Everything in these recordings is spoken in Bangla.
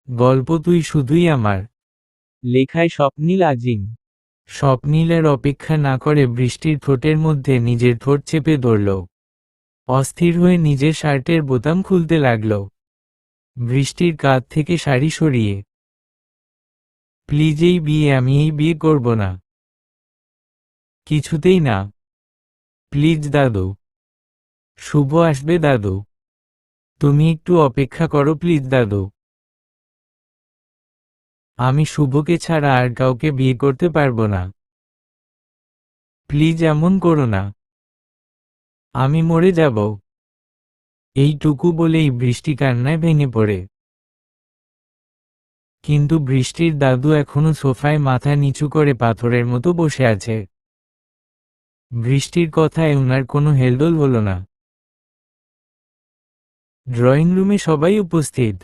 গল্প তুই শুধুই আমার। লেখায় স্বপ্নীল আজিম। স্বপ্নীলের অপেক্ষা না করে বৃষ্টির ঠোঁটের মধ্যে নিজের ঠোঁট চেপে ধরল। অস্থির হয়ে নিজের শার্টের বোতাম খুলতে লাগল। বৃষ্টির কাঁধ থেকে শাড়ি সরিয়ে, প্লিজ আমি এই বিয়ে করব না। কিছুতেই না। প্লিজ দাদু। শুভ আসবে দাদু। তুমি একটু অপেক্ষা করো প্লিজ দাদু। আমি শুভকে ছাড়া আর কাউকে বিয়ে করতে পারবো না। প্লিজ এমন করো না। আমি মরে যাব। এইটুকু বলেই বৃষ্টি কান্নায় ভেঙে পড়ে। কিন্তু বৃষ্টির দাদু এখনো সোফায় মাথা নিচু করে পাথরের মতো বসে আছে। বৃষ্টির কথায় ওনার কোনো হেলদোল হলো না। ড্রয়িং রুমে সবাই উপস্থিত।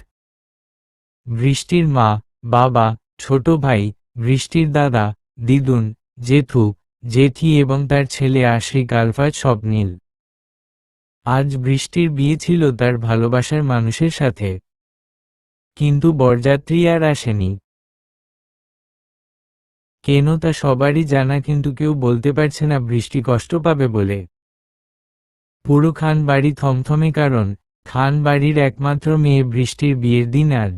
বৃষ্টির মা, বাবা, ছোট ভাই, বৃষ্টির দাদা, দিদুন, জেঠু, জেঠি এবং তার ছেলে আশিক আলফাজ স্বপ্নীল। আজ বৃষ্টির বিয়ে ছিল তার ভালোবাসার মানুষের সাথে। কিন্তু বরযাত্রী আর আসেনি। কেন তা সবারই জানা, কিন্তু কেউ বলতে পারছে না বৃষ্টি কষ্ট পাবে বলে। পুরো খান বাড়ি থমথমে, কারণ খান বাড়ির একমাত্র মেয়ে বৃষ্টির বিয়ের দিন আজ।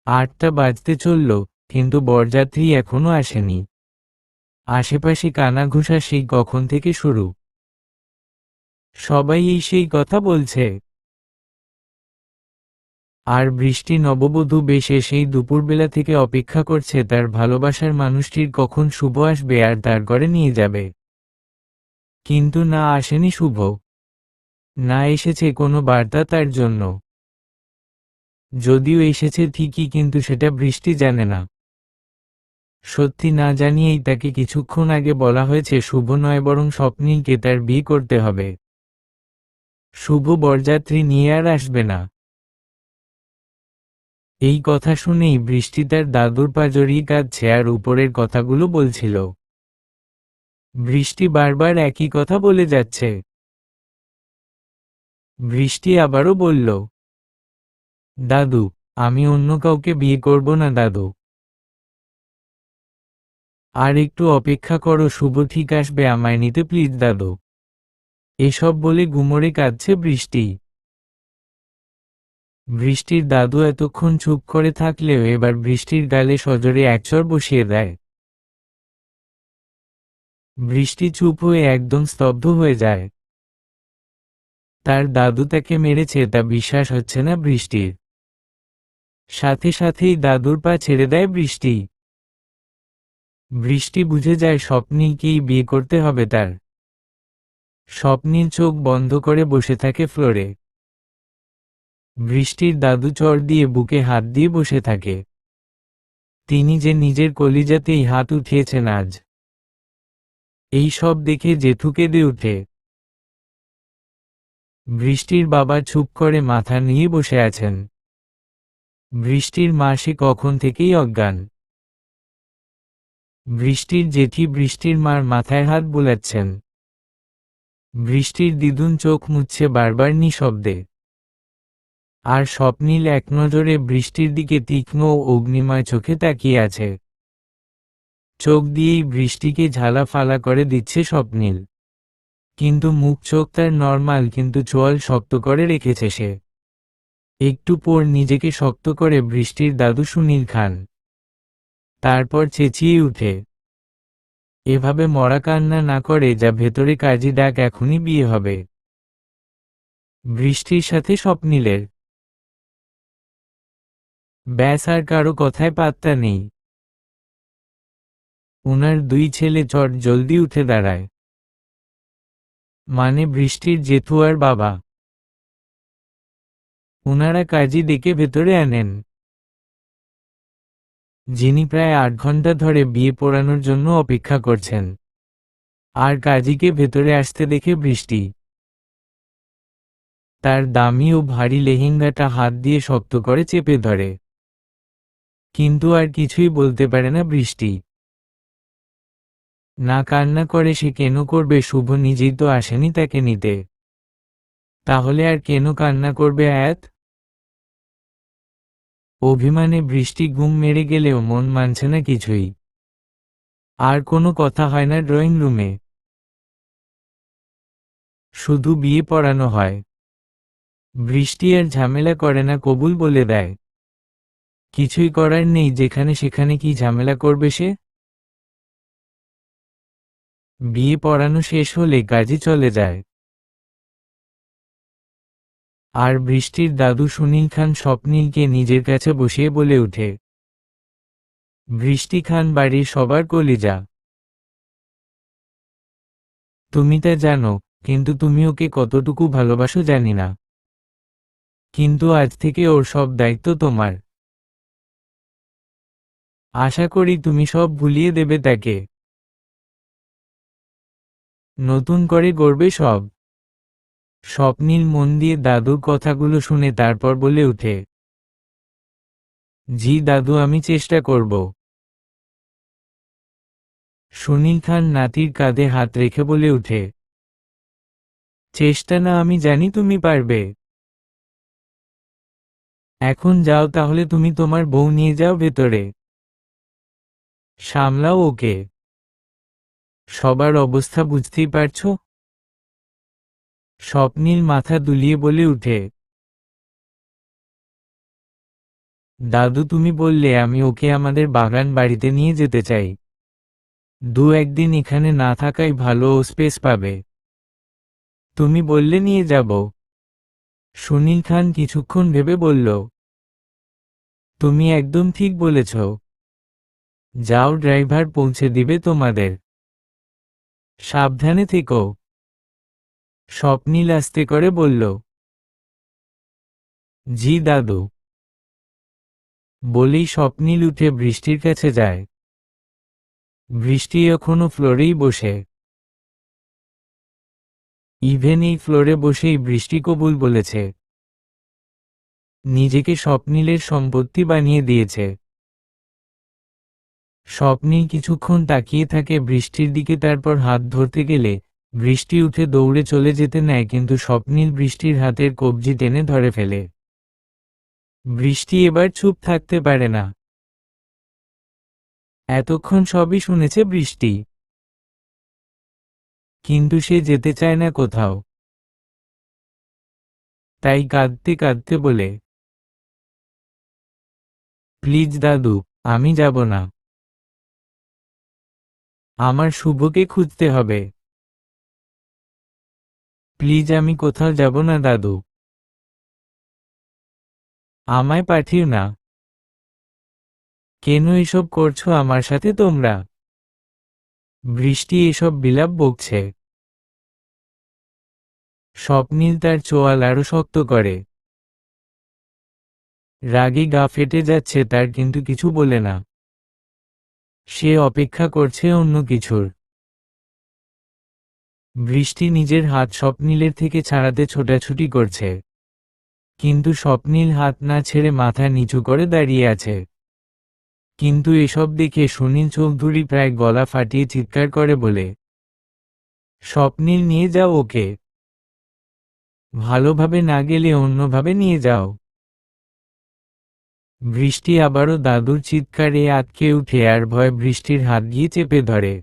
8টা বাজতে চলল, কিন্তু বরযাত্রী এখনো আসেনি। আশেপাশে কানাঘুষা সেই কখন থেকে শুরু। সবাই এই সেই কথা বলছে। আর বৃষ্টি নববধূ বেশে সেই দুপুরবেলা থেকে অপেক্ষা করছে তার ভালোবাসার মানুষটির কখন শুভ আসবে আর তার ঘরে নিয়ে যাবে। কিন্তু না আসেনি শুভ। না এসেছে কোনো বার্তা তার জন্য। যদিও এসেছে ঠিকই, কিন্তু সেটা বৃষ্টি জানে না। সত্যি না জানিয়েই তাকে কিছুক্ষণ আগে বলা হয়েছে শুভ নয় বরং স্বপ্নীলকে তার বিয়ে করতে হবে। শুভ বরযাত্রী নিয়ে আর আসবে না। এই কথা শুনেই বৃষ্টি তার দাদুর পা জড়িয়ে কাঁদছে আর উপরের কথাগুলো বলছিল। বৃষ্টি বারবার একই কথা বলে যাচ্ছে। বৃষ্টি আবারও বলল, দাদু, আমি অন্য কাউকে বিয়ে করব না দাদু। আর একটু অপেক্ষা করো, শুভ ঠিক আসবে আমায় নিতে প্লিজ দাদু। এসব বলে গুমরে কাঁদছে বৃষ্টি। বৃষ্টির দাদু এতক্ষণ চুপ করে থাকলেও এবার বৃষ্টির গালে সজোরে এক চড় বসিয়ে দেয়। বৃষ্টি চুপ হয়ে একদম স্তব্ধ হয়ে যায়। তার দাদু তাকে মেরেছে তা বিশ্বাস হচ্ছে না বৃষ্টির। সাথে সাথেই দাদুর পা ছেড়ে দেয় বৃষ্টি। বৃষ্টি বুঝে যায় স্বপ্নীলকেই বিয়ে করতে হবে তার। স্বপ্নীল চোখ বন্ধ করে বসে থাকে ফ্লোরে। বৃষ্টির দাদু চড় দিয়ে বুকে হাত দিয়ে বসে থাকে। তিনি যে নিজের কলিজাতেই হাত উঠিয়েছেন আজ। এই সব দেখে জেঠু কেঁদে ওঠে। বৃষ্টির বাবা চুপ করে মাথা নিয়ে বসে আছেন। বৃষ্টির মা সে কখন থেকেই অজ্ঞান। বৃষ্টির জেঠি বৃষ্টির মার মাথায় হাত বুলাচ্ছেন। বৃষ্টির দিদুন চোখ মুছছে বারবার নিঃশব্দে। আর স্বপ্নীল এক নজরে বৃষ্টির দিকে তীক্ষ্ণ ও অগ্নিময় চোখে তাকিয়ে আছে। চোখ দিয়েই বৃষ্টিকে ঝালা ফালা করে দিচ্ছে স্বপ্নীল। কিন্তু মুখ চোখ তার নর্মাল, কিন্তু চোয়াল শক্ত করে রেখেছে সে। একটু পর নিজেকে শক্ত করে বৃষ্টির দাদু সুনীল খান। তারপর চেঁচিয়ে উঠে, এভাবে মরা কান্না না করে যা, ভেতরে কাজী ডাক, এখনই বিয়ে হবে। বৃষ্টির সাথে স্বপ্নীলের ব্যাস, আর কারো কথায় পাত্তা নেই। উনার দুই ছেলে চট জলদি উঠে দাঁড়ায়। মানে বৃষ্টির জেঠু আর বাবা। উনারা কাজী ডেকে ভেতরে আনেন, যিনি প্রায় 8 ঘন্টা ধরে বিয়ে পড়ানোর জন্য অপেক্ষা করছেন। আর কাজীকে ভেতরে আসতে দেখে বৃষ্টি তার দামি ও ভারী লেহেঙ্গাটা হাত দিয়ে শক্ত করে চেপে ধরে। কিন্তু আর কিছুই বলতে পারে না বৃষ্টি। না কান্না করে সে কেন করবে, শুভ নিজেই তো আসেনি তাকে নিতে। তাহলে আর কেন কান্না করবে আয়াত? অভিমানে বৃষ্টি ঘুম মেরে গেলেও মন মানছে না কিছুই। আর কোনো কথা হয় না ড্রয়িং রুমে, শুধু বিয়ে পড়ানো হয়। বৃষ্টি আর ঝামেলা করে না, কবুল বলে দেয়। কিছুই করার নেই, যেখানে সেখানে কি ঝামেলা করবে সে। বিয়ে পড়ানো শেষ হলে কাজে চলে যায়। আর বৃষ্টির দাদু সুনীল খান স্বপ্নীলকে নিজের কাছে বসিয়ে বলে উঠে, বৃষ্টি খান বাড়ির সবার কলিজা। তুমি তা জানো, কিন্তু তুমি ওকে কতটুকু ভালোবাসো জানি না। কিন্তু আজ থেকে ওর সব দায়িত্ব তোমার। আশা করি তুমি সব ভুলিয়ে দেবে তাকে। নতুন করে গড়বে সব। স্বপ্নীল মন দিয়ে দাদুর কথাগুলো শুনে তারপর বলে উঠে, জি দাদু, আমি চেষ্টা করব। সুনীল খান নাতির কাঁধে হাত রেখে বলে উঠে, চেষ্টা না, আমি জানি তুমি পারবে। এখন যাও তাহলে, তুমি তোমার বউ নিয়ে যাও ভেতরে। সামলাও ওকে। সবার অবস্থা বুঝতেই পারছো। স্বপ্নীল মাথা দুলিয়ে বলে উঠে, দাদু তুমি বললে আমি ওকে আমাদের বাগান বাড়িতে নিয়ে যেতে চাই। একদিন এখানে না থাকাই ভালো, ও স্পেস পাবে। তুমি বললে নিয়ে যাব। সুনীল খান কিছুক্ষণ ভেবে বলল, তুমি একদম ঠিক বলেছ। যাও, ড্রাইভার পৌঁছে দিবে তোমাদের। সাবধানে থেকো। স্বপ্নীল আস্তে করে বলল, জি দাদু। বলেই স্বপ্নীল উঠে বৃষ্টির কাছে যায়। বৃষ্টি এখনো ফ্লোরেই বসে। ইভেন এই ফ্লোরে বসেই বৃষ্টি কবুল বলেছে। নিজেকে স্বপ্নীলের সম্পত্তি বানিয়ে দিয়েছে। স্বপ্নীল কিছুক্ষণ তাকিয়ে থাকে বৃষ্টির দিকে, তারপর হাত ধরতে গেলে বৃষ্টি উঠে দৌড়ে চলে যেতে নেয়, কিন্তু স্বপ্নীল বৃষ্টির হাতের কবজি টেনে ধরে ফেলে। বৃষ্টি এবার চুপ থাকতে পারে না। এতক্ষণ সবই শুনেছে বৃষ্টি, কিন্তু সে যেতে চায় না কোথাও। তাই কাঁদতে কাঁদতে বলে, প্লিজ দাদু, আমি যাব না। আমার শুভকে খুঁজতে হবে। প্লিজ, আমি কোথাও যাব না দাদু। আমায় পাঠিও না। কেন এসব করছো আমার সাথে তোমরা? বৃষ্টি এসব বিলাপ বকছে। স্বপ্নীল তার চোয়াল আরো শক্ত করে। রাগে গা ফেটে যাচ্ছে তার, কিন্তু কিছু বলে না। সে অপেক্ষা করছে অন্য কিছুর। বৃষ্টি নিজের হাত স্বপ্নীলের থেকে ছাড়াতে ছোটাছুটি করছে, কিন্তু স্বপ্নীল হাত না ছেড়ে মাথা নিচু করে দাঁড়িয়ে আছে। কিন্তু এসব দেখে সুনীল চৌধুরী প্রায় গলা ফাটিয়ে চিৎকার করে বলে, স্বপ্নীল, নিয়ে যাও ওকে। ভালোভাবে না গেলে অন্যভাবে নিয়ে যাও। বৃষ্টি আবারও দাদুর চিৎকারে আটকে উঠে আর ভয় বৃষ্টির হাত গিয়ে চেপে ধরে।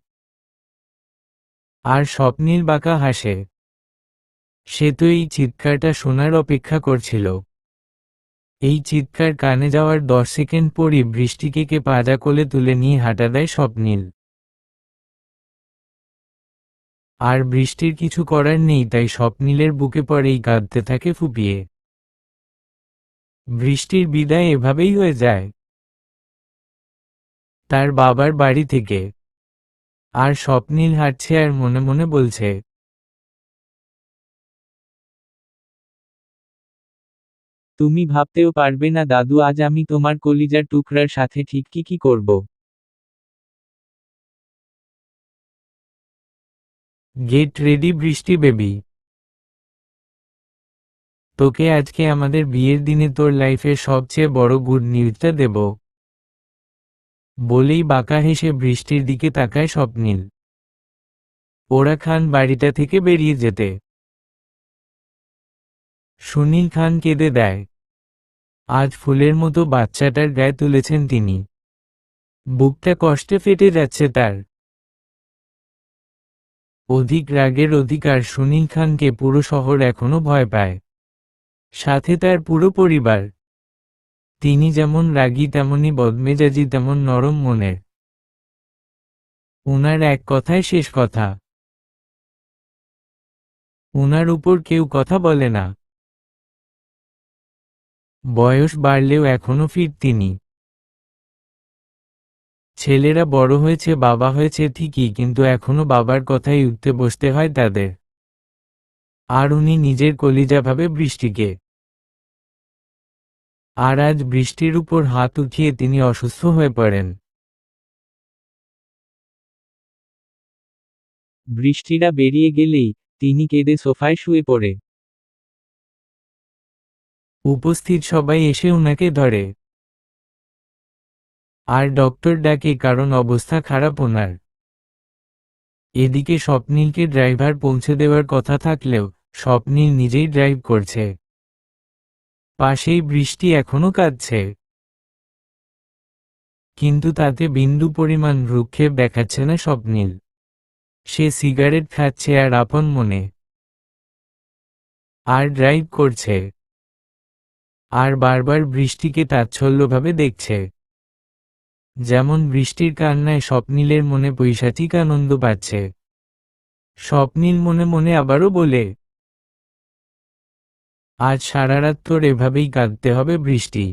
আর স্বপ্নীল বাঁকা হাসে। সে তো এই চিৎকারটা শোনার অপেক্ষা করছিল। এই চিৎকার কানে যাওয়ার 10 সেকেন্ড পরই বৃষ্টিকে কে পাজা কোলে তুলে নিয়ে হাঁটা দেয় স্বপ্নীল। আর বৃষ্টির কিছু করার নেই, তাই স্বপ্নীলের বুকে পড়েই কাঁদতে থাকে ফুপিয়ে। বৃষ্টির বিদায় এভাবেই হয়ে যায়, তার বাবার বাড়ি থেকে। আর স্বপ্নীল হাঁটছে আর মনে মনে বলছে, তুমি ভাবতেও পারবে না দাদু, আজ আমি তোমার কলিজার টুকরার সাথে ঠিক কি কি করব। গেট রেডি বৃষ্টি বেবি। তোকে আজকে আমাদের বিয়ের দিনে তোর লাইফের সবচেয়ে বড় গুড নিউজটা দেব। বলেই বাঁকা হেসে বৃষ্টির দিকে তাকায় স্বপ্নীল। ওরা খান বাড়িটা থেকে বেরিয়ে যেতে সুনীল খান কেঁদে দেয়। আজ ফুলের মতো বাচ্চাটার গায়ে তুলেছেন তিনি। বুকটা কষ্টে ফেটে যাচ্ছে তার। অধিক রাগের অধিকার সুনীল খানকে পুরো শহর এখনো ভয় পায়, সাথে তার পুরো পরিবার। তিনি যেমন রাগী তেমনি বদমেজাজি তেমন নরম মনের। উনার এক কথায় শেষ কথা। উনার উপর কেউ কথা বলে না। বয়স বাড়লেও এখনো ফিট তিনি। ছেলেরা বড় হয়েছে, বাবা হয়েছে ঠিকই, কিন্তু এখনো বাবার কথাই উঠতে বসতে হয় তাদের। আর উনি নিজের কলিজা ভাবে বৃষ্টিকে। আর আজ বৃষ্টির উপর হাত উঠিয়ে তিনি অসুস্থ হয়ে পড়েন। বৃষ্টিরা বেরিয়ে গেলেই তিনি কেঁদে সোফায় শুয়ে পড়ে। উপস্থিত সবাই এসে উনাকে ধরে। আর ডক্টর ডাকে, কারণ অবস্থা খারাপ ওনার। এদিকে স্বপ্নীলকে ড্রাইভার পৌঁছে দেওয়ার কথা থাকলেও স্বপ্নীল নিজেই ড্রাইভ করছে। পাশেই বৃষ্টি এখনো কাঁদছে, কিন্তু তাতে বিন্দু পরিমাণ ভ্রুক্ষেপ দেখাচ্ছে না স্বপ্নীল। সে সিগারেট খাচ্ছে আর আপন মনে। আর ড্রাইভ করছে। আর বারবার বৃষ্টিকে তাচ্ছল্যভাবে দেখছে। যেমন বৃষ্টির কান্নায় স্বপ্নীলের মনে পৈশাচিক আনন্দ পাচ্ছে। স্বপ্নীল মনে মনে আবারও বলে, আজ সারারাত তোর এভাবেই কাঁদতে হবে বৃষ্টি।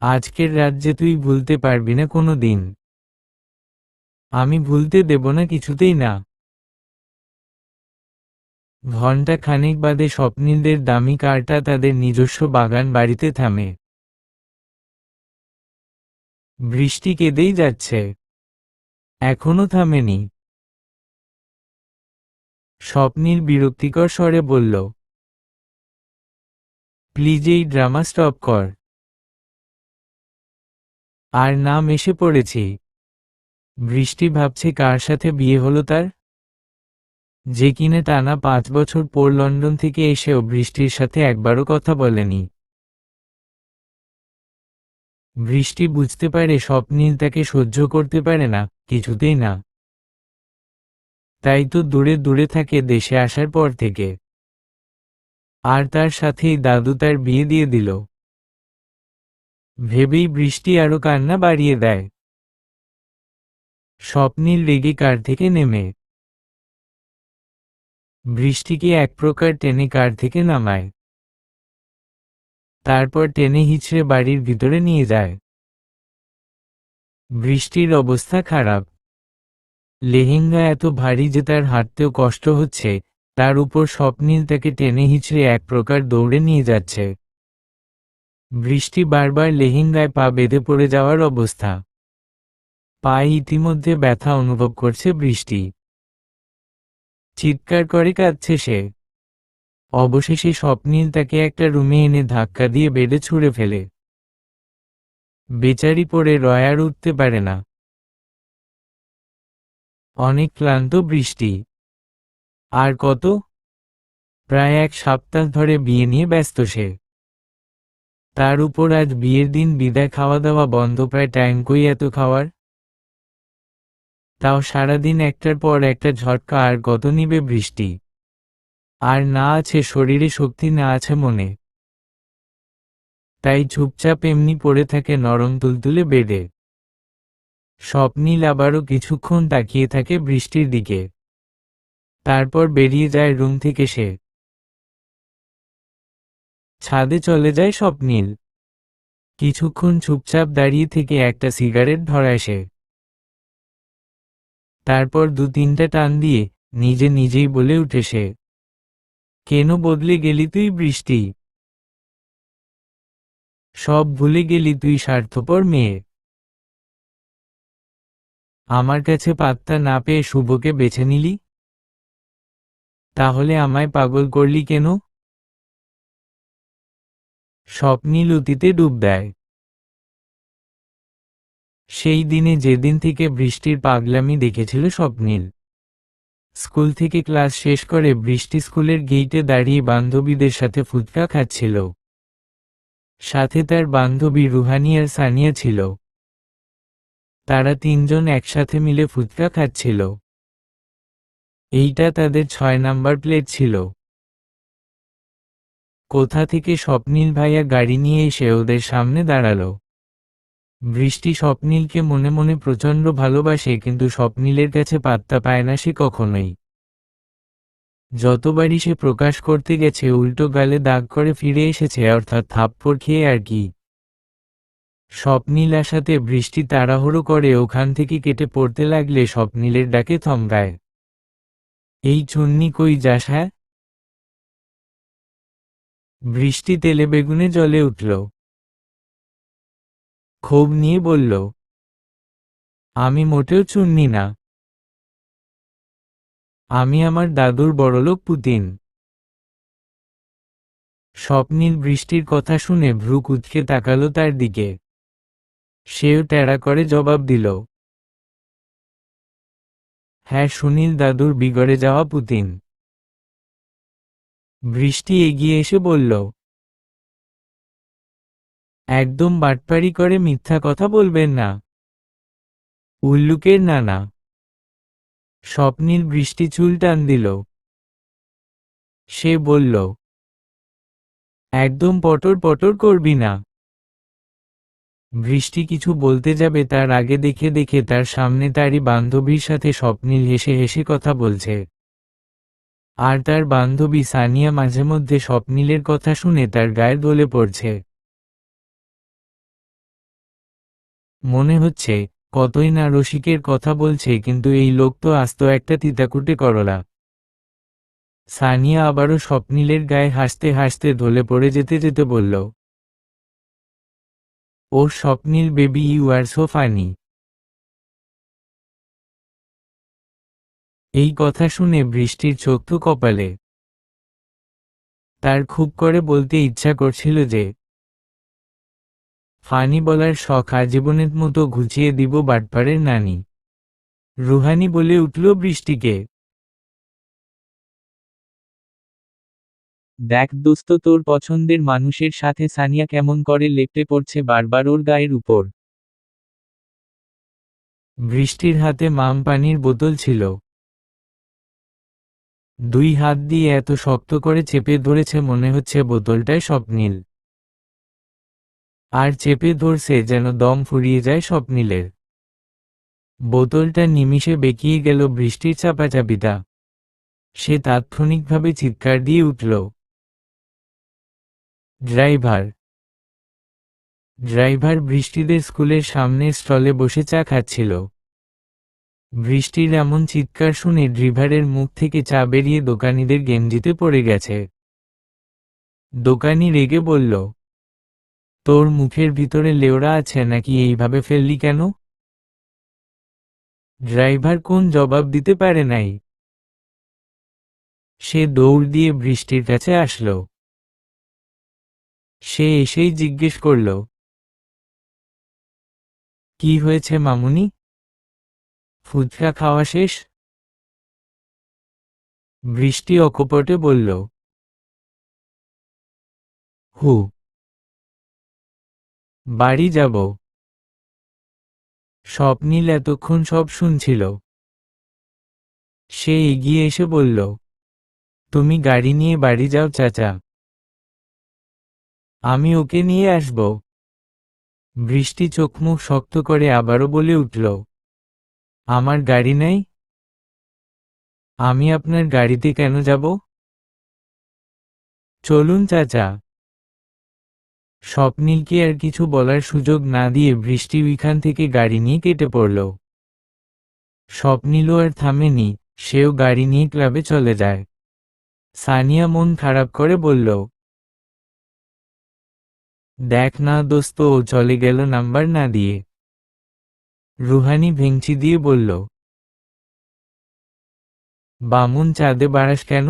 আজকের রাত যে তুই ভুলতে পারবি না কোনো দিন। আমি ভুলতে দেব না, কিছুতেই না। ঘণ্টা খানেক বাদে স্বপ্নীলদের দামি কারটা তাদের নিজস্ব বাগান বাড়িতে থামে। বৃষ্টি কেঁদেই যাচ্ছে, এখনো থামেনি। স্বপ্নীল বিরক্তিকর স্বরে বলল, প্লিজ এই ড্রামা স্টপ কর। আর নাম এসে পড়েছি। বৃষ্টি ভাবছে কার সাথে বিয়ে হলো তার, যে কিনে টানা 5 বছর পর লন্ডন থেকে এসেও বৃষ্টির সাথে একবারও কথা বলেনি। বৃষ্টি বুঝতে পারে স্বপ্নীল তাকে সহ্য করতে পারে না, কিছুতেই না। তাই তো দূরে দূরে থাকে দেশে আসার পর থেকে। আর তার সাথেই দাদু তার বিয়ে দিয়ে দিল। ভেবেই বৃষ্টি আরো কান্না বাড়িয়ে দেয়। স্বপ্নীল রেগে কার থেকে নেমে বৃষ্টিকে এক প্রকার টেনে কার থেকে নামায়। তারপর টেনে হিঁচড়ে বাড়ির ভিতরে নিয়ে যায়। বৃষ্টির অবস্থা খারাপ। লেহেঙ্গা এত ভারী যে তার হাঁটতেও কষ্ট হচ্ছে, তার উপর স্বপ্নীল তাকে টেনে হিঁচড়ে এক প্রকার দৌড়ে নিয়ে যাচ্ছে। বৃষ্টি বারবার লেহেঙ্গায় পা বেঁধে পড়ে যাওয়ার অবস্থা। পায়ে ইতিমধ্যে ব্যথা অনুভব করছে বৃষ্টি। চিৎকার করে কাঁদছে সে। অবশেষে স্বপ্নীল তাকে একটা রুমে এনে ধাক্কা দিয়ে বেডে ছুঁড়ে ফেলে। বেচারি পড়ে রয় আর উঠতে পারে না। অনেক ক্লান্ত বৃষ্টি। আর কত? প্রায় 1 সপ্তাহ ধরে বিয়ে নিয়ে ব্যস্ত সে। তার উপর আজ বিয়ের দিন বিদায়, খাওয়া দাওয়া বন্ধ, প্রায় টাইম কই এত খাওয়ার। তাও সারাদিন একটার পর একটা ঝটকা, আর কত নিবে বৃষ্টি। আর না আছে শরীরে শক্তি, না আছে মনে। তাই চুপচাপ এমনি পড়ে থাকে নরম তুলতুলে বেডে। স্বপ্নীল আবারও কিছুক্ষণ তাকিয়ে থাকে বৃষ্টির দিকে। তারপর বেরিয়ে যায় রুম থেকে সে। ছাদে চলে যায় স্বপ্নীল। কিছুক্ষণ চুপচাপ দাঁড়িয়ে থেকে একটা সিগারেট ধরায় সে। তারপর 2-3টা টান দিয়ে নিজে নিজেই বলে উঠে সে, কেন বদলে গেলি তুই বৃষ্টি? সব ভুলে গেলি তুই, স্বার্থপর মেয়ে। আমার কাছে পাত্তা না পেয়ে শুভকে বেছে নিলি। তাহলে আমায় পাগল করলি কেন? স্বপ্নীল অতীতে ডুব দেয়। সেই দিনে, যেদিন থেকে বৃষ্টির পাগলামি দেখেছিল স্বপ্নীল। স্কুল থেকে ক্লাস শেষ করে বৃষ্টি স্কুলের গেইটে দাঁড়িয়ে বান্ধবীদের সাথে ফুচকা খাচ্ছিল। সাথে তার বান্ধবী রুহানি আর সানিয়া ছিল। তারা তিনজন একসাথে মিলে ফুচকা খাচ্ছিল। এইটা তাদের 6 নাম্বার প্লেট ছিল। কোথা থেকে স্বপ্নিল ভাইয়া গাড়ি নিয়ে এসে ওদের সামনে দাঁড়ালো। বৃষ্টি স্বপ্নিলকে মনে মনে প্রচণ্ড ভালোবাসে, কিন্তু স্বপ্নিলের কাছে পাত্তা পায় না সে কখনোই। যতবারই সে প্রকাশ করতে গেছে উল্টো গালে দাগ করে ফিরে এসেছে, অর্থাৎ থাপ্পড় খেয়ে আর কি। স্বপ্নিল আসাতে বৃষ্টি তাড়াহুড়ো করে ওখান থেকে কেটে পড়তে লাগলে স্বপ্নিলের ডাকে থমকায়। এই চুন্নি কই যাস হ্যাঁ? বৃষ্টি তেলে বেগুনে জ্বলে উঠল। ক্ষোভ নিয়ে বলল, আমি মোটেও চুন্নি না। আমি আমার দাদুর বড়লোক পুতিন। স্বপ্নিল বৃষ্টির কথা শুনে ভ্রু কুঁচকে তাকালো তার দিকে। সেও টেরা করে জবাব দিল, হ্যাঁ সুনীল দাদুর বিগড়ে যাওয়া পুতিন। বৃষ্টি এগিয়ে এসে বলল, একদম বাটপাড়ি করে মিথ্যা কথা বলবেন না। উল্লুকের নানা। স্বপ্নিল বৃষ্টি চুল টান দিল। সে বলল, একদম পটর পটর করবি না। বৃষ্টি কিছু বলতে যাবে তার আগে দেখে দেখে তার সামনে তারই বান্ধবীর সাথে স্বপ্নিল হেসে হেসে কথা বলছে। আর তার বান্ধবী সানিয়া মাঝে মধ্যে স্বপ্নিলের কথা শুনে তার গায়ে জ্বলে পড়ছে। মনে হচ্ছে কতই না রসিকের কথা বলছে, কিন্তু এই লোক তো আস্ত একটা তিতাকুটে করলা। সানিয়া আবারও স্বপ্নিলের গায়ে হাসতে হাসতে ঢলে পড়ে যেতে যেতে বলল, ও Swapnil baby, you are so funny. এই কথা শুনে বৃষ্টির চোখ তো কপালে। তার খুব করে বলতে ইচ্ছা করছিল যে ফানি বলার শখ আজীবনের মতো ঘুচিয়ে দিব বাটপাড়ের নানি। রুহানি বলে উঠল বৃষ্টিকে, দেখ দোস্ত, তোর পছন্দের মানুষের সাথে সানিয়া কেমন করে লেপ্টে পড়ছে বারবার ওর গায়ের উপর। বৃষ্টির হাতে মাম পানির বোতল ছিল। 2 হাত দিয়ে এত শক্ত করে চেপে ধরেছে মনে হচ্ছে বোতলটায় স্বপ্নিল। আর চেপে ধরছে যেন দম ফুরিয়ে যায় স্বপ্নিলের। বোতলটা নিমিষে বেঁকিয়ে গেল বৃষ্টির চাপাচাপিতা। সে তাৎক্ষণিকভাবে চিৎকার দিয়ে উঠল, ড্রাইভার! ড্রাইভার বৃষ্টিদের স্কুলের সামনের স্টলে বসে চা খাচ্ছিল। বৃষ্টির এমন চিৎকার শুনে ড্রাইভারের মুখ থেকে চা বেরিয়ে দোকানিদের গেঞ্জিতে পড়ে গেছে। দোকানি রেগে বলল, তোর মুখের ভিতরে লেওড়া আছে নাকি, এইভাবে ফেললি কেন? ড্রাইভার কোন জবাব দিতে পারে নাই। সে দৌড় দিয়ে বৃষ্টির কাছে আসলো। সে এসেই জিজ্ঞেস করল, কি হয়েছে মামুনি? ফুচকা খাওয়া শেষ? বৃষ্টি অকপটে বলল, হু, বাড়ি যাব। স্বপ্নিল এতক্ষণ সব শুনছিল। সে এগিয়ে এসে বলল, তুমি গাড়ি নিয়ে বাড়ি যাও চাচা, আমি ওকে নিয়ে আসব। বৃষ্টি চোখমুখ শক্ত করে আবারও বলে উঠল, আমার গাড়ি নাই। আমি আপনার গাড়িতে কেন যাব? চলুন চাচা। স্বপ্নিলকে আর কিছু বলার সুযোগ না দিয়ে বৃষ্টি ওইখান থেকে গাড়ি নিয়ে কেটে পড়ল। স্বপ্নিলও আর থামেনি, সেও গাড়ি নিয়ে ক্লাবে চলে যায়। সানিয়া মন খারাপ করে বলল, দেখ না দোস্ত, ও চলে গেল নাম্বার না দিয়ে। রুহানি ভেংচি দিয়ে বলল, বামুন চাঁদে বাড়াস কেন?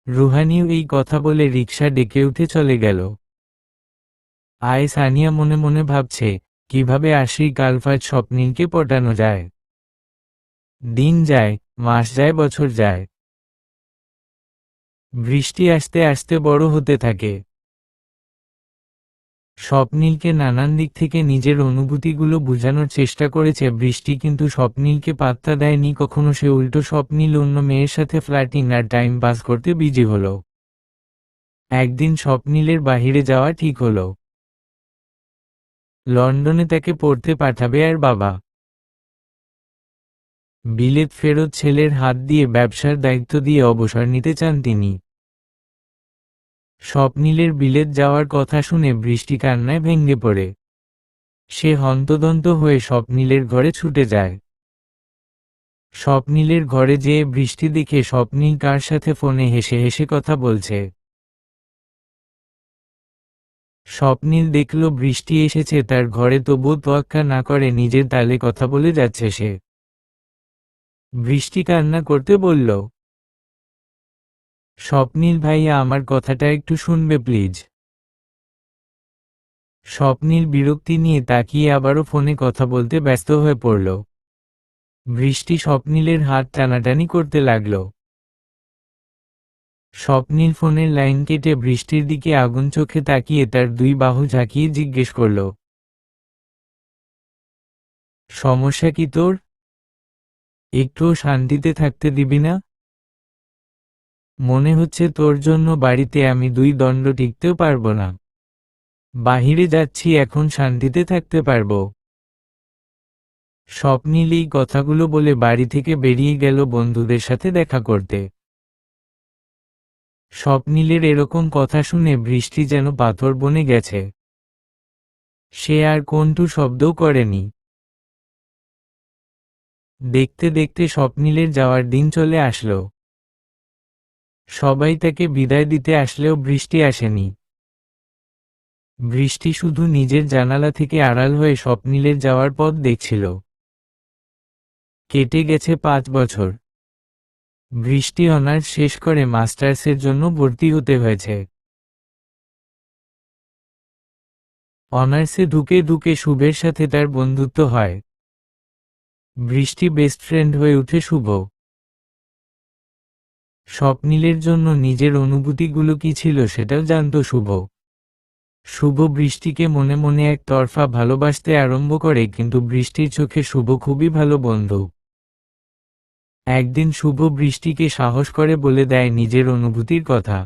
রুহানিও এই কথা বলে রিকশা ডেকে উঠে চলে গেল। আয় সানিয়া মনে মনে ভাবছে, কিভাবে আশিক আলফাজ স্বপ্নিলকে পটানো যায়। দিন যায়, মাস যায়, বছর যায়। বৃষ্টি আস্তে আস্তে বড় হতে থাকে। স্বপ্নীলকে নানান দিক থেকে নিজের অনুভূতিগুলো বোঝানোর চেষ্টা করেছে বৃষ্টি, কিন্তু স্বপ্নীলকে পাত্তা দেয়নি কখনো। সে উল্টো স্বপ্নীল অন্য মেয়ের সাথে ফ্লার্টিং আর টাইম পাস করতে বিজি হলো। একদিন স্বপ্নীলের বাহিরে যাওয়া ঠিক হলো। লন্ডনে তাকে পড়তে পাঠাবে আর বাবা বিলেত ফেরত ছেলের হাত দিয়ে ব্যবসার দায়িত্ব দিয়ে অবসর নিতে চান তিনি। স্বপ্নীলের বিলেত যাওয়ার কথা শুনে বৃষ্টি কান্নায় ভেঙে পড়ে। সে হন্তদন্ত হয়ে স্বপ্নীলের ঘরে ছুটে যায়। স্বপ্নীলের ঘরে যেয়ে বৃষ্টি দেখে স্বপ্নীল কার সাথে ফোনে হেসে হেসে কথা বলছে। স্বপ্নীল দেখল বৃষ্টি এসেছে তার ঘরে, তবুও তোয়াক্কা না করে নিজের তালে কথা বলে যাচ্ছে সে। বৃষ্টি কান্না করতে বলল, স্বপ্নীল ভাইয়া, আমার কথাটা একটু শুনবে প্লিজ। স্বপ্নীল বিরক্তি নিয়ে তাকিয়ে আবারও ফোনে কথা বলতে ব্যস্ত হয়ে পড়ল। বৃষ্টি স্বপ্নীলের হাত টানাটানি করতে লাগল। স্বপ্নীল ফোনের লাইন কেটে বৃষ্টির দিকে আগুন চোখে তাকিয়ে তার দুই বাহু ঝাঁকিয়ে জিজ্ঞেস করল, সমস্যা কি তোর? একটুও শান্তিতে থাকতে দিবি না? মনে হচ্ছে তোর জন্য বাড়িতে আমি 2 দণ্ড টিকতেও পারবো না। বাহিরে যাচ্ছি, এখন শান্তিতে থাকতে পারবো। স্বপ্নীল এই কথাগুলো বলে বাড়ি থেকে বেরিয়ে গেল বন্ধুদের সাথে দেখা করতে। স্বপ্নীলের এরকম কথা শুনে বৃষ্টি যেন পাথর বনে গেছে। সে আর কোনটু শব্দও করেনি। দেখতে দেখতে স্বপ্নীলের যাওয়ার দিন চলে আসলো। সবাই তাকে বিদায় দিতে আসলেও বৃষ্টি আসেনি। বৃষ্টি শুধু নিজের জানালা থেকে আড়াল হয়ে স্বপ্নীলের যাওয়ার পথ দেখছিল। কেটে গেছে 5 বছর। বৃষ্টি অনার্স শেষ করে মাস্টার্সের জন্য ভর্তি হতে হয়েছে। অনার্সে ঢুকে ঢুকে শুভের সাথে তার বন্ধুত্ব হয়। বৃষ্টি বেস্ট ফ্রেন্ড হয়ে উঠে শুভ। স্বপ্নীলের জন্য নিজের অনুভূতিগুলো কি ছিল সেটাও জানত শুভ। শুভ বৃষ্টিকে মনে মনে একতরফা ভালোবাসতে আরম্ভ করে, কিন্তু বৃষ্টির চোখে শুভ খুবই ভালো বন্ধু। একদিন শুভ বৃষ্টিকে সাহস করে বলে দেয় নিজের অনুভূতির কথা।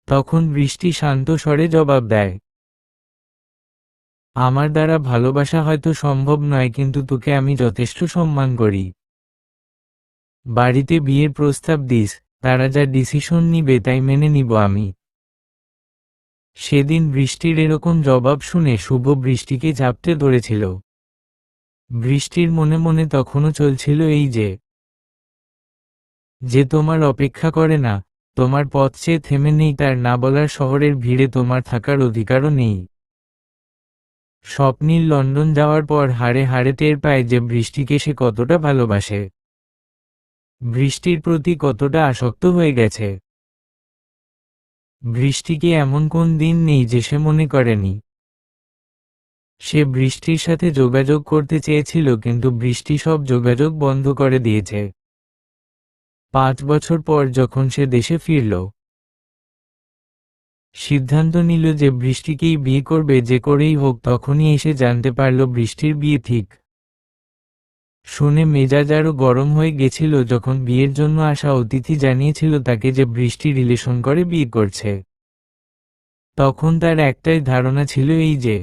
তখন বৃষ্টি শান্ত স্বরে জবাব দেয়, আমার দ্বারা ভালোবাসা হয়তো সম্ভব নয়, কিন্তু তোকে আমি যথেষ্ট সম্মান করি। বাড়িতে বিয়ের প্রস্তাব দিস, তারা যা ডিসিশন নিবে তাই মেনে নিব আমি। সেদিন বৃষ্টির এরকম জবাব শুনে শুভ বৃষ্টিকে ঝাপটে ধরেছিল। বৃষ্টির মনে মনে তখনও চলছিল এই যে তোমার অপেক্ষা করে না, তোমার পথ চেয়ে থেমে নেই, তার না বলার শহরের ভিড়ে তোমার থাকার অধিকারও নেই। স্বপ্নীল লন্ডন যাওয়ার পর হাড়ে হাড়ে টের পায় যে বৃষ্টিকে সে কতটা ভালোবাসে, বৃষ্টির প্রতি কতটা আসক্ত হয়ে গেছে। বৃষ্টিকে এমন কোন দিন নেই যে সে মনে করেনি। সে বৃষ্টির সাথে যোগাযোগ করতে চেয়েছিল, কিন্তু বৃষ্টি সব যোগাযোগ বন্ধ করে দিয়েছে। 5 বছর পর যখন সে দেশে ফিরল, সিদ্ধান্ত নিল যে বৃষ্টিকেই বিয়ে করবে যে করেই হোক। তখনই এসে জানতে পারল বৃষ্টির বিয়ে ঠিক। শুনে মেজাজ আরও গরম হয়ে গেছিল যখন বিয়ের জন্য আসা অতিথি জানিয়েছিল তাকে যে বৃষ্টি রিলেশন করে বিয়ে করছে। তখন তার একটাই ধারণা ছিল এই যে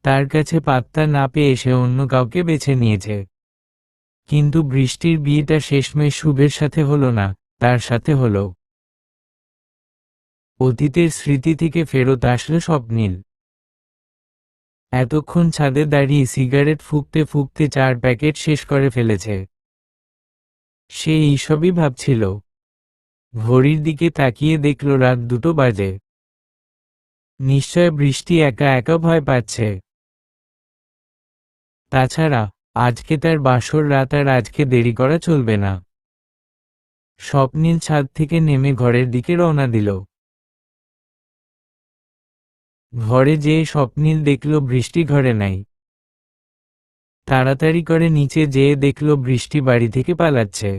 তার কাছে পাত্তা না পেয়ে সে অন্য কাউকে বেছে নিয়েছে। কিন্তু বৃষ্টির বিয়েটা শেষমেশ শুভের সাথে হলো না, তার সাথে হলো। অতীতের স্মৃতি থেকে ফেরত আসলো স্বপ্নীল। এতক্ষণ ছাদে দাঁড়িয়ে সিগারেট ফুঁকতে ফুঁকতে 4 প্যাকেট শেষ করে ফেলেছে। সে এইসবই ভাবছিল। ঘড়ির দিকে তাকিয়ে দেখল রাত 2টো বাজে। নিশ্চয় বৃষ্টি একা একা ভয় পাচ্ছে। তাছাড়া আজকে তার বাসর রাত, আর আজকে দেরি করা চলবে না। স্বপ্নীল ছাদ থেকে নেমে ঘরের দিকে রওনা দিল। ঘরে যেয়ে স্বপ্নীল দেখল বৃষ্টি ঘরে নাই। তাড়াতাড়ি করে নিচে যেয়ে দেখল বৃষ্টি বাড়ি থেকে পালাচ্ছে।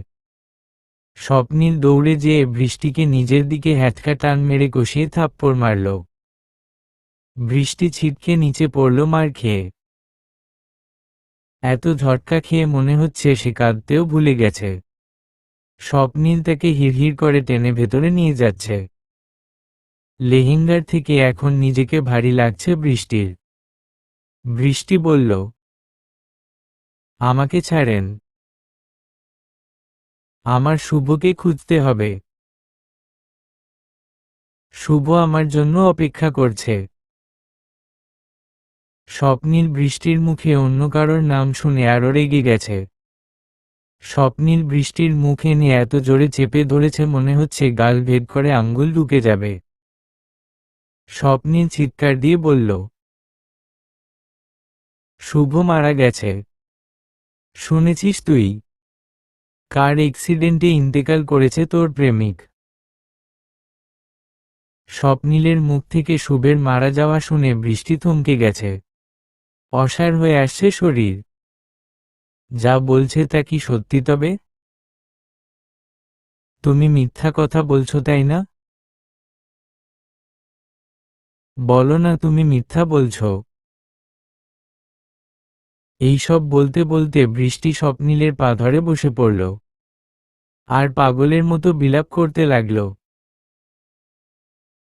স্বপ্নীল দৌড়ে যেয়ে বৃষ্টিকে নিজের দিকে হ্যাচকা টান মেরে কষিয়ে থাপ্পড় মারল। বৃষ্টি ছিটকে নিচে পড়ল মার খেয়ে। এত ঝটকা খেয়ে মনে হচ্ছে সে কাঁদতেও ভুলে গেছে। স্বপ্নীল তাকে হিড়হিড় করে টেনে ভেতরে নিয়ে যাচ্ছে। লেহেঙ্গার থেকে এখন নিজেকে ভারী লাগছে বৃষ্টির। বৃষ্টি বলল, আমাকে ছাড়েন, আমার শুভকে খুঁজতে হবে। শুভ আমার জন্য অপেক্ষা করছে। স্বপ্নীল বৃষ্টির মুখে অন্য কারোর নাম শুনে আরও রেগে গেছে। স্বপ্নীল বৃষ্টির মুখ এনে এত জোরে চেপে ধরেছে মনে হচ্ছে গাল ভেদ করে আঙ্গুল ঢুকে যাবে। স্বপ্নীল চিৎকার দিয়ে বলল, শুভ মারা গেছে। শুনেছিস তুই? কার অ্যাক্সিডেন্টে ইন্তেকাল করেছে তোর প্রেমিক। স্বপ্নীলের মুখ থেকে শুভের মারা যাওয়া শুনে বৃষ্টি থমকে গেছে। অসাড় হয়ে আসছে শরীর। যা বলছে তা কি সত্যি তবে? তুমি মিথ্যা কথা বলছো তাই না? বলো না তুমি মিথ্যা বলছো। এইসব বলতে বলতে বৃষ্টি স্বপ্নীলের পা ধরে বসে পড়ল আর পাগলের মতো বিলাপ করতে লাগল।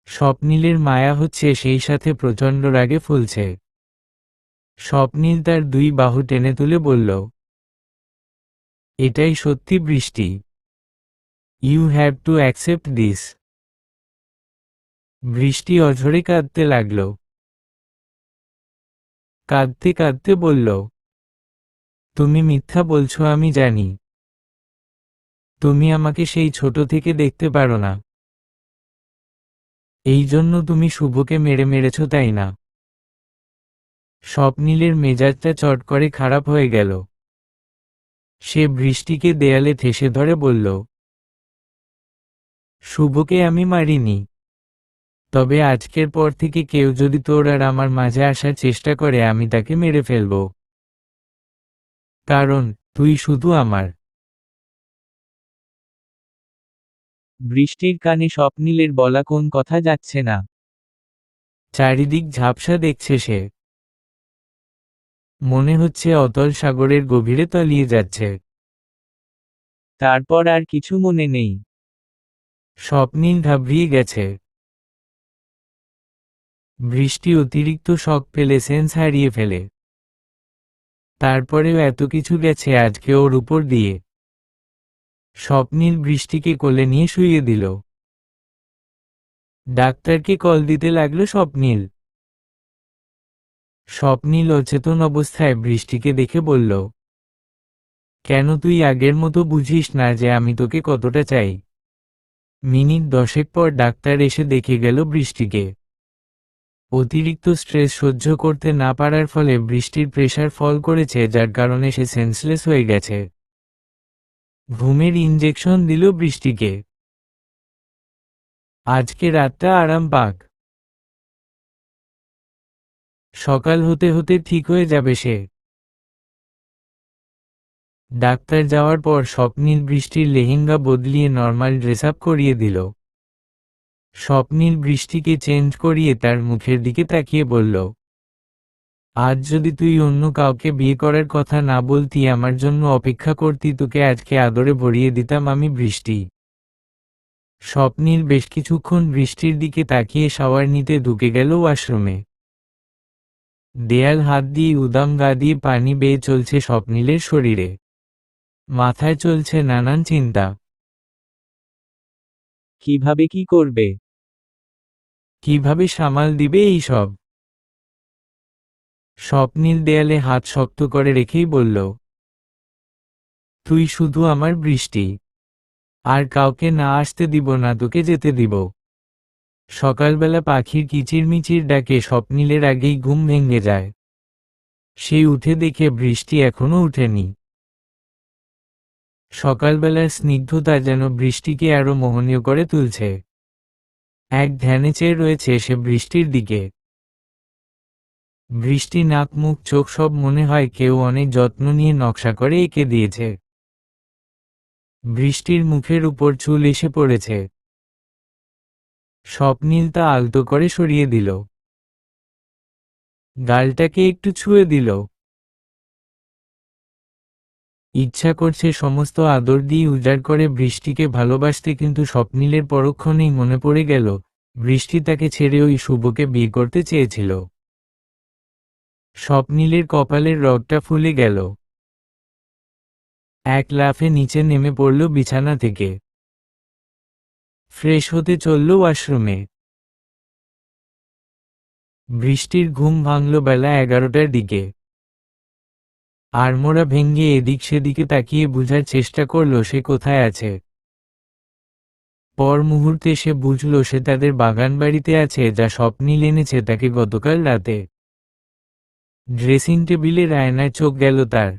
স্বপ্নীলের মায়া হচ্ছে সেই সাথে প্রচণ্ড রাগে ফুলছে। স্বপ্নীল তার দুই বাহু টেনে তুলে বলল, এটাই সত্যি বৃষ্টি। You have to accept this. বৃষ্টি অঝরে কাঁদতে লাগল। কাঁদতে কাঁদতে বলল, তুমি মিথ্যা বলছো আমি জানি। তুমি আমাকে সেই ছোট থেকে দেখতে পারো না। এই জন্য তুমি শুভকে মেরেছ তাই না? স্বপ্নীলের মেজাজটা চট করে খারাপ হয়ে গেল। সে বৃষ্টিকে দেয়ালে ঠেসে ধরে বলল, শুভকে আমি মারিনি। তবে আজকের পর থেকে কেউ যদি তোর আর আমার মাঝে আসার চেষ্টা করে আমি তাকে মেরে ফেলব। কারণ তুই শুধু আমার। বৃষ্টির কানে স্বপ্নীলের বলা কোন কথা যাচ্ছে না। চারিদিক ঝাপসা দেখছে সে। মনে হচ্ছে অতল সাগরের গভীরে তলিয়ে যাচ্ছে। তারপর আর কিছু মনে নেই। স্বপ্নীল ঘাবড়িয়ে গেছে। বৃষ্টি অতিরিক্ত শক পেলে সেন্স হারিয়ে ফেলে। তারপরেও এত কিছু গেছে আজকে ওর উপর দিয়ে। স্বপ্নীল বৃষ্টিকে কোলে নিয়ে শুইয়ে দিল। ডাক্তারকে কল দিতে লাগলো স্বপ্নীল। স্বপ্নীল অচেতন অবস্থায় বৃষ্টিকে দেখে বলল, কেন তুই আগের মতো বুঝিস না যে আমি তোকে কতটা চাই? মিনিট 10 পর ডাক্তার এসে দেখে গেল বৃষ্টিকে। অতিরিক্ত স্ট্রেস সহ্য করতে না পারার ফলে বৃষ্টির প্রেশার ফল করেছে যার কারণে সে সেন্সলেস হয়ে গেছে। ঘুমের ইনজেকশন দিল বৃষ্টিকে। আজকে রাতটা আরাম পাক। সকাল হতে হতে ঠিক হয়ে যাবে সে। ডাক্তার যাওয়ার পর স্বপ্নীল বৃষ্টির লেহেঙ্গা বদলিয়ে নর্মাল ড্রেস আপ করিয়ে দিল। স্বপ্নীল বৃষ্টিকে চেঞ্জ করিয়ে তার মুখের দিকে তাকিয়ে বলল, আজ যদি তুই অন্য কাউকে বিয়ে করার কথা না বলতি আমার জন্য অপেক্ষা করতি তোকে আজকে আদরে ভরিয়ে দিতাম আমি বৃষ্টি। স্বপ্নীল বেশ কিছুক্ষণ বৃষ্টির দিকে তাকিয়ে শাওয়ার নিতে ঢুকে গেল ওয়াশরুমে। দেয়াল হাত দিয়ে উদাম গা দিয়ে পানি বেয়ে চলছে স্বপ্নীলের শরীরে। মাথায় চলছে নানান চিন্তা। কিভাবে কি করবে? কিভাবে সামাল দিবে এই সব? স্বপ্নীল দেয়ালে হাত শক্ত করে রেখেই বলল, তুই শুধু আমার বৃষ্টি। আর কাউকে না আসতে দিব না তোকে যেতে দিব। সকালবেলা পাখির কিচিরমিচির ডাকে স্বপ্নীলের আগেই ঘুম ভেঙে যায়। সে উঠে দেখে বৃষ্টি এখনো উঠেনি। সকালবেলার স্নিগ্ধতা যেন বৃষ্টিকে আরো মোহনীয় করে তুলছে। এক ধ্যানে চেয়ে রয়েছে সে বৃষ্টির দিকে। বৃষ্টি নাক মুখ চোখ সব মনে হয় কেউ অনেক যত্ন নিয়ে নকশা করে এঁকে দিয়েছে। বৃষ্টির মুখের উপর চুল এসে পড়েছে। স্বপ্নিল তা আলতো করে সরিয়ে দিল। গালটাকে একটু ছুঁয়ে দিল। ইচ্ছা করছে সমস্ত আদর দিয়ে উজাড় করে বৃষ্টিকে ভালোবাসতে, কিন্তু স্বপ্নিলের পরক্ষণেই মনে পড়ে গেল বৃষ্টি তাকে ছেড়ে ওই শুভকে বিয়ে করতে চেয়েছিল। স্বপ্নিলের কপালের রগটা ফুলে গেল। এক লাফে নিচে নেমে পড়ল বিছানা থেকে। ফ্রেশ হতে চলল ওয়াশরুমে। বৃষ্টির ঘুম ভাঙল বেলা 11টার দিকে। আড়মোড়া ভেঙে এদিক সেদিকে তাকিয়ে বুঝার চেষ্টা করল সে কোথায় আছে। পর মুহূর্তে সে বুঝল সে তাদের বাগানবাড়িতে আছে, যা স্বপ্নিল এনেছে তাকে গতকাল রাতে। ড্রেসিং টেবিলের আয়নায় চোখ গেল তার।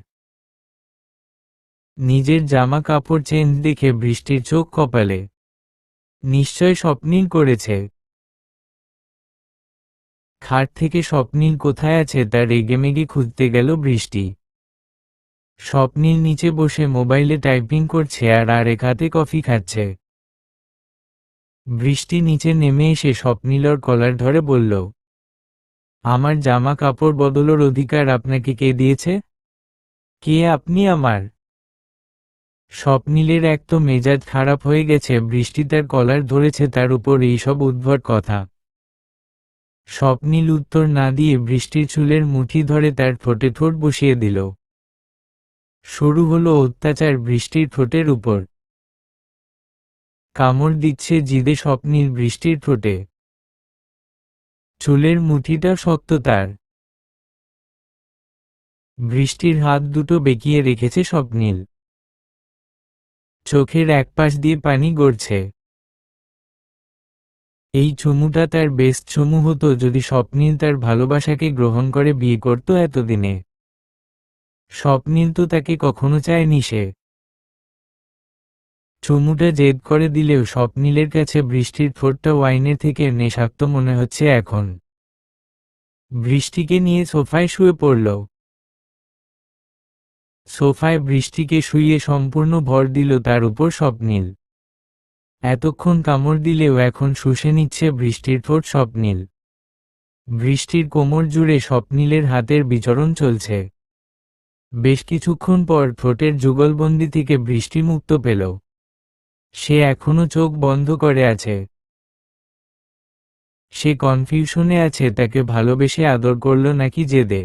নিজের জামা কাপড় চেঞ্জ দেখে বৃষ্টির চোখ কপালে। নিশ্চয় স্বপ্নিল করেছে। খাট থেকে স্বপ্নিল কোথায় আছে তা রেগেমেগে খুঁজতে গেল বৃষ্টি। স্বপ্নিল নিচে বসে মোবাইলে টাইপিং করছে আর আরেক হাতে কফি খাচ্ছে। বৃষ্টি নিচে নেমে এসে স্বপ্নিলর কলার ধরে বলল, আমার জামা কাপড় বদলের অধিকার আপনাকে কে দিয়েছে? কে আপনি আমার? স্বপ্নিলের এক তো মেজাজ খারাপ হয়ে গেছে, বৃষ্টি তার কলার ধরেছে তার উপর এইসব উদ্ভট কথা। স্বপ্নিল উত্তর না দিয়ে বৃষ্টির চুলের মুঠি ধরে তার ঠোঁটে ঠোঁট বসিয়ে দিল। শুরু হলো অত্যাচার বৃষ্টির ঠোঁটের উপর। কামড় দিচ্ছে জিদে স্বপ্নিল বৃষ্টির ঠোঁটে। চুলের মুঠিটা শক্ত তার। বৃষ্টির হাত দুটো বেঁকিয়ে রেখেছে স্বপ্নিল। চোখের একপাশ দিয়ে পানি গড়ছে। এই চুমুটা তার বেস্ট চুমু হতো যদি স্বপ্নিল তার ভালোবাসাকে গ্রহণ করে বিয়ে করত এতদিনে। স্বপ্নিল তো তাকে কখনো চায়নি সে। চুমুটা জেদ করে দিলেও স্বপ্নিলের কাছে বৃষ্টির ঠোঁটটা ওয়াইনের থেকে নেশাক্ত মনে হচ্ছে এখন। বৃষ্টিকে নিয়ে সোফায় শুয়ে পড়ল। সোফায় বৃষ্টিকে শুইয়ে সম্পূর্ণ ভর দিল তার উপর স্বপ্নিল। এতক্ষণ কামড় দিলেও এখন শুষে নিচ্ছে বৃষ্টির ঠোঁট স্বপ্নিল। বৃষ্টির কোমর জুড়ে স্বপ্নিলের হাতের বিচরণ চলছে। বেশ কিছুক্ষণ পর ঠোঁটের যুগলবন্দি থেকে বৃষ্টি মুক্ত পেল। সে এখনো চোখ বন্ধ করে আছে। সে কনফিউশনে আছে তাকে ভালোবেসে আদর করল নাকি জেদে।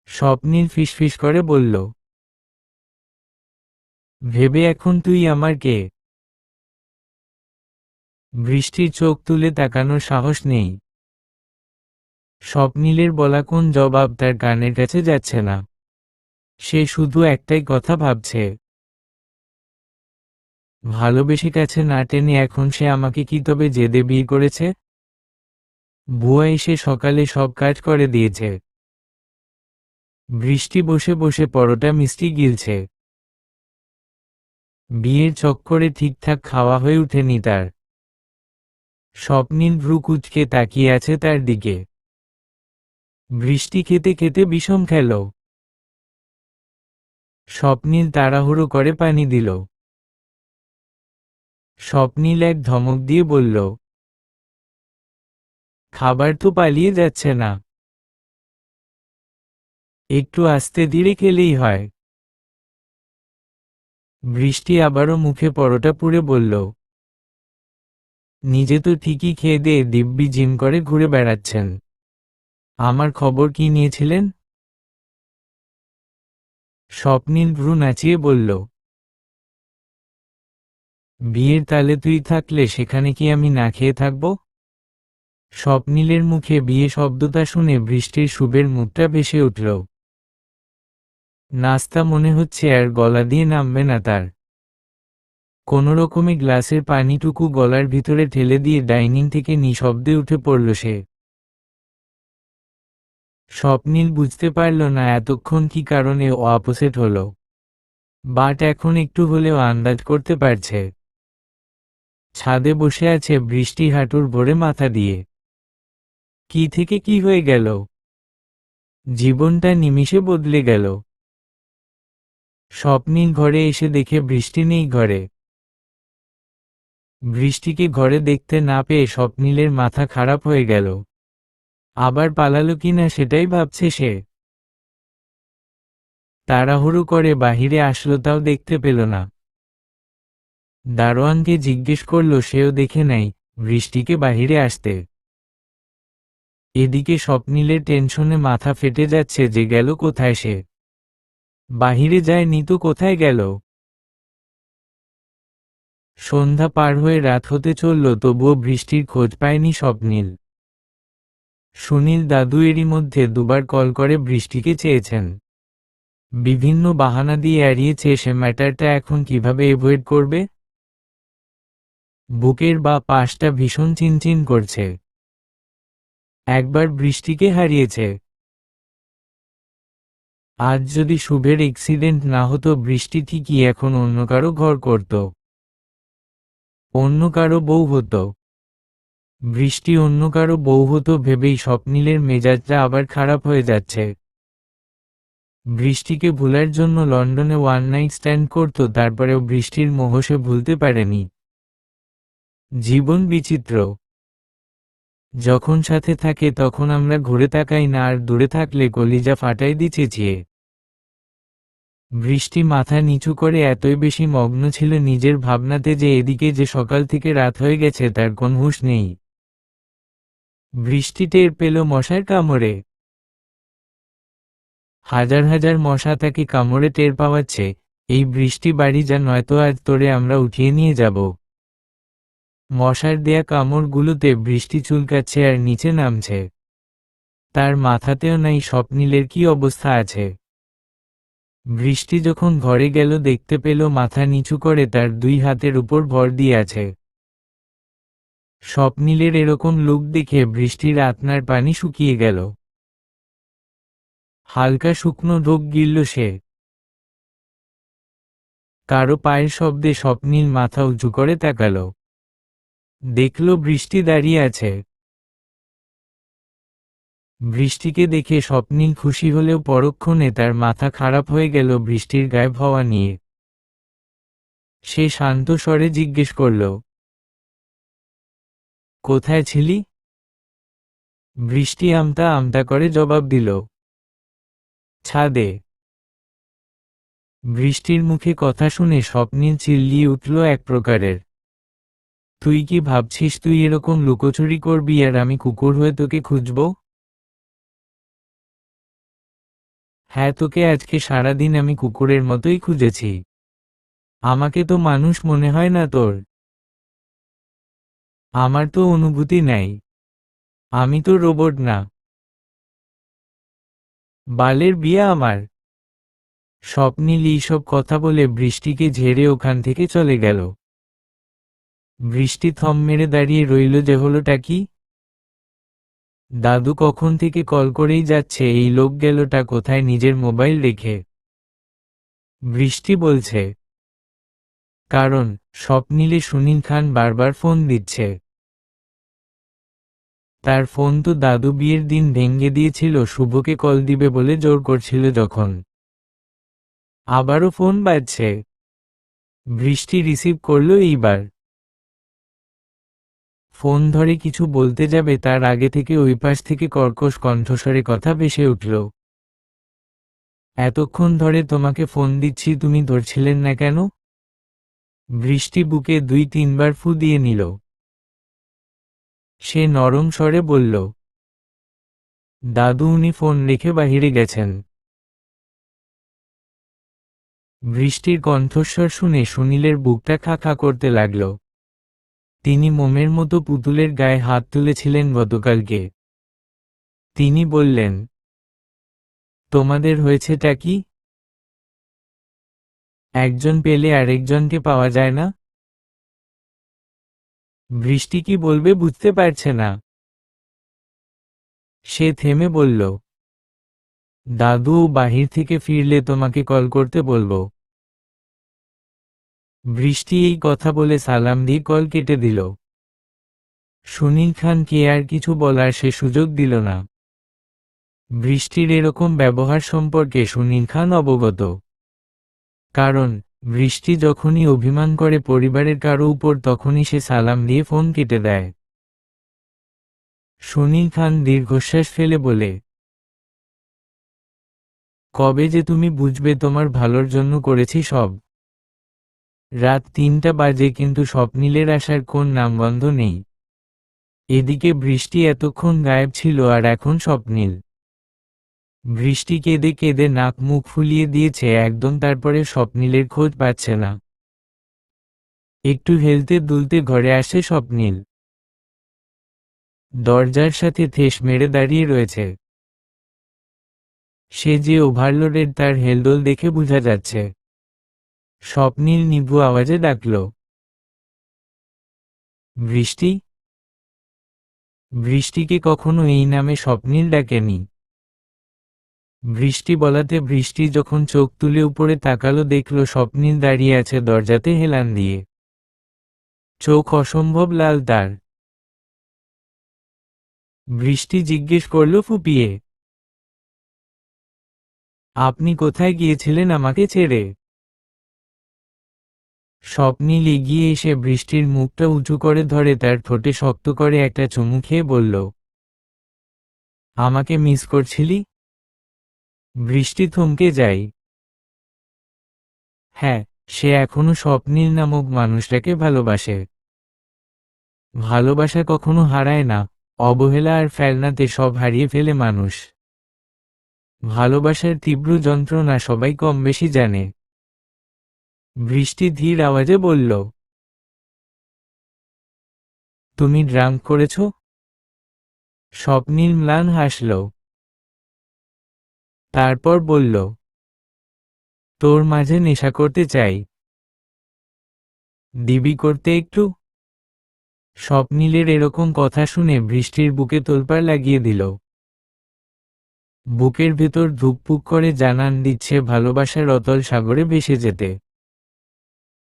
স্বপ্নিল ফিসফিস করে বলল, ভেবে এখন তুই আমার কে? বৃষ্টির চোখ তুলে তাকানোর সাহস নেই। স্বপ্নিলের বলা কোন জবাব তার কানের কাছে যাচ্ছে না। সে শুধু একটাই কথা ভাবছে, ভালোবেসে কাছে না টেনে এখন সে আমাকে কি তবে জেদে বিয়ে করেছে? বুয়া এসে সকালে সব কাজ করে দিয়েছে। বৃষ্টি বসে বসে পরোটা মিষ্টি গিলছে। বিয়ের চক্করে ঠিকঠাক খাওয়া হয়ে ওঠেনি তার। স্বপ্নিল ভ্রু কুঁচকে তাকিয়ে আছে তার দিকে। বৃষ্টি খেতে খেতে বিষম খেল। স্বপ্নিল তাড়াহুড়ো করে পানি দিল। স্বপ্নিল এক ধমক দিয়ে বলল, খাবার তো পালিয়ে যাচ্ছে না। একটু আস্তে ধীরে খেলেই হয়। বৃষ্টি আবারও মুখে পরোটা পুড়ে বলল, নিজে তো ঠিকই খেয়ে দিয়ে দিব্যি জিম করে ঘুরে বেড়াচ্ছেন। আমার খবর কি নিয়েছিলেন? স্বপ্নিল ভ্রু নাচিয়ে বলল, বিয়ের তালে তুই থাকলে সেখানে কি আমি না খেয়ে থাকব? স্বপ্নিলের মুখে বিয়ে শব্দটা শুনে বৃষ্টির শুভের মুখটা ভেসে উঠল। নাস্তা মনে হচ্ছে আর গলা দিয়ে নামবে না তার। কোনোরকমে গ্লাসের পানিটুকু গলার ভিতরে ঠেলে দিয়ে ডাইনিং থেকে নিঃশব্দে উঠে পড়ল সে। স্বপ্নিল বুঝতে পারল না এতক্ষণ কি কারণে ও আপসেট হল, বাট এখন একটু হলেও আন্দাজ করতে পারছে। ছাদে বসে আছে বৃষ্টি হাঁটুর ভরে মাথা দিয়ে। কি থেকে কি হয়ে গেল? জীবনটা নিমিষে বদলে গেল। স্বপ্নীল ঘরে এসে দেখে বৃষ্টি নেই ঘরে। বৃষ্টিকে ঘরে দেখতে না পেয়ে স্বপ্নীলের মাথা খারাপ হয়ে গেল। আবার পালালো কিনা সেটাই ভাবছে সে। তাড়াহুড়ো করে বাহিরে আসলো, তাও দেখতে পেল না। দারোয়ানকে জিজ্ঞেস করলো, সেও দেখে নাই বৃষ্টিকে বাহিরে আসতে। এদিকে স্বপ্নীলের টেনশনে মাথা ফেটে যাচ্ছে যে গেল কোথায় সে। বাহিরে যায়নি তো কোথায় গেল? সন্ধ্যা পার হয়ে রাত হতে চলল, তবুও বৃষ্টির খোঁজ পায়নি স্বপ্নীল। সুনীল দাদু এরই মধ্যে দুবার কল করে বৃষ্টিকে চেয়েছেন। বিভিন্ন বাহানা দিয়ে এড়িয়েছে সে ম্যাটারটা এখন কিভাবে এভয়েড করবে। বুকের বা পাশটা ভীষণ চিনচিন করছে। একবার বৃষ্টিকে হারিয়েছে। আজ যদি শুভের অ্যাক্সিডেন্ট না হতো, বৃষ্টি ঠিকই এখন অন্য কারো ঘর করত, অন্য কারো বউ হতো। বৃষ্টি অন্য কারো বউ হতো ভেবেই স্বপ্নীলের মেজাজটা আবার খারাপ হয়ে যাচ্ছে। বৃষ্টিকে ভুলার জন্য লন্ডনে ওয়ান নাইট স্ট্যান্ড করত, তারপরেও বৃষ্টির মোহ সে ভুলতে পারেনি। জীবন বিচিত্র। যখন সাথে থাকে তখন আমরা ঘুরে তাকাই না, আর দূরে থাকলে কলিজা ফাটাই দি চেঁচিয়ে। বৃষ্টি মাথা নিচু করে এতই বেশি মগ্ন ছিল নিজের ভাবনাতে যে এদিকে যে সকাল থেকে রাত হয়ে গেছে তার কোন হুঁশ নেই। বৃষ্টি টের পেল মশার কামড়ে। হাজার হাজার মশা তাকে কামড়ে টের পাওয়াচ্ছে। এই বৃষ্টি বাড়ি যা, নয়তো আজ তোরে আমরা উঠিয়ে নিয়ে যাব। মশার দেয়া কামড়গুলোতে বৃষ্টি চুলকাচ্ছে আর নিচে নামছে। তার মাথাতেও নাই স্বপ্নীলের কি অবস্থা আছে। বৃষ্টি যখন ঘরে গেল দেখতে পেল মাথা নিচু করে তার দুই হাতের উপর ভর দিয়ে আছে। স্বপ্নীলের এরকম লুক দেখে বৃষ্টির আত্মার পানি শুকিয়ে গেল। হালকা শুকনো ঢোক গিলল সে। কারো পায়ের শব্দে স্বপ্নীল মাথা উঁচু করে তাকাল। দেখল বৃষ্টি দাঁড়িয়ে আছে। বৃষ্টিকে দেখে স্বপ্নীল খুশি হলেও পরক্ষণে তার মাথা খারাপ হয়ে গেল বৃষ্টির গায়েব হওয়া নিয়ে। সে শান্ত স্বরে জিজ্ঞেস করল, কোথায় ছিলি? বৃষ্টি আমতা আমতা করে জবাব দিল, ছাদে। বৃষ্টির মুখে কথা শুনে স্বপ্নীল চিল্লিয়ে উঠল এক প্রকারের, তুই কি ভাবছিস তুই এরকম লুকোচুরি করবি আর আমি কুকুর হয়ে তোকে খুঁজব? হ্যাঁ, তোকে আজকে সারাদিন আমি কুকুরের মতোই খুঁজেছি। আমাকে তো মানুষ মনে হয় না তোর। আমার তো অনুভূতি নাই। আমি তো রোবট না। বালের বিয়া আমার। স্বপ্নীল এইসব কথা বলে বৃষ্টিকে ঝেড়ে ওখান থেকে চলে গেল। বৃষ্টি থম মেরে দাঁড়িয়ে রইল যে হলোটা কি। দাদু কখন থেকে কল করেই যাচ্ছে, এই লোক গেলটা কোথায় নিজের মোবাইল রেখে। বৃষ্টি বলছে, কারণ স্বপ্নীলে সুনীল খান বারবার ফোন দিচ্ছে। তার ফোন তো দাদু বিয়ের দিন ভেঙে দিয়েছিল শুভকে কল দিবে বলে জোর করছিল যখন। আবারও ফোন বাজছে। বৃষ্টি রিসিভ করল এইবার। ফোন ধরে কিছু বলতে যাবে তার আগে থেকে ওই পাশ থেকে কর্কশ কণ্ঠস্বরে কথা ভেসে উঠল, এতক্ষণ ধরে তোমাকে ফোন দিচ্ছি, তুমি ধরছিলেন না কেন? বৃষ্টি বুকে 2-3 বার ফু দিয়ে নিল। সে নরম স্বরে বলল, দাদু উনি ফোন রেখে বাহিরে গেছেন। বৃষ্টির কণ্ঠস্বর শুনে সুনীলের বুকটা খা খা করতে লাগল। তিনি মোমের মতো পুতুলের গায়ে হাত তুলেছিলেন গতকালকে। তিনি বললেন, তোমাদের হয়েছেটা কি? একজন পেলে আরেকজনকে পাওয়া যায় না? বৃষ্টি কি বলবে বুঝতে পারছে না। সে থেমে বলল, দাদু বাহির থেকে ফিরলে তোমাকে কল করতে বলবো। বৃষ্টি এই কথা বলে সালাম দিয়ে কল কেটে দিল। সুনীল খানকে আর কিছু বলার সে সুযোগ দিল না। বৃষ্টির এরকম ব্যবহার সম্পর্কে সুনীল খান অবগত। কারণ বৃষ্টি যখনই অভিমান করে পরিবারের কারো উপর তখনই সে সালাম দিয়ে ফোন কেটে দেয়। সুনীল খান দীর্ঘশ্বাস ফেলে বলে, কবে যে তুমি বুঝবে তোমার ভালোর জন্য করেছি সব। রাত ৩টা বাজে কিন্তু স্বপ্নিলের আসার কোন নামগন্ধ নেই। এদিকে বৃষ্টি এতক্ষণ গায়েব ছিল আর এখন স্বপ্নিল। বৃষ্টি কেঁদে কেঁদে নাক মুখ ফুলিয়ে দিয়েছে একদম, তারপরে স্বপ্নিলের খোঁজ পাচ্ছে না। একটু হেলতে দুলতে ঘরে আসে স্বপ্নিল। দরজার সাথে ঠেস মেরে দাঁড়িয়ে রয়েছে। সে যে ওভারলোডেড তার হেলদোল দেখে বোঝা যাচ্ছে। স্বপ্নিল নিভু আওয়াজে ডাকল, বৃষ্টি। বৃষ্টিকে কখনো এই নামে স্বপ্নিল ডাকেনি। বৃষ্টি বলাতে বৃষ্টি যখন চোখ তুলে উপরে তাকালো দেখল স্বপ্নিল দাঁড়িয়ে আছে দরজাতে হেলান দিয়ে। চোখ অসম্ভব লাল তার। বৃষ্টি জিজ্ঞেস করল ফুপিয়ে, আপনি কোথায় গিয়েছিলেন আমাকে ছেড়ে? স্বপ্নিল এগিয়ে এসে বৃষ্টির মুখটা উঁচু করে ধরে তার ঠোঁটে শক্ত করে একটা চুমু খেয়ে বলল, আমাকে মিস করছিলি? বৃষ্টি থমকে যায়। হ্যাঁ, সে এখনো স্বপ্নিল নামক মানুষটাকে ভালোবাসে। ভালোবাসা কখনো হারায় না, অবহেলা আর ফেলনাতে সব হারিয়ে ফেলে মানুষ। ভালোবাসার তীব্র যন্ত্রণা সবাই কম বেশি জানে। বৃষ্টি ধীর আওয়াজে বলল, তুমি ড্রাঙ্ক করেছ? স্বপ্নিল ম্লান হাসল। তারপর বলল, তোর মাঝে নেশা করতে চাই। দিবি করতে একটু? স্বপ্নিলের এরকম কথা শুনে বৃষ্টির বুকে তোলপাড় লাগিয়ে দিল। বুকের ভেতর ধুকপুক করে জানান দিচ্ছে ভালোবাসার অতল সাগরে ভেসে যেতে।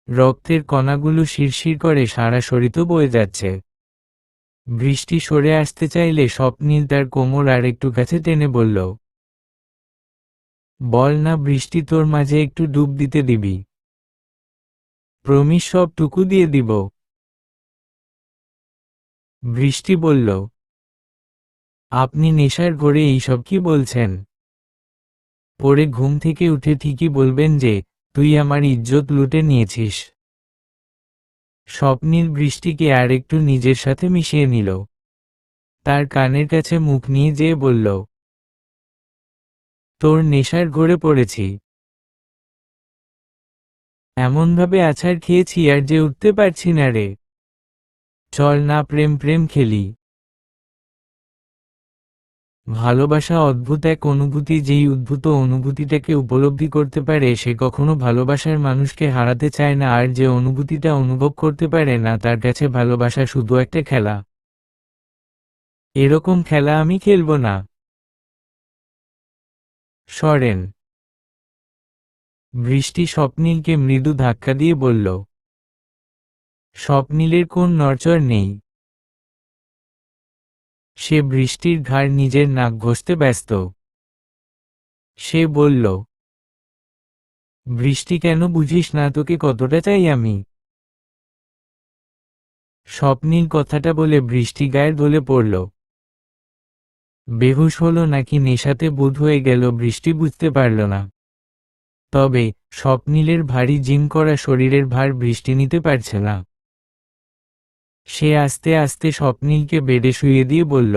রক্তের কণাগুলো শিরশির করে সারা শরীর বয়ে যাচ্ছে। বৃষ্টি সরে আসতে চাইলে স্বপ্নিল তার কোমর আর একটু কাছে টেনে বলল, বল না বৃষ্টি, তোর মাঝে একটু ডুব দিতে দিবি? প্রমিস, সবটুকু দিয়ে দিব। বৃষ্টি বলল, আপনি নেশার ঘোরে এইসব কি বলছেন? পরে ঘুম থেকে উঠে ঠিকই বলবেন যে তুই আমার ইজ্জত লুটে নিয়েছিস। স্বপ্নিল বৃষ্টিকে আর একটু নিজের সাথে মিশিয়ে নিল। তার কানের কাছে মুখ নিয়ে যেয়ে বলল, তোর নেশার ঘোরে পড়েছি। এমনভাবে আছাড় খেয়েছি আর যে উঠতে পারছি না রে। চল না প্রেম প্রেম খেলি। ভালোবাসা অদ্ভুত এক অনুভূতি, যেই উদ্ভূত অনুভূতিটাকে উপলব্ধি করতে পারে সে কখনো ভালোবাসার মানুষকে হারাতে চায় না, আর যে অনুভূতিটা অনুভব করতে পারে না তার কাছে ভালোবাসা শুধু একটা খেলা। এরকম খেলা আমি খেলব না। সরেন। বৃষ্টি স্বপ্নিলকে মৃদু ধাক্কা দিয়ে বলল। স্বপ্নিলের কোন নড়চড় নেই। সে বৃষ্টির ঘাড় নিজের নাক ঘষতে ব্যস্ত। সে বলল, বৃষ্টি কেন বুঝিস না তোকে কতটা চাই আমি? স্বপ্নিল কথাটা বলে বৃষ্টি গায়ে ঢলে পড়ল। বেহুশ হলো নাকি নেশাতে বুঁদ হয়ে গেল বৃষ্টি বুঝতে পারল না। তবে স্বপ্নিলের ভারী জিম করা শরীরের ভার বৃষ্টি নিতে পারছে না। সে আস্তে আস্তে স্বপ্নিলকে বেডে শুইয়ে দিয়ে বলল,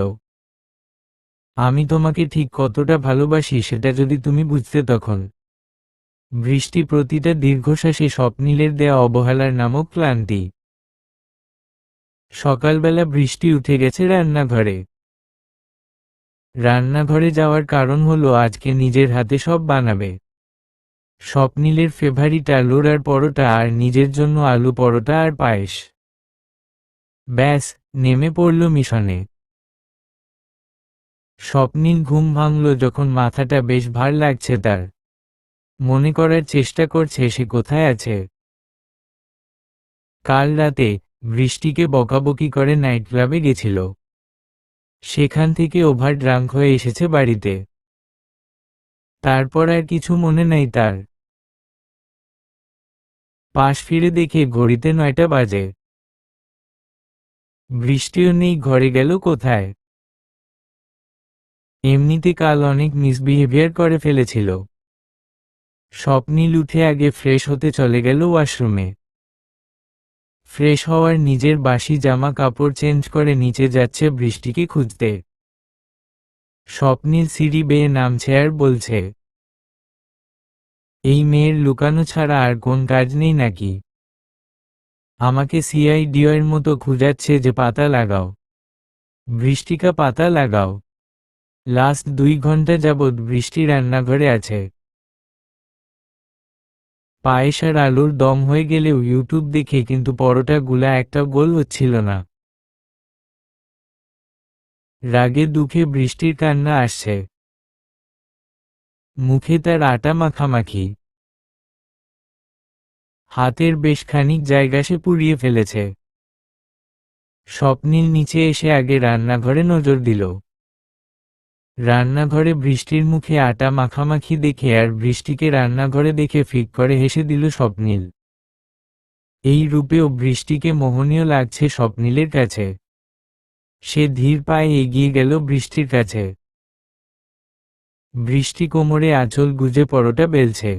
আমি তোমাকে ঠিক কতটা ভালোবাসি সেটা যদি তুমি বুঝতে তখন। বৃষ্টি প্রতিটা দীর্ঘশ্বাসে স্বপ্নিলের দেয়া অবহেলার নামক ক্লান্তি। সকালবেলা বৃষ্টি উঠে গেছে রান্নাঘরে। রান্নাঘরে যাওয়ার কারণ হলো আজকে নিজের হাতে সব বানাবে। স্বপ্নিলের ফেভারিট আলুর আর পরোটা, আর নিজের জন্য আলু পরোটা আর পায়েস। ব্যাস, নেমে পড়ল মিশনে। স্বপ্নিল ঘুম ভাঙল যখন মাথাটা বেশ ভার লাগছে তার। মনে করার চেষ্টা করছে সে কোথায় আছে। কাল রাতে বৃষ্টিকে বকাবকি করে নাইট ক্লাবে গেছিল। সেখান থেকে ওভার ড্রাঙ্ক হয়ে এসেছে বাড়িতে। তারপর আর কিছু মনে নাই তার। পাশ ফিরে দেখে ঘড়িতে 9টা বাজে। বৃষ্টিও নেই, ঘরে গেল কোথায়? এমনিতে কাল অনেক মিসবিহেভিয়ার করে ফেলেছিল। স্বপ্নিল উঠে আগে ফ্রেশ হতে চলে গেল ওয়াশরুমে। ফ্রেশ হওয়ার নিজের বাসি জামা কাপড় চেঞ্জ করে নিচে যাচ্ছে বৃষ্টিকে খুঁজতে। স্বপ্নিল সিঁড়ি বেয়ে নামছে আর বলছে, এই মেয়ের লুকানো ছাড়া আর কোন কাজ নেই নাকি? আমাকে সিআইডির মতো খুঁজাচ্ছে যে পাতা লাগাও, বৃষ্টিকা পাতা লাগাও। লাস্ট 2 ঘন্টা যাবৎ বৃষ্টি রান্নাঘরে আছে। পায়েস আর আলুর দম হয়ে গেলেও ইউটিউব দেখে কিন্তু পরোটা গুলা একটা গোল হচ্ছিল না। রাগে দুঃখে বৃষ্টির কান্না আসছে। মুখে তার আটা মাখামাখি, হাতের বেশ খানিক জায়গা সে পুড়িয়ে ফেলেছে। স্বপ্নিল নিচে এসে আগে রান্নাঘরে নজর দিল। রান্নাঘরে বৃষ্টির মুখে আটা মাখামাখি দেখে আর বৃষ্টিকে রান্নাঘরে দেখে ফিক করে হেসে দিল স্বপ্নিল। এই রূপেও বৃষ্টিকে মোহনীয় লাগছে স্বপ্নিলের কাছে। সে ধীর পায়ে এগিয়ে গেল বৃষ্টির কাছে। বৃষ্টি কোমরে আঁচল গুজে পরোটা বেলছে।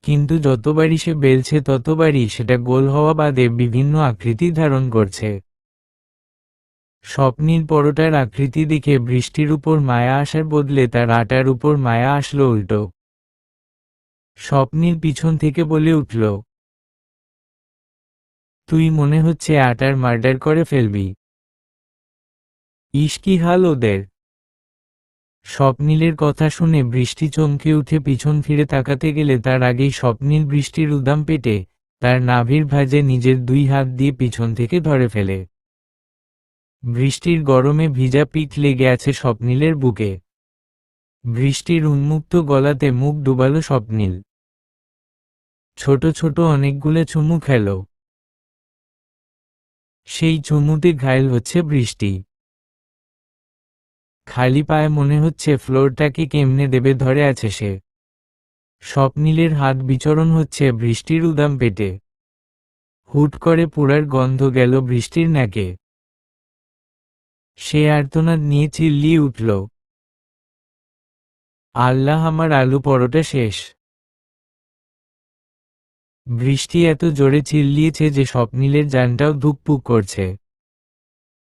কিন্তু যতবারই সে বেলছে ততবারই সেটা গোল হওয়া বাদে বিভিন্ন আকৃতি ধারণ করছে। স্বপ্নিল পরোটার আকৃতি দেখে বৃষ্টির উপর মায়া আসার বদলে তার আটার উপর মায়া আসলো উল্টো। স্বপ্নিল পিছন থেকে বলে উঠল, তুই মনে হচ্ছে আটার মার্ডার করে ফেলবি। ইস কি হাল ওদের। স্বপ্নিলের কথা শুনে বৃষ্টি চমকে উঠে পিছন ফিরে তাকাতে গেলে তার আগেই স্বপ্নিল বৃষ্টির উদাম পেটে তার নাভির ভাঁজে নিজের 2 হাত দিয়ে পিছন থেকে ধরে ফেলে। বৃষ্টির গরমে ভিজা পিঠ লেগে আছে স্বপ্নিলের বুকে। বৃষ্টির উন্মুক্ত গলাতে মুখ ডুবালো স্বপ্নিল। ছোট ছোট অনেকগুলো চুমু খেল। সেই চুমুতে ঘায়েল হচ্ছে বৃষ্টি। খালি পায়ে মনে হচ্ছে ফ্লোরটাকে কেমনে দেবে ধরে আছে সে। স্বপ্নিলের হাত বিচরণ হচ্ছে বৃষ্টির উদাম পেটে। হুট করে পোড়ার গন্ধ গেল বৃষ্টির নাকে। সে আর্তনাদ নিয়ে চিল্লিয়ে উঠল, আল্লাহ, আমার আলু পরোটা শেষ। বৃষ্টি এত জোরে চিল্লিয়েছে যে স্বপ্নিলের জানটাও ধুকপুক করছে।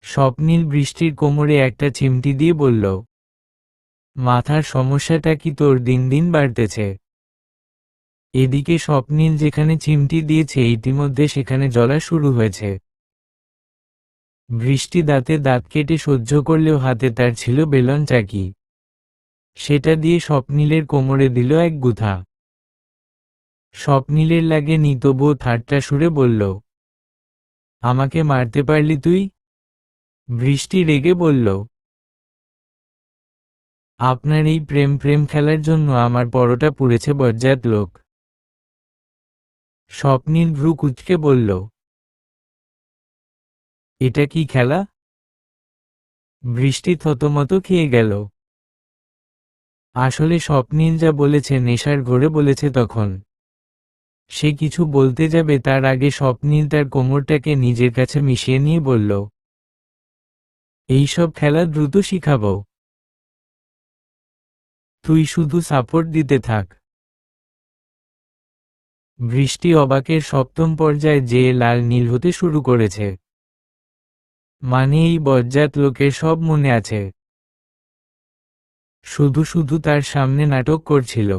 স্বপ্নিল বৃষ্টির কোমরে একটা চিমটি দিয়ে বলল, মাথার সমস্যাটা কি তোর দিন দিন বাড়তেছে? এদিকে স্বপ্নিল যেখানে চিমটি দিয়েছে ইতিমধ্যে সেখানে জ্বলা শুরু হয়েছে। বৃষ্টি দাঁতে দাঁত কেটে সহ্য করলেও হাতে তার ছিল বেলন চাকি। সেটা দিয়ে স্বপ্নিলের কোমরে দিল এক গুথা। স্বপ্নিলের লাগেনি তবুও ঠাট্টা সুরে বলল, আমাকে মারতে পারলি তুই? বৃষ্টি রেগে বলল, আপনার এই প্রেম প্রেম খেলার জন্য আমার পরোটা পুড়েছে বজ্জাত লোক। স্বপ্নিল ভ্রু কুঁচকে বলল, এটা কি খেলা? বৃষ্টি থতমত খেয়ে গেল। আসলে স্বপ্নিল যা বলেছে নেশার ঘোরে বলেছে তখন। সে কিছু বলতে যাবে তার আগে স্বপ্নিল তার কোমরটাকে নিজের কাছে মিশিয়ে নিয়ে বলল, এইসব খেলা দ্রুত শিখাবো। তুই শুধু সাপোর্ট দিতে থাক। বৃষ্টি অবাকের সপ্তম পর্যায়ে যেয়ে লাল নীল হতে শুরু করেছে। মানে এই বজ্জাত লোকের সব মনে আছে। শুধু শুধু তার সামনে নাটক করছিল।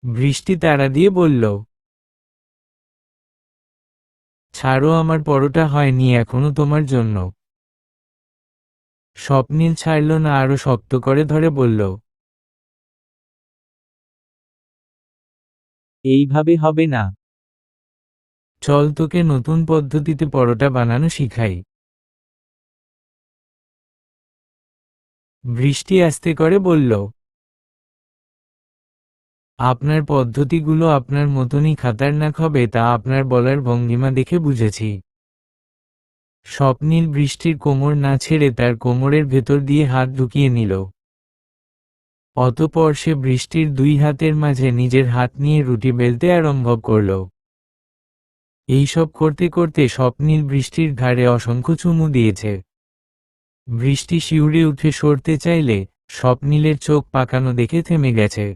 বৃষ্টি তাড়া দিয়ে বলল, ছাড়ো, আমার পরোটা হয়নি এখনো তোমার জন্য। স্বপ্নিল ছাড়ল না, আরো শক্ত করে ধরে বলল, এইভাবে হবে না। চল তোকে নতুন পদ্ধতিতে পরোটা বানানো শিখাই। বৃষ্টি আস্তে করে বলল, আপনার পদ্ধতিগুলো আপনার মতনই খাতারনাক হবে তা আপনার বলার ভঙ্গিমা দেখে বুঝেছি। স্বপ্নিল বৃষ্টির কোমর না ছেড়ে তার কোমরের ভেতর দিয়ে হাত ঢুকিয়ে নিল। অতঃপর সে বৃষ্টির দুই হাতের মাঝে নিজের হাত নিয়ে রুটি বেলতে আরম্ভ করল। এইসব করতে করতে স্বপ্নিল বৃষ্টির ঘাড়ে অসংখ্য চুমু দিয়েছে। বৃষ্টি শিউরে উঠে সরতে চাইলে স্বপ্নিলের চোখ পাকানো দেখে থেমে গেছে।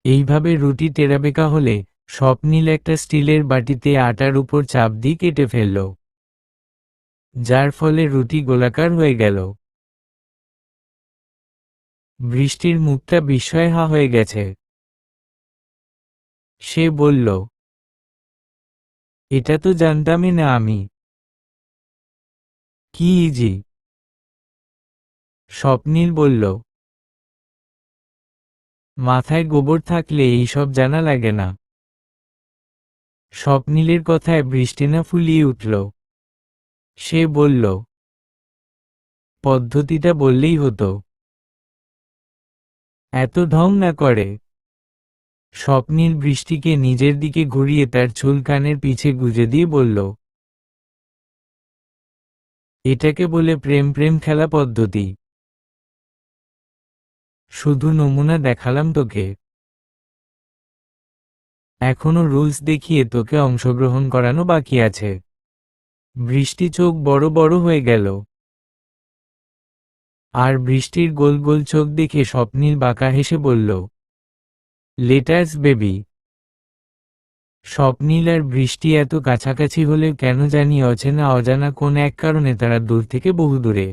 এইভাবে রুটি টেরাবেকা হলে স্বপ্নিল একটা স্টিলের বাটিতে আটার উপর চাপ দিয়ে কেটে ফেলল, যার ফলে রুটি গোলাকার হয়ে গেল। বৃষ্টির মুখটা বিস্ময়ে হা হয়ে গেছে। সে বলল, এটা তো জানতামই না আমি। কি ইজি? স্বপ্নিল বলল, মাথায় গোবর থাকলে এইসব জানা লাগে না। স্বপ্নিলের কথায় বৃষ্টি না ফুলিয়ে উঠল। সে বলল, পদ্ধতিটা বললেই হতো। এত ঢং না করে। স্বপ্নিল বৃষ্টিকে নিজের দিকে ঘুরিয়ে তার চুল কানের পিছে গুজে দিয়ে বলল, এটাকে বলে প্রেম প্রেম খেলা পদ্ধতি। শুধু নমুনা দেখালাম তোকে। এখনো রুলস দেখিয়ে তোকে অংশগ্রহণ করানো বাকি আছে। বৃষ্টি চোখ বড় বড় হয়ে গেল। আর বৃষ্টির গোল গোল চোখ দেখে স্বপ্নিল বাঁকা হেসে বলল, লেটার্স বেবি। স্বপ্নিল আর বৃষ্টি এত কাছাকাছি হলেও কেন জানি অচেনা অজানা কোন এক কারণে তারা দূর থেকে বহু দূরে।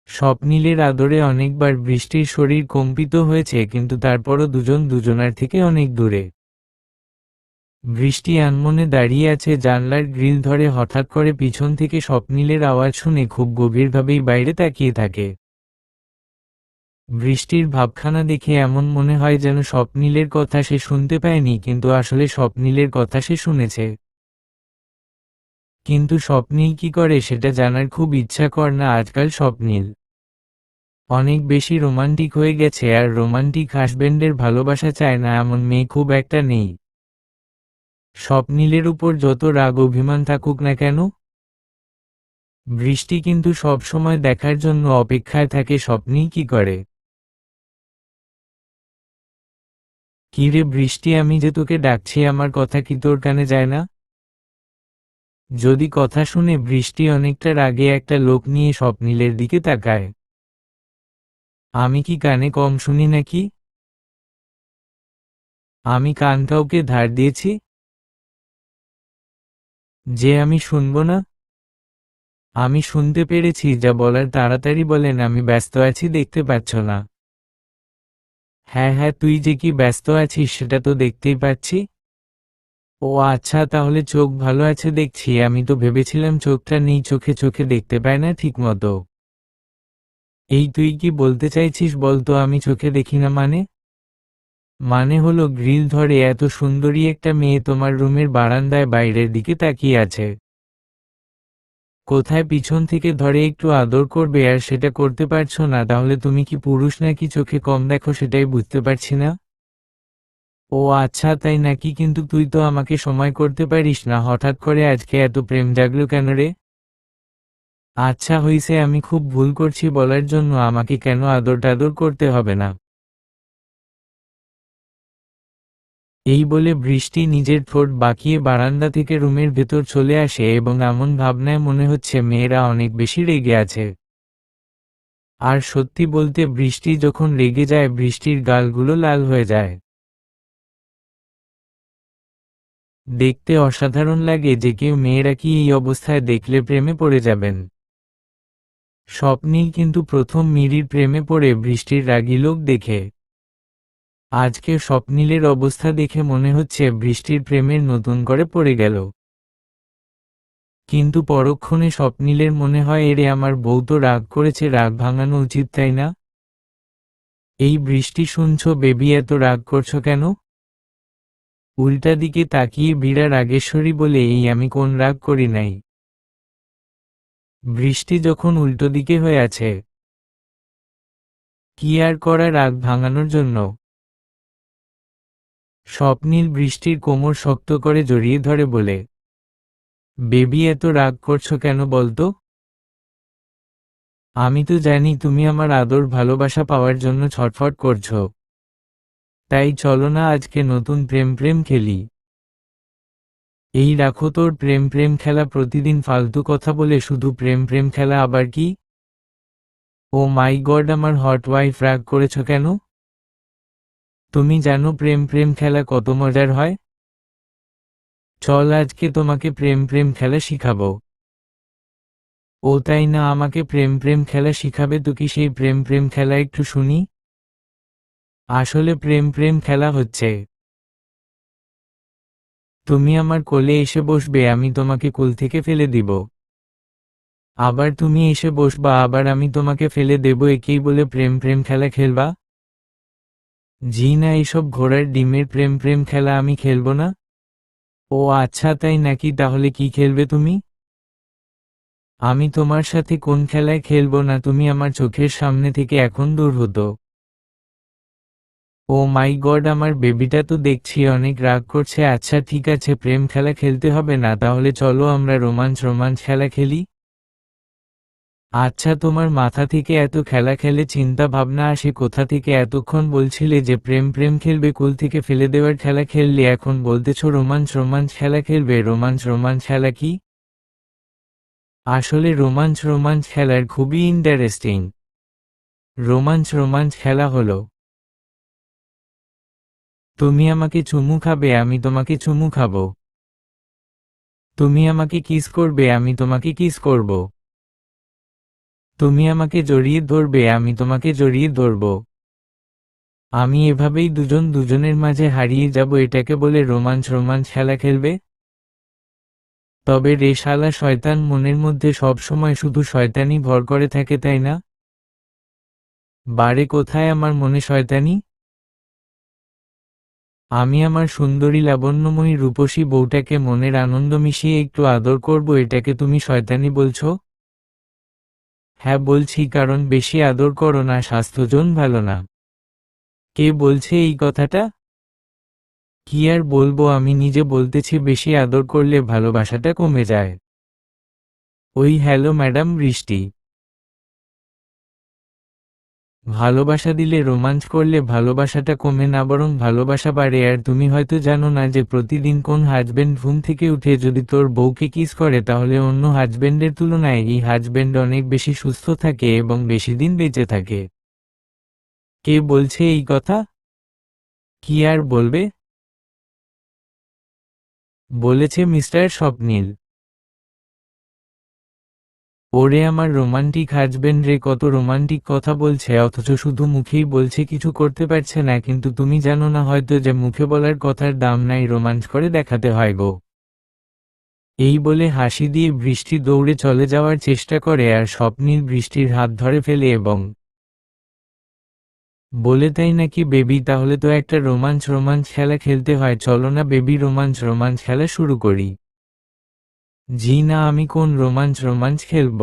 স্বপ্নিলের আদরে অনেকবার বৃষ্টির শরীর কম্পিত হয়েছে, কিন্তু তারপরও দুজন দুজনার থেকে অনেক দূরে। বৃষ্টি আনমনে দাঁড়িয়ে আছে জানলার গ্রিল ধরে, হঠাৎ করে পিছন থেকে স্বপ্নিলের আওয়াজ শুনে খুব গভীরভাবেই বাইরে তাকিয়ে থাকে। বৃষ্টির ভাবখানা দেখে এমন মনে হয় যেন স্বপ্নিলের কথা সে শুনতে পায়নি, কিন্তু আসলে স্বপ্নিলের কথা সে শুনেছে। কিন্তু স্বপ্নিল কি করে সেটা জানার খুব ইচ্ছা কর না আজকাল স্বপ্নিল অনেক বেশি রোমান্টিক হয়ে গেছে, আর রোমান্টিক হাসব্যান্ডের ভালোবাসা চায় না এমন মেয়ে খুব একটা নেই। স্বপ্নিলের উপর যত রাগ অভিমান থাকুক না কেন, বৃষ্টি কিন্তু সব সময় দেখার জন্য অপেক্ষায় থাকে স্বপ্নিল কি করে। কি রে বৃষ্টি, আমি যে তোকে ডাকছি আমার কথা কি তোর কানে যায় না? যদি কথা শুনে বৃষ্টি অনেকটা রাগে একটা লোক নিয়ে স্বপ্নিলের দিকে তাকায়। আমি কি কানে কম শুনি নাকি? আমি কান কাউকে ধার দিয়েছি যে আমি শুনব না? আমি শুনতে পেরেছি যা বলার তাড়াতাড়ি বলেন, আমি ব্যস্ত আছি দেখতে পাচ্ছ না? হ্যাঁ হ্যাঁ, তুই যে কি ব্যস্ত আছিস সেটা তো দেখতেই পাচ্ছি। ও আচ্ছা, তাহলে চোখ ভালো আছে দেখছি। আমি তো ভেবেছিলাম চোখটা নেই, চোখে চোখে দেখতে পায় না ঠিক মতো। এই তুই কি বলতে চাইছিস বলতো আমি চোখে দেখি না মানে? মানে হলো গ্রিল ধরে এত সুন্দরী একটা মেয়ে তোমার রুমের বারান্দায় বাইরের দিকে তাকিয়ে আছে। কোথায় পিছন থেকে ধরে একটু আদর করবে আর সেটা করতে পারছো না, তাহলে তুমি কি পুরুষ নাকি চোখে কম দেখো সেটাই বুঝতে পারছি না। ও আচ্ছা তাই নাকি, কিন্তু তুই তো আমাকে সময় করতে পারিস না, হঠাৎ করে আজকে এত প্রেম জাগলো কেন রে? আচ্ছা হইছে, আমি খুব ভুল করছি বলার জন্য, আমাকে কেন আদর টাদর করতে হবে না। এই বলে বৃষ্টি নিজের ঠোঁট বাঁকিয়ে বারান্দা থেকে রুমের ভেতর চলে আসে এবং এমন ভাবনায় মনে হচ্ছে মেয়েরা অনেক বেশি রেগে আছে। আর সত্যি বলতে বৃষ্টি যখন রেগে যায় বৃষ্টির গালগুলো লাল হয়ে যায়। দেখতে অসাধারণ লাগে যে কেউ মেয়েরা কি এই অবস্থায় দেখলে প্রেমে পড়ে যাবেন। স্বপ্নিল কিন্তু প্রথম মিরির প্রেমে পড়ে বৃষ্টির রাগী লোক দেখে। আজকে স্বপ্নিলের অবস্থা দেখে মনে হচ্ছে বৃষ্টির প্রেমের নতুন করে পড়ে গেল। কিন্তু পরক্ষণে স্বপ্নিলের মনে হয় এরে আমার বউ তো রাগ করেছে, রাগ ভাঙানো উচিত তাই না? এই বৃষ্টি শুনছো বেবি, এত রাগ করছো কেন? উল্টা দিকে তাকিয়ে বিড়া রাগেশ্বরী বলে, এই আমি কোন রাগ করি নাই। বৃষ্টি যখন উল্টো দিকে হয়ে আছে, কি আর করা রাগ ভাঙানোর জন্য? স্বপ্নিল বৃষ্টির কোমর শক্ত করে জড়িয়ে ধরে বলে, বেবি এত রাগ করছো কেন বলতো? আমি তো জানি তুমি আমার আদর ভালোবাসা পাওয়ার জন্য ছটফট করছো। তাই চলো না আজকে নতুন প্রেম প্রেম খেলি। এই রাখো তোর প্রেম প্রেম খেলা, প্রতিদিন ফালতু কথা বলে শুধু প্রেম প্রেম খেলা আবার কি? ও মাই গড, আমার হট ওয়াইফ রাগ করেছো কেন? তুমি জানো প্রেম প্রেম খেলা কত মজার হয়? চল আজকে তোমাকে প্রেম প্রেম খেলা শিখাবো। ও তাই না, আমাকে প্রেম প্রেম খেলা শিখাবে তো? কি সেই প্রেম প্রেম খেলা একটু শুনি। আসলে প্রেম প্রেম খেলা হচ্ছে, তুমি আমার কোলে এসে বসবে, আমি তোমাকে কোল থেকে ফেলে দিব। আবার তুমি এসে বসবা, আবার আমি তোমাকে ফেলে দেব, একেই বলে প্রেম প্রেম খেলা খেলবা? জি না, এইসব ঘোড়ার ডিমের প্রেম প্রেম খেলা আমি খেলবো না। ও আচ্ছা তাই নাকি, তাহলে কি খেলবে তুমি? আমি তোমার সাথে কোন খেলায় খেলবো না, তুমি আমার চোখের সামনে থেকে এখন দূর হতো। ও মাই গড, আমার বেবিটা তো দেখছি অনেক রাগ করছে। আচ্ছা ঠিক আছে, প্রেম খেলা খেলতে হবে না, তাহলে চলো আমরা রোমাঞ্চ রোমাঞ্চ খেলা খেলি। আচ্ছা তোমার মাথা থেকে এত খেলা খেলে চিন্তা ভাবনা আসে কোথা থেকে? এতক্ষণ বলছিলে যে প্রেম প্রেম খেলবে, কোল থেকে ফেলে দেওয়ার খেলা খেললে, এখন বলতেছো রোমাঞ্চ রোমাঞ্চ খেলা খেলবে। রোমাঞ্চ রোমাঞ্চ খেলা কি? আসলে রোমাঞ্চ রোমাঞ্চ খেলার খুবই ইন্টারেস্টিং। রোমাঞ্চ রোমাঞ্চ খেলা হলো, তুমি আমাকে চুমু খাবে, আমি তোমাকে চুমু খাবো। তুমি আমাকে কিস করবে, আমি তোমাকে কিস করব। তুমি আমাকে জড়িয়ে ধরবে, আমি তোমাকে জড়িয়ে ধরব। আমি এভাবেই দুজন দুজনের মাঝে হারিয়ে যাব, এটাকে বলে রোমাঞ্চ রোমাঞ্চ খেলা খেলবে? তবে রে শালা শয়তান, মনের মধ্যে সব সময় শুধু শয়তানি ভর করে থাকে তাই না? বারে কোথায় আমার মনে শয়তানি? আমি আমার সুন্দরী লাবণ্যময়ী রূপসী বউটাকে মনের আনন্দ মিশিয়ে একটু আদর করব, এটাকে তুমি শয়তানি বলছো? হ্যাঁ বলছি, কারণ বেশি আদর করো না, স্বাস্থ্যজন ভালো না। কে বলছে এই কথাটা? কি আর বলবো, আমি নিজে বলতেছি, বেশি আদর করলে ভালোবাসাটা কমে যায়। ওই হ্যালো ম্যাডাম বৃষ্টি, ভালোবাসা দিলে রোমাঞ্চ করলে ভালোবাসাটা কমে না, বরং ভালোবাসা বাড়ে। আর তুমি হয়তো জানো না যে প্রতিদিন কোন হাজবেন্ড ঘুম থেকে উঠে যদি তোর বউকে কিস করে, তাহলে অন্য হাজবেন্ডের তুলনায় এই হাজবেন্ড অনেক বেশি সুস্থ থাকে এবং বেশি দিন বেঁচে থাকে। কে বলছে এই কথা? কি আর বলবে? বলেছে মিস্টার স্বপ্নীল। ওরে আমার রোমান্টিক হাজবেন্ড রে, কত রোমান্টিক কথা বলছে, অথচ শুধু মুখেই বলছে, কিছু করতে পারছে না। কিন্তু তুমি জানো না হয়তো যে মুখে বলার কথার দাম নাই, রোমাঞ্চ করে দেখাতে হয় গো। এই বলে হাসি দিয়ে বৃষ্টি দৌড়ে চলে যাওয়ার চেষ্টা করে, আর স্বপ্নীল বৃষ্টির হাত ধরে ফেলে এবং বলে, তাই নাকি বেবি, তাহলে তো একটা রোমাঞ্চ রোমাঞ্চ খেলা খেলতে হয়, চলো না বেবি রোমাঞ্চ রোমাঞ্চ খেলা শুরু করি। জি না, আমি কোন রোমাঞ্চ রোমাঞ্চ খেলব?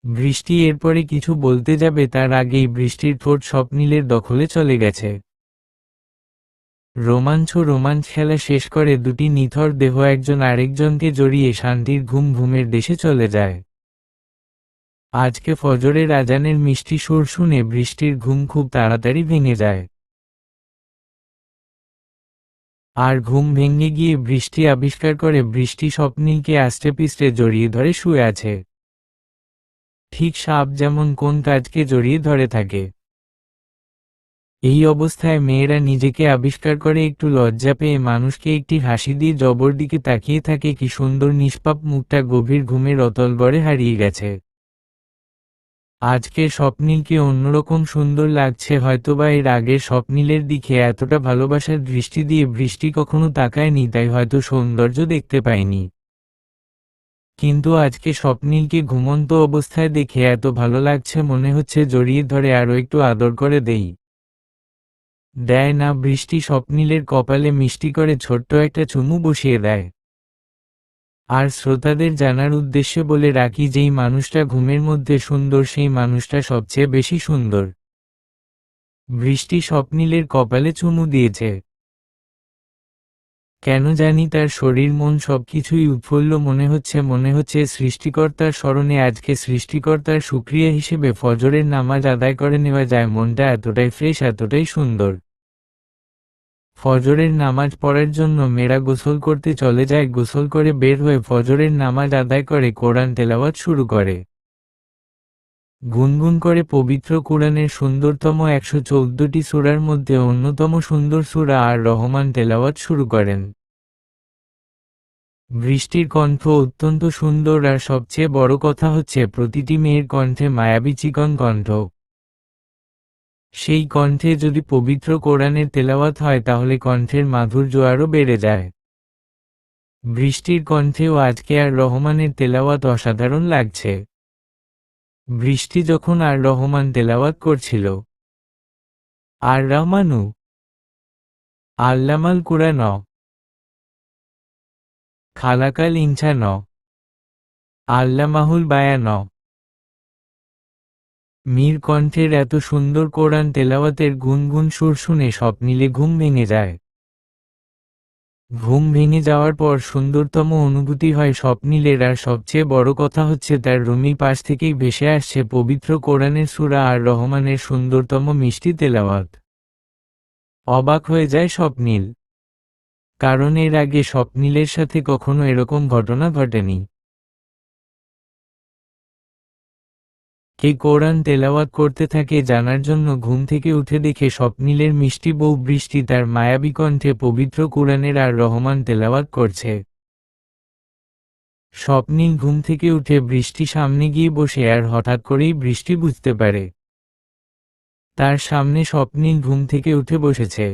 বৃষ্টি এরপরে কিছু বলতে যাবে তার আগেই বৃষ্টির ঠোঁট স্বপ্নীলের দখলে চলে গেছে। রোমাঞ্চ রোমাঞ্চ খেলা শেষ করে দুটি নিথর দেহ একজন আরেকজনকে জড়িয়ে শান্তির ঘুম ঘুমের দেশে চলে যায়। আজকে ফজরের আজানের মিষ্টি সুর শুনে বৃষ্টির ঘুম খুব তাড়াতাড়ি ভেঙে যায়। আর ঘুম ভেঙে গিয়ে বৃষ্টি আবিষ্কার করে বৃষ্টি স্বপ্নীলকে আষ্টেপৃষ্ঠে জড়িয়ে ধরে শুয়ে আছে। ঠিক সাপ যেমন কোন কাজকে জড়িয়ে ধরে থাকে। এই অবস্থায় মেয়েরা নিজেকে আবিষ্কার করে একটু লজ্জা পেয়ে মানুষকে একটি হাসি দিয়ে জবর দিকে তাকিয়ে থাকে, কি সুন্দর নিষ্পাপ মুখটা গভীর ঘুমের অতলবরে হারিয়ে গেছে। আজকের স্বপ্নীলকে অন্যরকম সুন্দর লাগছে, হয়তোবা এর আগের স্বপ্নীলের দিকে এতটা ভালোবাসার দৃষ্টি দিয়ে বৃষ্টি কখনো তাকায়নি, তাই হয়তো সৌন্দর্য দেখতে পায়নি। কিন্তু আজকে স্বপ্নীলকে ঘুমন্ত অবস্থায় দেখে এত ভালো লাগছে, মনে হচ্ছে জড়িয়ে ধরে আরও একটু আদর করে দেই। দেয় না, বৃষ্টি স্বপ্নীলের কপালে মিষ্টি করে ছোট্ট একটা চুমু বসিয়ে দেয়। আর শ্রোতাদের জানার উদ্দেশ্যে বলে রাখি, যেই মানুষটা ঘুমের মধ্যে সুন্দর সেই মানুষটা সবচেয়ে বেশি সুন্দর। বৃষ্টি স্বপ্নীলের কপালে চুমু দিয়েছে। কেন জানি তার শরীর মন সবকিছুই উৎফুল্ল মনে হচ্ছে সৃষ্টিকর্তার স্মরণে আজকে সৃষ্টিকর্তার শুকরিয়া হিসেবে ফজরের নামাজ আদায় করে নেওয়া যায়। মনটা এতটাই ফ্রেশ, এতটাই সুন্দর। ফজরের নামাজ পড়ার জন্য মেয়েরা গোসল করতে চলে যায়। গোসল করে বের হয়ে ফজরের নামাজ আদায় করে কোরআন তেলাওয়াত শুরু করে। গুনগুন করে পবিত্র কোরআনের সুন্দরতম 114টি সূরার মধ্যে অন্যতম সুন্দর সূরা আর রহমান তেলাওয়াত শুরু করেন। বৃষ্টির কণ্ঠ অত্যন্ত সুন্দর, আর সবচেয়ে বড় কথা হচ্ছে প্রতিটি মেয়ের কণ্ঠে মায়াবী চিকন কণ্ঠ। সেই কণ্ঠে যদি পবিত্র কোরআনের তেলাওয়াত হয় তাহলে কণ্ঠের মাধুর্য আরও বেড়ে যায়। বৃষ্টির কণ্ঠেও আজকে আর রহমানের তেলাওয়াত অসাধারণ লাগছে। বৃষ্টি যখন আর রহমান তেলাওয়াত করছিল, আর রহমানু আল্লামাল কুরআন খালাকাল ইনসান আল্লামাহুল বায়ান। মীর কণ্ঠের এত সুন্দর কোরআন তেলাওয়াতের গুনগুন সুর শুনে স্বপ্নিলে ঘুম ভেঙে যায়। ঘুম ভেঙে যাওয়ার পর সুন্দরতম অনুভূতি হয় স্বপ্নিলের। আর সবচেয়ে বড় কথা হচ্ছে তার রুমি পাশ থেকেই ভেসে আসছে পবিত্র কোরআনের সূরা আর রহমানের সুন্দরতম মিষ্টি তেলাওয়াত। অবাক হয়ে যায় স্বপ্নিল, কারণ এর আগে স্বপ্নিলের সাথে কখনো এরকম ঘটনা ঘটেনি। কে কোরআন তেলাওয়াত করতে থাকে জানার জন্য ঘুম থেকে উঠে দেখে স্বপ্নিলের মিষ্টি বউ বৃষ্টি তার মায়াবী কণ্ঠে পবিত্র কোরআনের আর রহমান তেলাওয়াত করছে। স্বপ্নিল ঘুম থেকে উঠে বৃষ্টি সামনে গিয়ে বসে, আর হঠাৎ করেই বৃষ্টি বুঝতে পারে তার সামনে স্বপ্নিল ঘুম থেকে উঠে বসেছে।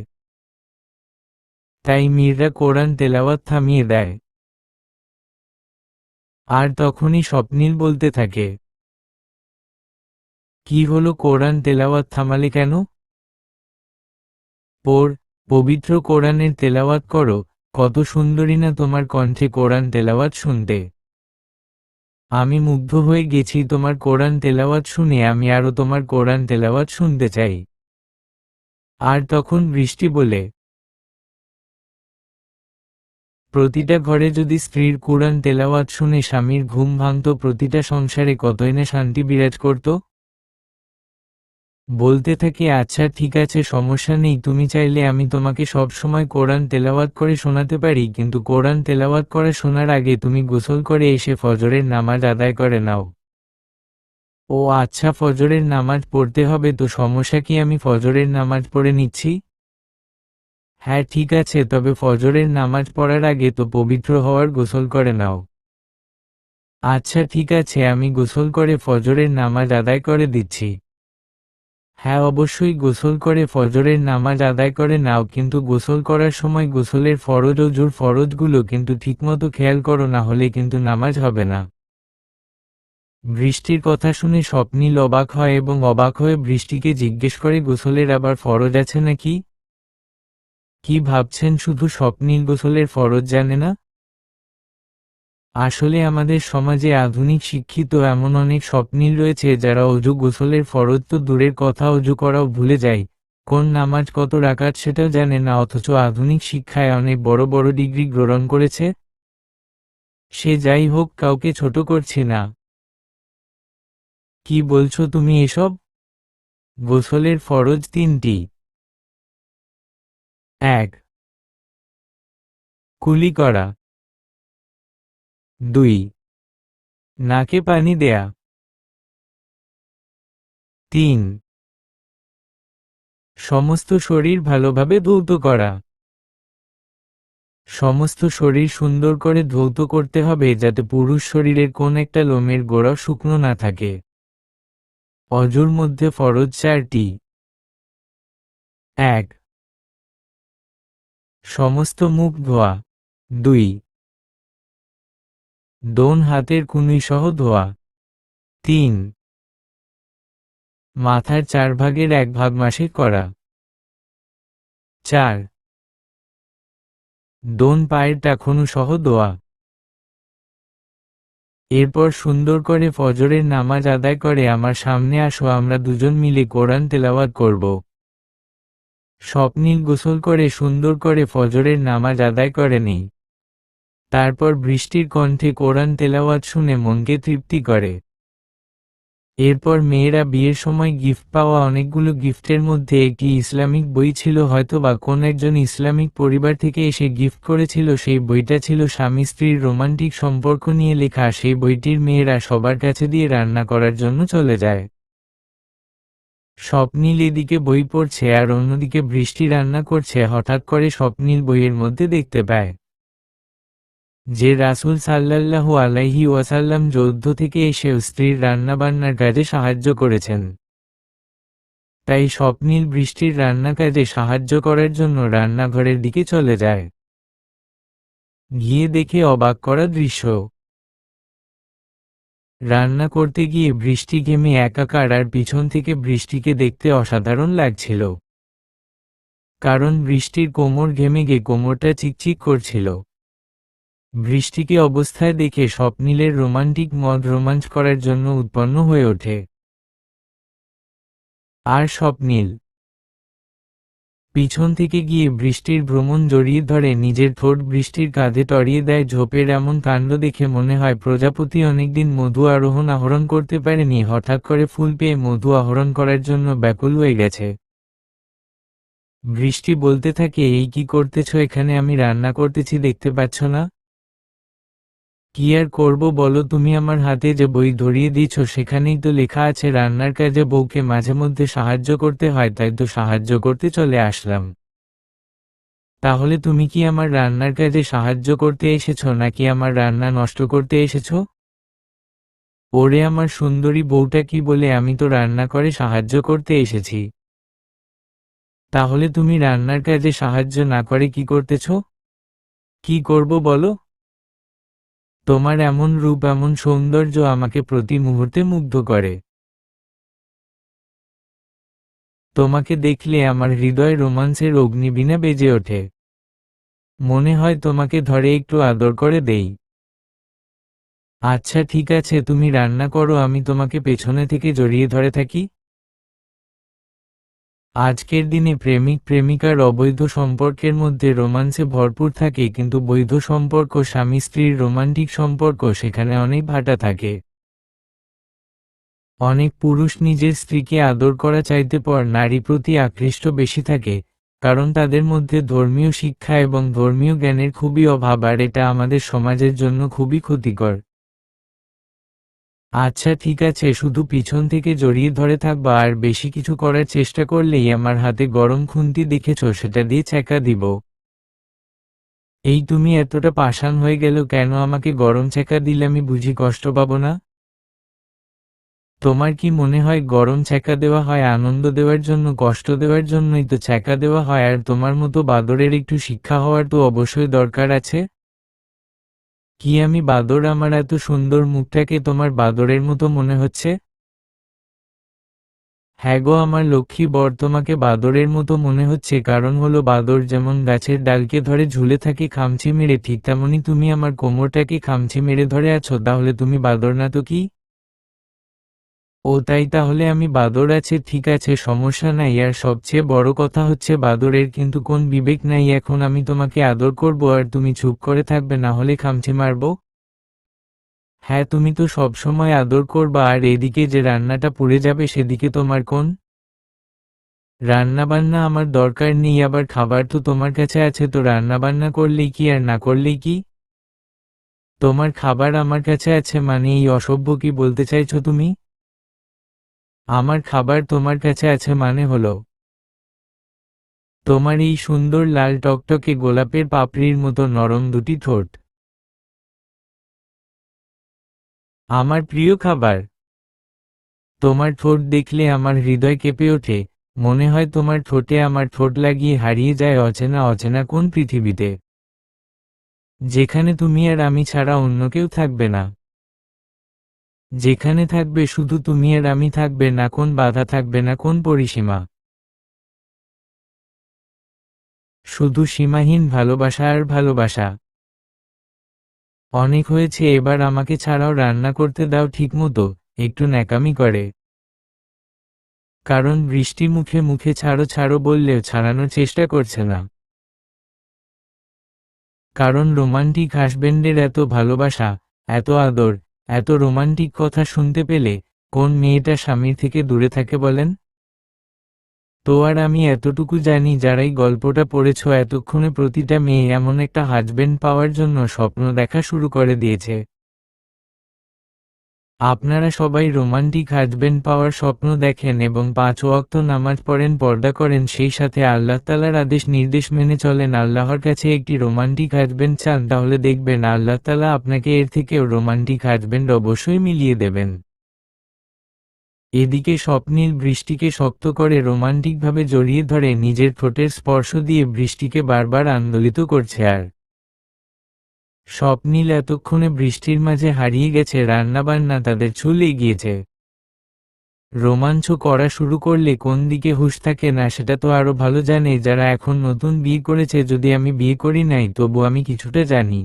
তাই মীররা কোরআন তেলাওয়াত থামিয়ে দেয়। আর তখনই স্বপ্নিল বলতে থাকে, কি হলো, কোরআন তেলাওয়াত থামালে কেন? পবিত্র কোরআনের তেলাওয়াত করো, কত সুন্দরী না তোমার কণ্ঠে কোরআন তেলাওয়াত শুনতে। আমি মুগ্ধ হয়ে গেছি তোমার কোরআন তেলাওয়াত শুনে, আমি আরও তোমার কোরআন তেলাওয়াত শুনতে চাই। আর তখন বৃষ্টি বলে, প্রতিটা ঘরে যদি স্ত্রীর কোরআন তেলাওয়াত শুনে স্বামীর ঘুম ভাঙত, প্রতিটা সংসারে কতই না শান্তি বিরাজ করত। বলতে থাকি, আচ্ছা ঠিক আছে, সমস্যা নেই, তুমি চাইলে আমি তোমাকে সব সময় কোরআন তেলাওয়াত করে শোনাতে পারি, কিন্তু কোরআন তেলাওয়াত করে শোনার আগে তুমি গোসল করে এসে ফজরের নামাজ আদায় করে নাও। ও আচ্ছা, ফজরের নামাজ পড়তে হবে তো, সমস্যা কি, আমি ফজরের নামাজ পড়ে নিচ্ছি। হ্যাঁ ঠিক আছে, তবে ফজরের নামাজ পড়ার আগে তো পবিত্র হওয়ার গোসল করে নাও। আচ্ছা ঠিক আছে, আমি গোসল করে ফজরের নামাজ আদায় করে দিচ্ছি। হ্যাঁ অবশ্যই গোসল করে ফজরের নামাজ আদায় করে নাও, কিন্তু গোসল করার সময় গোসলের ফরজ ওযুর ফরজগুলো কিন্তু ঠিকমতো খেয়াল করো, না হলে কিন্তু নামাজ হবে না। বৃষ্টির কথা শুনে স্বপ্নিল অবাক হয় এবং অবাক হয়ে বৃষ্টিকে জিজ্ঞেস করে, গোসলের আবার ফরজ আছে নাকি? কি ভাবছেন শুধু স্বপ্নিল গোসলের ফরজ জানে না? আসলে আমাদের সমাজে আধুনিক শিক্ষিত এমন অনেক স্বপ্নিল রয়েছে যারা অজু গোসলের ফরজ তো দূরের কথা, অজু করাও ভুলে যায়, কোন নামাজ কত রাকাত সেটাও জানে না, অথচ আধুনিক শিক্ষায় অনেক বড় বড় ডিগ্রি গ্রহণ করেছে। সে যাই হোক, কাউকে ছোট করছি না। কি বলছো তুমি এসব? গোসলের ফরজ 3টি। 1. কুলি করা। 2. নাকে পানি দেয়া। 3. সমস্ত শরীর ভালোভাবে ধৌত করা। সমস্ত শরীর সুন্দর করে ধৌত করতে হবে যাতে পুরুষ শরীরের কোন একটা লোমের গোড়া শুকনো না থাকে। অজুর মধ্যে ফরজ 4টি। 1. সমস্ত মুখ ধোয়া। 2. দোন হাতের কুনুই সহ ধোয়া। 3. মাথার 4 ভাগের 1 ভাগ মাসে করা। 4. দোন পায়ের টাকনু সহ ধোয়া। এরপর সুন্দর করে ফজরের নামাজ আদায় করে আমার সামনে আসো, আমরা দুজন মিলে কোরআন তেলাওয়াত করব। স্বপ্নীল গোসল করে সুন্দর করে ফজরের নামাজ আদায় করে নেই। তারপর বৃষ্টির কণ্ঠে কোরআন তেলাওয়াত শুনে মনকে তৃপ্তি করে। এরপর মেয়েরা বিয়ের সময় গিফট পাওয়া অনেকগুলো গিফটের মধ্যে একটি ইসলামিক বই ছিল, হয়তোবা কোন একজন ইসলামিক পরিবার থেকে এসে গিফট করেছিল। সেই বইটা ছিল স্বামী স্ত্রীর রোমান্টিক সম্পর্ক নিয়ে লেখা। সেই বইটির মেয়েরা সবার কাছে দিয়ে রান্না করার জন্য চলে যায়। স্বপ্নীল এদিকে বই পড়ছে আর অন্যদিকে বৃষ্টি রান্না করছে। হঠাৎ করে স্বপ্নীল বইয়ের মধ্যে দেখতে পায় যে রাসূল সাল্লাল্লাহু আলাইহি ওয়াসাল্লাম যুদ্ধ থেকে এসেও স্ত্রীর রান্নাবান্নার কাজে সাহায্য করেছেন। তাই স্বপ্নীল বৃষ্টির রান্না কাজে সাহায্য করার জন্য রান্নাঘরের দিকে চলে যায়। গিয়ে দেখে অবাক করা দৃশ্য। রান্না করতে গিয়ে বৃষ্টি ঘেমে একাকার, আর পিছন থেকে বৃষ্টিকে দেখতে অসাধারণ লাগছিল। কারণ বৃষ্টির কোমর ঘেমে গিয়ে কোমরটা চিকচিক করছিল। বৃষ্টিকে অবস্থায় দেখে স্বপ্নীলের রোমান্টিক মদ রোমাঞ্চ করার জন্য উৎপন্ন হয়ে ওঠে। আর স্বপ্নীল পিছন থেকে গিয়ে বৃষ্টির ভ্রমণ জড়িয়ে ধরে নিজের ঠোঁট বৃষ্টির কাঁধে টরিয়ে দেয়। ঝোপের এমন কাণ্ড দেখে মনে হয় প্রজাপতি অনেকদিন মধু আহরণ করতে পারেনি, হঠাৎ করে ফুল পেয়ে মধু আহরণ করার জন্য ব্যাকুল হয়ে গেছে। বৃষ্টি বলতে থাকে, এই কি করতেছ এখানে? আমি রান্না করতেছি, দেখতে পাচ্ছ না? কি আর করব বলো, তুমি আমার হাতে যে বই ধরিয়ে দিয়েছ সেখানেই তো লেখা আছে রান্নার কাজে বউকে মাঝে মধ্যে সাহায্য করতে হয়, তাই তো সাহায্য করতে চলে আসলাম। তাহলে তুমি কি আমার রান্নার কাজে সাহায্য করতে এসেছো নাকি আমার রান্না নষ্ট করতে এসেছো? ওরে আমার সুন্দরী বউটা কি বলে, আমি তো রান্না করে সাহায্য করতে এসেছি। তাহলে তুমি রান্নার কাজে সাহায্য না করে কি করতেছো? কি করব বলো? তোমার এমন রূপ, এমন সৌন্দর্য আমাকে প্রতি মুহূর্তে মুগ্ধ করে। তোমাকে দেখলে আমার হৃদয় রোমান্সের অগ্নিবীণা বেজে ওঠে। মনে হয় তোমাকে ধরে একটু আদর করে দেই। আচ্ছা ঠিক আছে, তুমি রান্না করো, আমি তোমাকে পেছনে থেকে জড়িয়ে ধরে থাকি। আজকের দিনে প্রেমিক প্রেমিকার অবৈধ সম্পর্কের মধ্যে রোমান্সে ভরপুর থাকে, কিন্তু বৈধ সম্পর্ক, স্বামী স্ত্রীর রোমান্টিক সম্পর্ক, সেখানে অনেক ভাটা থাকে। অনেক পুরুষ নিজের স্ত্রীকে আদর করা চাইতে পর নারী প্রতি আকৃষ্ট বেশি থাকে, কারণ তাদের মধ্যে ধর্মীয় শিক্ষা এবং ধর্মীয় জ্ঞানের খুবই অভাব, আর এটা আমাদের সমাজের জন্য খুবই ক্ষতিকর। আচ্ছা ঠিক আছে, শুধু পিছন থেকে জড়িয়ে ধরে থাকবা, আর বেশি কিছু করার চেষ্টা করলেই আমার হাতে গরম খুন্তি দেখেছো সেটা দিয়ে ছ্যাঁকা দিব। এই তুমি এতটা পাষাণ হয়ে গেল কেন? আমাকে গরম ছ্যাঁকা দিলে আমি বুঝি কষ্ট পাবো না? তোমার কি মনে হয় গরম ছ্যাঁকা দেওয়া হয় আনন্দ দেওয়ার জন্য? কষ্ট দেওয়ার জন্যই তো ছ্যাঁকা দেওয়া হয়। আর তোমার মতো বাদরের একটু শিক্ষা হওয়ার তো অবশ্যই দরকার আছে। কি আমি বাদর? আমার এত সুন্দর মুখটাকে তোমার বাদরের মতো মনে হচ্ছে? হ্যাঁ গো আমার লক্ষ্মী বর, তোমাকে বাদরের মতো মনে হচ্ছে, কারণ হলো বাদর যেমন গাছের ডালকে ধরে ঝুলে থাকে খামচি মেরে, ঠিক তেমনি তুমি আমার কোমরটাকে খামচি মেরে ধরে আছো। তাহলে তুমি বাদর না তো কি? ও তাই, তাহলে আমি বাদর, আছে ঠিক আছে, সমস্যা নাই। আর সবচেয়ে বড় কথা হচ্ছে বাদরের কিন্তু কোন বিবেক নাই। এখন আমি তোমাকে আদর করব আর তুমি চুপ করে থাকবে, না হলে খামচি মারব। হ্যাঁ তুমি তো সবসময় আদর করবা, আর এদিকে যে রান্নাটা পুড়ে যাবে সেদিকে তোমার কোন? রান্নাবান্না আমার দরকার নেই, আবার খাবার তো তোমার কাছে আছে, তো রান্নাবান্না করলেই কি আর না করলেই কি? তোমার খাবার আমার কাছে আছে মানে এই অসভ্য কি বলতে চাইছো তুমি? আমার খাবার তোমার কাছে আছে মানে হলো তোমার এই সুন্দর লাল টকটকে গোলাপের পাপড়ির মতো নরম দুটি ঠোঁট আমার প্রিয় খাবার। তোমার ঠোঁট দেখলে আমার হৃদয় কেঁপে ওঠে। মনে হয় তোমার ঠোঁটে আমার ঠোঁট লাগিয়ে হারিয়ে যায় অচেনা অচেনা কোন পৃথিবীতে, যেখানে তুমি আর আমি ছাড়া অন্য কেউ থাকবে না। যেখানে থাকবে শুধু তুমি আর আমি, থাকবে না কোন বাধা, থাকবে না কোন পরিসীমা, শুধু সীমাহীন ভালোবাসা আর ভালোবাসা। অনেক হয়েছে, এবার আমাকে ছাড়াও রান্না করতে দাও ঠিকমতো। একটু ন্যাকামি করে কারণ বৃষ্টি মুখে মুখে ছাড়ো ছাড়ো বললেও ছাড়ানোর চেষ্টা করছে না। কারণ রোমান্টিক হাসব্যান্ডের এত ভালোবাসা, এত আদর, এত রোমান্টিক কথা শুনতে পেলে কোন মেয়েটা স্বামীর থেকে দূরে থাকে বলেন? তো আর আমি এতটুকু জানি, যারাই গল্পটা পড়েছ এতক্ষণে প্রতিটা মেয়ে এমন একটা হাজবেন্ড পাওয়ার জন্য স্বপ্ন দেখা শুরু করে দিয়েছে। আপনারা সবাই রোমান্টিক হাজবেন্ড পাওয়ার স্বপ্ন দেখেন এবং 5 ওয়াক্ত নামাজ পড়েন, পর্দা করেন, সেই সাথে আল্লাহ তাআলার আদেশ নির্দেশ মেনে চলেন, আল্লাহর কাছে একটি রোমান্টিক হাজবেন্ড চান, তাহলে দেখবেন আল্লাহ তাআলা আপনাকে এর থেকেও রোমান্টিক হাজবেন্ড অবশ্যই মিলিয়ে দেবেন। এদিকে স্বপ্নীল বৃষ্টিকে শক্ত করে রোমান্টিকভাবে জড়িয়ে ধরে নিজের ঠোঁটের স্পর্শ দিয়ে বৃষ্টিকে বারবার আন্দোলিত করছে। আর স্বপ্নীল এতক্ষণে বৃষ্টির মাঝে হারিয়ে গেছে, রান্নাবান্না তাদের চুল এগিয়েছে। রোমাঞ্চ করা শুরু করলে কোন দিকে হুঁশ থাকে না সেটা তো আরো ভালো জানে যারা এখন নতুন বিয়ে করেছে। যদি আমি বিয়ে করি নাই তবু আমি কিছুটা জানি।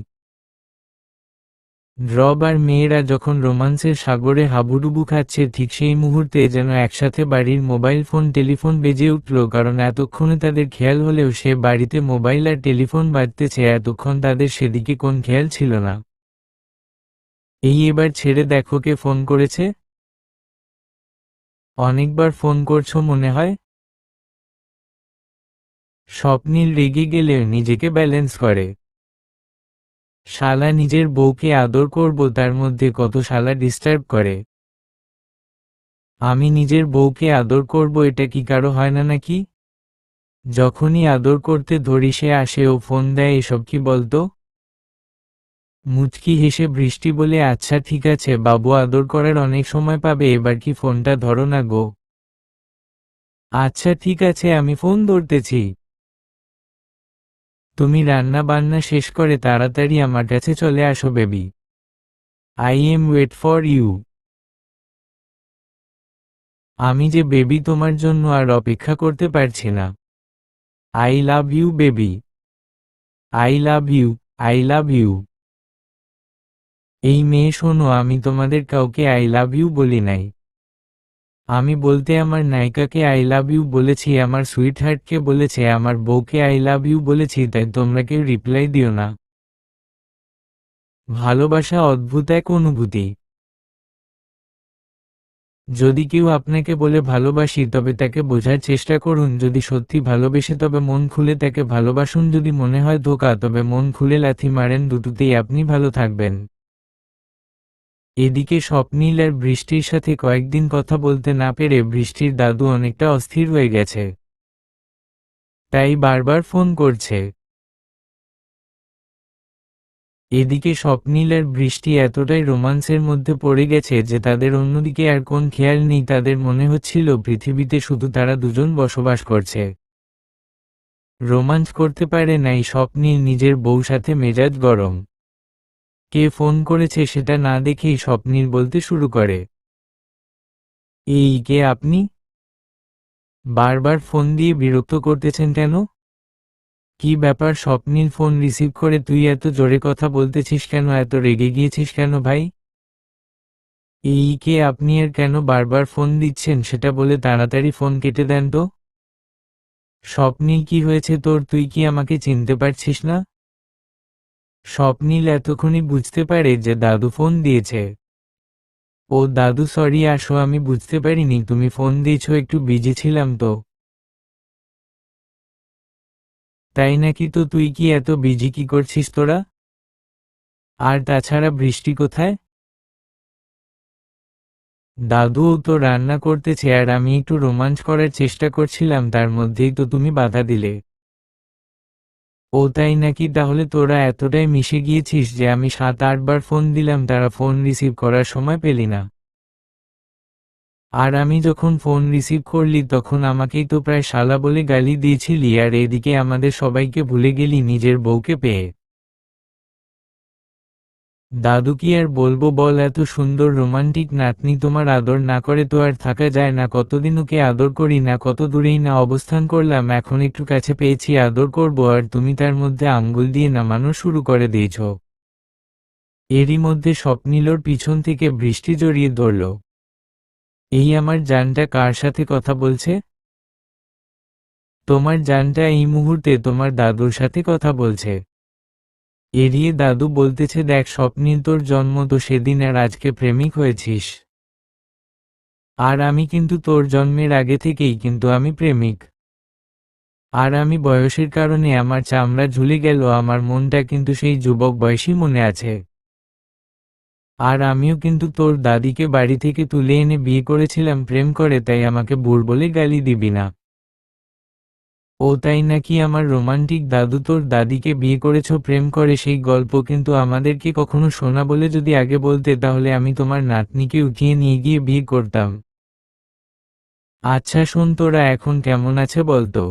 ড্রব আর মেয়েরা যখন রোমান্সের সাগরে হাবুডুবু খাচ্ছে, ঠিক সেই মুহূর্তে যেন একসাথে বাড়ির মোবাইল ফোন টেলিফোন বেজে উঠল। কারণ এতক্ষণে তাদের খেয়াল হলেও সে বাড়িতে মোবাইল আর টেলিফোন বাজতেছে, এতক্ষণ তাদের সেদিকে কোন খেয়াল ছিল না। এবার ছেড়ে দেখো কে ফোন করেছে। অনেকবার ফোন করছো মনে হয়। স্বপ্নীল রেগে গেলেও নিজেকে ব্যালেন্স করে। শালা নিজের বউকে আদর করব, তার মধ্যে কত শালা ডিস্টার্ব করে। আমি নিজের বউকে আদর করব, এটা কি কারো হয় না নাকি? যখনই আদর করতে ধরি সে আসে ও ফোন দেয়, এসব কি বলতো? মুচকি হেসে বৃষ্টি বলে, আচ্ছা ঠিক আছে বাবু, আদর করার অনেক সময় পাবে, এবার কি ফোনটা ধরো না গো। আচ্ছা ঠিক আছে, আমি ফোন ধরতেছি। তুমি রান্না বান্না শেষ করে তাড়াতাড়ি আমার কাছে চলে আসো baby. I am wait for you. আমি যে বেবি তোমার জন্য আর অপেক্ষা করতে পারছি না। I love you baby. I love you, I love you. এই মেয়ে শোনো, আমি তোমাদের কাউকে আই লাভ ইউ বলি নাই। আমি বলতে আমার নায়িকাকে আই লাভ ইউ বলেছি, আমার সুইট হার্টকে বলেছে, আমার বউকে আই লাভ ইউ বলেছি, তাই তোমরা কেউ রিপ্লাই দিও না। ভালোবাসা অদ্ভুত এক অনুভূতি। যদি কেউ আপনাকে বলে ভালোবাসি তবে তাকে বোঝার চেষ্টা করুন, যদি সত্যি ভালোবেসে তবে মন খুলে তাকে ভালোবাসুন, যদি মনে হয় ধোঁকা তবে মন খুলে লাথি মারেন, দুটোতেই আপনি ভালো থাকবেন। এদিকে স্বপ্নীল আর বৃষ্টির সাথে কয়েকদিন কথা বলতে না পেরে বৃষ্টির দাদু অনেকটা অস্থির হয়ে গেছে, তাই বারবার ফোন করছে। এদিকে স্বপ্নীল আর বৃষ্টি এতটাই রোমান্সের মধ্যে পড়ে গেছে যে তাদের অন্যদিকে আর কোন খেয়াল নেই। তাদের মনে হচ্ছিল পৃথিবীতে শুধু তারা দুজন বসবাস করছে। রোমাঞ্চ করতে পারে নাই স্বপ্নীল, নিজের বউ সাথে মেজাজ গরম। কে ফোন করেছে সেটা না দেখেই স্বপ্নীল বলতে শুরু করে, এই কে আপনি? বারবার ফোন দিয়ে বিরক্ত করতেছেন কেন? কি ব্যাপার? স্বপ্নীল ফোন রিসিভ করে, তুই এত জোরে কথা বলতেছিস কেন? এত রেগে গিয়েছিস কেন ভাই? এই কে আপনি আর কেন বারবার ফোন দিচ্ছেন সেটা বলে তাড়াতাড়ি ফোন কেটে দেন তো। স্বপ্নীল কি হয়েছে তোর? তুই কি আমাকে চিনতে পারছিস না? স্বপ্নীল এতক্ষণই বুঝতে পারে যে দাদু ফোন দিয়েছে। ও দাদু সরি, আসো আমি বুঝতে পারিনি তুমি ফোন দিয়েছো, একটু বিজি ছিলাম তো। তাই নাকি? তো তুই কি এত বিজি কি করছিস তোরা? আর তাছাড়া বৃষ্টি কোথায়? দাদুও তো রান্না করতেছে আর আমি একটু রোমাঞ্চ করার চেষ্টা করছিলাম, তার মধ্যেই তো তুমি বাধা দিলে। ও তাই নাকি? তাহলে তোরা এতটাই মিশে গিয়েছিস যে আমি 7-8 বার ফোন দিলাম, তারা ফোন রিসিভ করার সময় পেলি না। আর আমি যখন ফোন রিসিভ করলি তখন আমাকেই তো প্রায় শালা বলে গালি দিয়েছিলি, আর এদিকে আমাদের সবাইকে ভুলে গেলি নিজের বউকে পেয়ে। দাদু কি আর বলবো বল, এত সুন্দর রোমান্টিক নাতনি তোমার আদর না করে তো আর থাকা যায় না। কতদিন ওকে আদর করি না, কত দূরেই না অবস্থান করলাম, এখন একটু কাছে পেয়েছি, আদর করব, আর তুমি তার মধ্যে আঙ্গুল দিয়ে নামানো শুরু করে দিয়েছ। এরই মধ্যে স্বপ্নীলর পিছন থেকে বৃষ্টি জড়িয়ে ধরল। এই আমার জানটা কার সাথে কথা বলছে? তোমার জানটা এই মুহূর্তে তোমার দাদুর সাথে কথা বলছে। এড়িয়ে দাদু বলতেছে, দেখ স্বপ্নিল, তোর জন্ম তো সেদিন আর আজকে প্রেমিক হয়েছিস। আর আমি কিন্তু তোর জন্মের আগে থেকেই কিন্তু আমি প্রেমিক। আর আমি বয়সের কারণে আমার চামড়া ঝুলে গেল, আমার মনটা কিন্তু সেই যুবক বয়সী মনে আছে। আর আমিও কিন্তু তোর দাদিকে বাড়ি থেকে তুলে এনে বিয়ে করেছিলাম প্রেম করে, তাই আমাকে বুড় বলে গালি দিবি না। ও তাই নাকি আমার রোমান্টিক দাদু, তোর দাদিকে বিয়ে করেছ প্রেম করে, সেই গল্প কিন্তু আমাদেরকে কখনো শোনা বলে যদি আগে বলতে, তাহলে আমি তোমার নাতনিকে উঠিয়ে নিয়ে গিয়ে বিয়ে করতাম। আচ্ছা শোন, তোরা এখন কেমন আছে বলতো?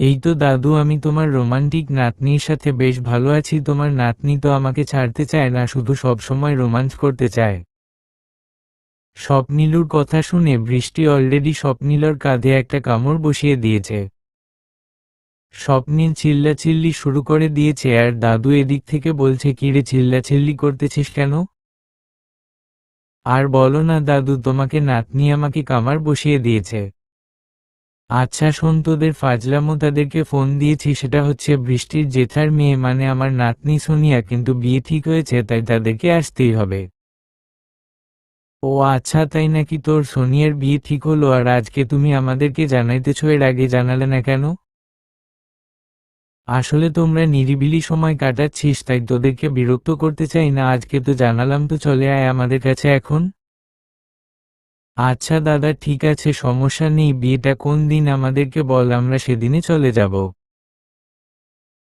এই তো দাদু, আমি তোমার রোমান্টিক নাতনির সাথে বেশ ভালো আছি। তোমার নাতনি তো আমাকে ছাড়তে চায় না, শুধু সব সময় রোমান্স করতে চায়। স্বপ্নিলুর কথা শুনে বৃষ্টি অলরেডি স্বপ্নিলর কাঁধে একটা কামড় বসিয়ে দিয়েছে। স্বপ্নিল চিল্লাচিল্লি শুরু করে দিয়েছে, আর দাদু এদিক থেকে বলছে, কিরে চিল্লাচিল্লি করতেছিস কেন? আর বলো না দাদু, তোমাকে নাতনি আমাকে কামড় বসিয়ে দিয়েছে। আচ্ছা শোন, তোদের ফাজলামো তাদেরকে ফোন দিয়েছি, সেটা হচ্ছে বৃষ্টির জেঠার মেয়ে, মানে আমার নাতনি সোনিয়া, কিন্তু বিয়ে ঠিক হয়েছে, তাই তাদেরকে আসতেই হবে। ও আচ্ছা, তাই নাকি? তোর সোনিয়ার বিয়ে ঠিক হলো, আর আজকে তুমি আমাদেরকে জানাইতেছ, এর আগে জানালে না কেন? আসলে তোমরা নিরিবিলি সময় কাটাচ্ছিস, তাই তোদেরকে বিরক্ত করতে চাই না, আজকে তো জানালাম, তো চলে আয় আমাদের কাছে এখন। আচ্ছা দাদা, ঠিক আছে, সমস্যা নেই। বিয়েটা কোন দিন আমাদেরকে বল, আমরা সেদিনে চলে যাব।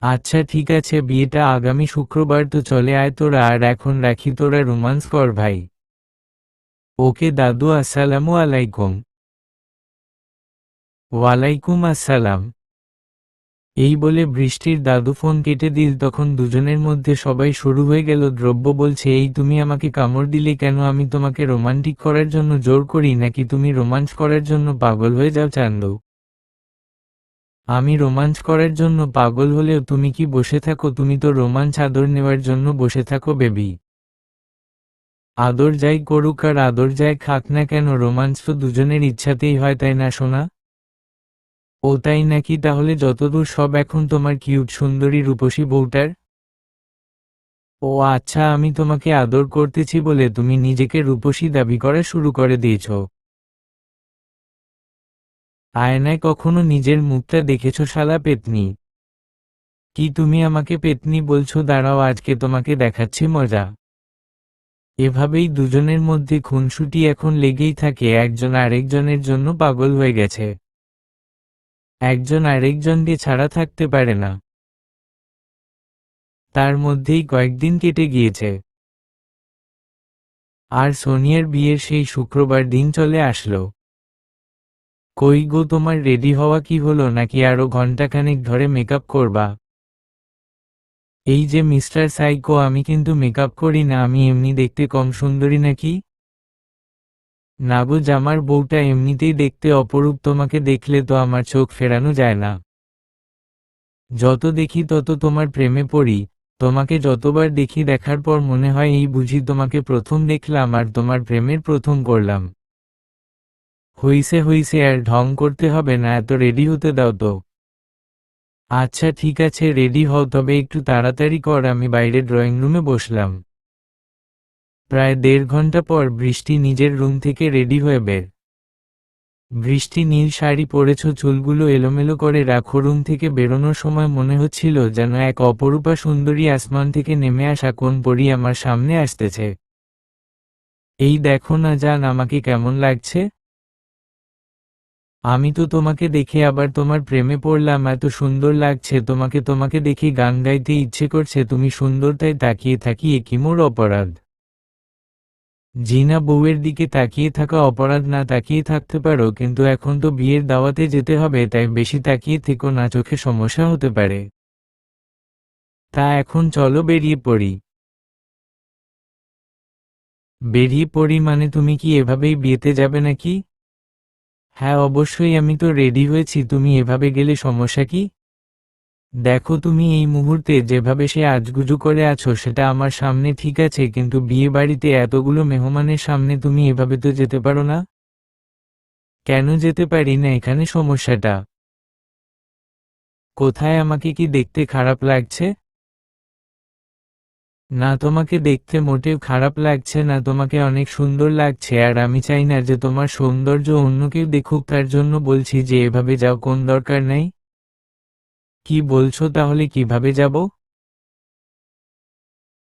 আচ্ছা ঠিক আছে, বিয়েটা আগামী শুক্রবার, তো চলে আয় তোরা। আর এখন রাখি, তোরা রোমান্স কর ভাই। ওকে দাদু, আসসালামু আলাইকুম। ওয়ালাইকুম আসসালাম। এই বলে বৃষ্টির দাদু ফোন কেটে দিল। তখন দুজনের মধ্যে সবাই শুরু হয়ে গেল। দ্রব্য বলছে, এই তুমি আমাকে কামড় দিলে কেন? আমি তোমাকে রোমান্টিক করার জন্য জোর করি, নাকি তুমি রোমান্স করার জন্য পাগল হয়ে যাও চান্দু? আমি রোমান্স করার জন্য পাগল হলেও তুমি কি বসে থাকো? তুমি তো রোমান্স আদর নেওয়ার জন্য বসে থাকো বেবি। আদর যাই করুক আর আদর যাই খাক না কেন, রোমান্স তো দুজনের ইচ্ছাতেই হয়, তাই না সোনা? ও তাই নাকি? তাহলে যতদূর সব এখন তোমার কিউট সুন্দরী রূপসী বউটার। ও আচ্ছা, আমি তোমাকে আদর করতেছি বলে তুমি নিজেকে রূপসী দাবি করা শুরু করে দিয়েছ। আয়নায় কখনো নিজের মুখটা দেখেছ শালা পেতনি? কি তুমি আমাকে পেতনি বলছো? দাঁড়াও, আজকে তোমাকে দেখাচ্ছি মজা। এভাবেই দুজনের মধ্যে খুনসুটি এখন লেগেই থাকে, একজন আরেকজনের জন্য পাগল হয়ে গেছে। একজন আরেকজনকে ছাড়া থাকতে পারে না। তার মধ্যেই কয়েকদিন কেটে গিয়েছে। আর সোনিয়ার বিয়ের সেই শুক্রবার দিন চলে আসলো। কই গো, তোমার রেডি হওয়া কি হলো, নাকি আরো ঘন্টাখানেক ধরে মেকআপ করবা? এই যে মিস্টার সাইকো, আমি কিন্তু মেকআপ করি না, আমি এমনি দেখতে কম সুন্দরী নাকি? না গো, জামার বউটা এমনিতেই দেখতে অপরূপ, তোমাকে দেখলে তো আমার চোখ ফেরানো যায় না। যত দেখি তত তোমার প্রেমে পড়ি। তোমাকে যতবার দেখি, দেখার পর মনে হয় এই বুঝি তোমাকে প্রথম দেখলাম আর তোমার প্রেমের প্রথম করলাম। হইছে হইছে, আর ঢং করতে হবে না, এত রেডি হতে দাও তো। আচ্ছা ঠিক আছে, রেডি হও, তবে একটু তাড়াতাড়ি কর, আমি বাইরে ড্রয়িং রুমে বসলাম। প্রায় 1.5 ঘন্টা পর বৃষ্টি নিজের রুম থেকে রেডি হয়ে বের। বৃষ্টি নীল শাড়ি পরেছ, চুলগুলো এলোমেলো করে রাখো। রুম থেকে বেরোনোর সময় মনে হচ্ছিল যেন এক অপরূপা সুন্দরী আসমান থেকে নেমে আসা কোন পরী আমার সামনে আসতেছে। এই দেখো না জান, আমাকে কেমন লাগছে? আমি তো তোমাকে দেখে আবার তোমার প্রেমে পড়লাম, এত সুন্দর লাগছে তোমাকে। তোমাকে দেখে গান গাইতে ইচ্ছে করছে, তুমি সুন্দর তাই তাকিয়ে থাকি, এ কি মোর অপরাধ? জিনা, বউয়ের দিকে তাকিয়ে থাকা অপরাধ না? তাকিয়ে থাকতে পারো, কিন্তু এখন তো বিয়ের দাওয়াতে যেতে হবে, তাই বেশি তাকিয়ে থেকো না, চোখে সমস্যা হতে পারে। তা এখন চলো বেরিয়ে পড়ি। বেরিয়ে পড়ি মানে তুমি কি এভাবেই বিয়েতে যাবে নাকি? হ্যাঁ অবশ্যই, আমি তো রেডি হয়েছি, তুমি এভাবে গেলে সমস্যা কি? দেখো তুমি এই মুহূর্তে যেভাবে সে আজগুজু করে আছো সেটা আমার সামনে ঠিক আছে, কিন্তু বিয়ে বাড়িতে এতগুলো মেহমানের সামনে তুমি এভাবে তো যেতে পারো না। কেন যেতে পারি না এখানে সমস্যাটা কোথায়? আমাকে কি দেখতে খারাপ লাগছে? না, তোমাকে দেখতে মোটেও খারাপ লাগছে না, তোমাকে অনেক সুন্দর লাগছে, আর আমি চাই না যে তোমার সৌন্দর্য অন্য কেউ দেখুক, তার জন্য বলছি যে এভাবে যাও, কোন দরকার নেই। কি বলছো? তাহলে কিভাবে যাব?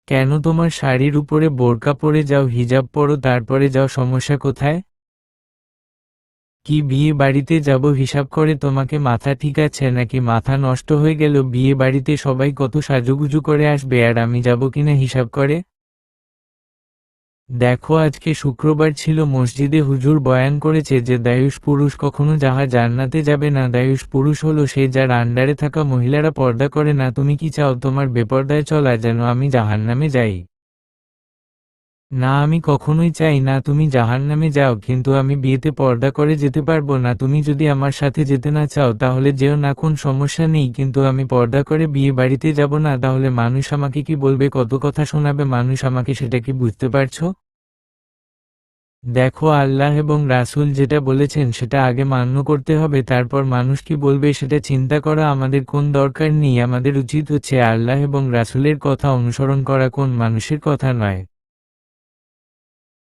কেন তোমার শাড়ির উপরে বোরকা পরে যাও, হিজাব পরো, তারপরে যাও, সমস্যা কোথায়? কি বিয়ে বাড়িতে যাব হিসাব করে? তোমাকে মাথা ঠিক আছে নাকি? মাথা নষ্ট হয়ে গেল? বিয়ে বাড়িতে সবাই কত সাজুগুজু করে আসবে, আর আমি যাব কিনা হিসাব করে? দেখো, আজকে শুক্রবার ছিল, মসজিদে হুজুর বয়ান করেছে যে দায়ুষ পুরুষ কখনো জান্নাতে যাবে না। দায়ুষ পুরুষ হলো সে যার আন্ডারে থাকা মহিলারা পর্দা করে না। তুমি কি চাও তোমার বেপর্দায় চলা যেন আমি জাহান্নামে যাই? না, আমি কখনোই চাই না তুমি জাহান্নামে যাও, কিন্তু আমি বিয়েতে পর্দা করে যেতে পারবো না। তুমি যদি আমার সাথে যেতে না চাও তাহলে যেও না, কোন সমস্যা নেই, কিন্তু আমি পর্দা করে বিয়ে বাড়িতে যাব না। তাহলে মানুষ আমাকে কি বলবে, কত কথা শোনাবে মানুষ আমাকে, সেটা কি বুঝতে পারছো? দেখো, আল্লাহ এবং রাসূল যেটা বলেছেন সেটা আগে মান্য করতে হবে, তারপর মানুষ কি বলবে সেটা চিন্তা করা আমাদের কোন দরকার নেই। আমাদের উচিত হচ্ছে আল্লাহ এবং রাসূলের কথা অনুসরণ করা, কোন মানুষের কথা নয়।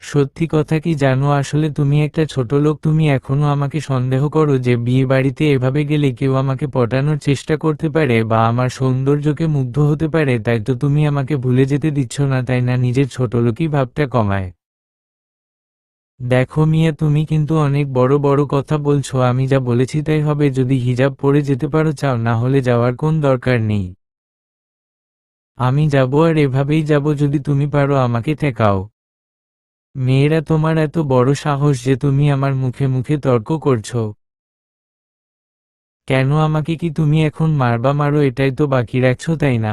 সত্যি কথা কি জানো, আসলে তুমি একটা ছোট লোক। তুমি এখনো আমাকে সন্দেহ করো যে বিয়ে বাড়িতে এভাবে গেলে কেউ আমাকে পটানোর চেষ্টা করতে পারে বা আমার সৌন্দর্যকে মুগ্ধ হতে পারে, তাই তো তুমি আমাকে ভুলে যেতে দিচ্ছ না, তাই না? নিজের ছোটলোকই ভাবটা কমায়। দেখো মিয়া, তুমি কিন্তু অনেক বড় বড় কথা বলছো। আমি যা বলেছি তাই হবে। যদি হিজাব পরে যেতে পারো চাও, না হলে যাওয়ার কোন দরকার নেই। আমি যাব, আর এভাবেই যাব। যদি তুমি পারো আমাকে ঠেকাও। মেয়েরা, তোমার এত বড় সাহস যে তুমি আমার মুখে মুখে তর্ক করছো? কেন? আমাকে কি তুমি এখন মারবা? মারো, এটাই তো বাকি রাখছো, তাই না?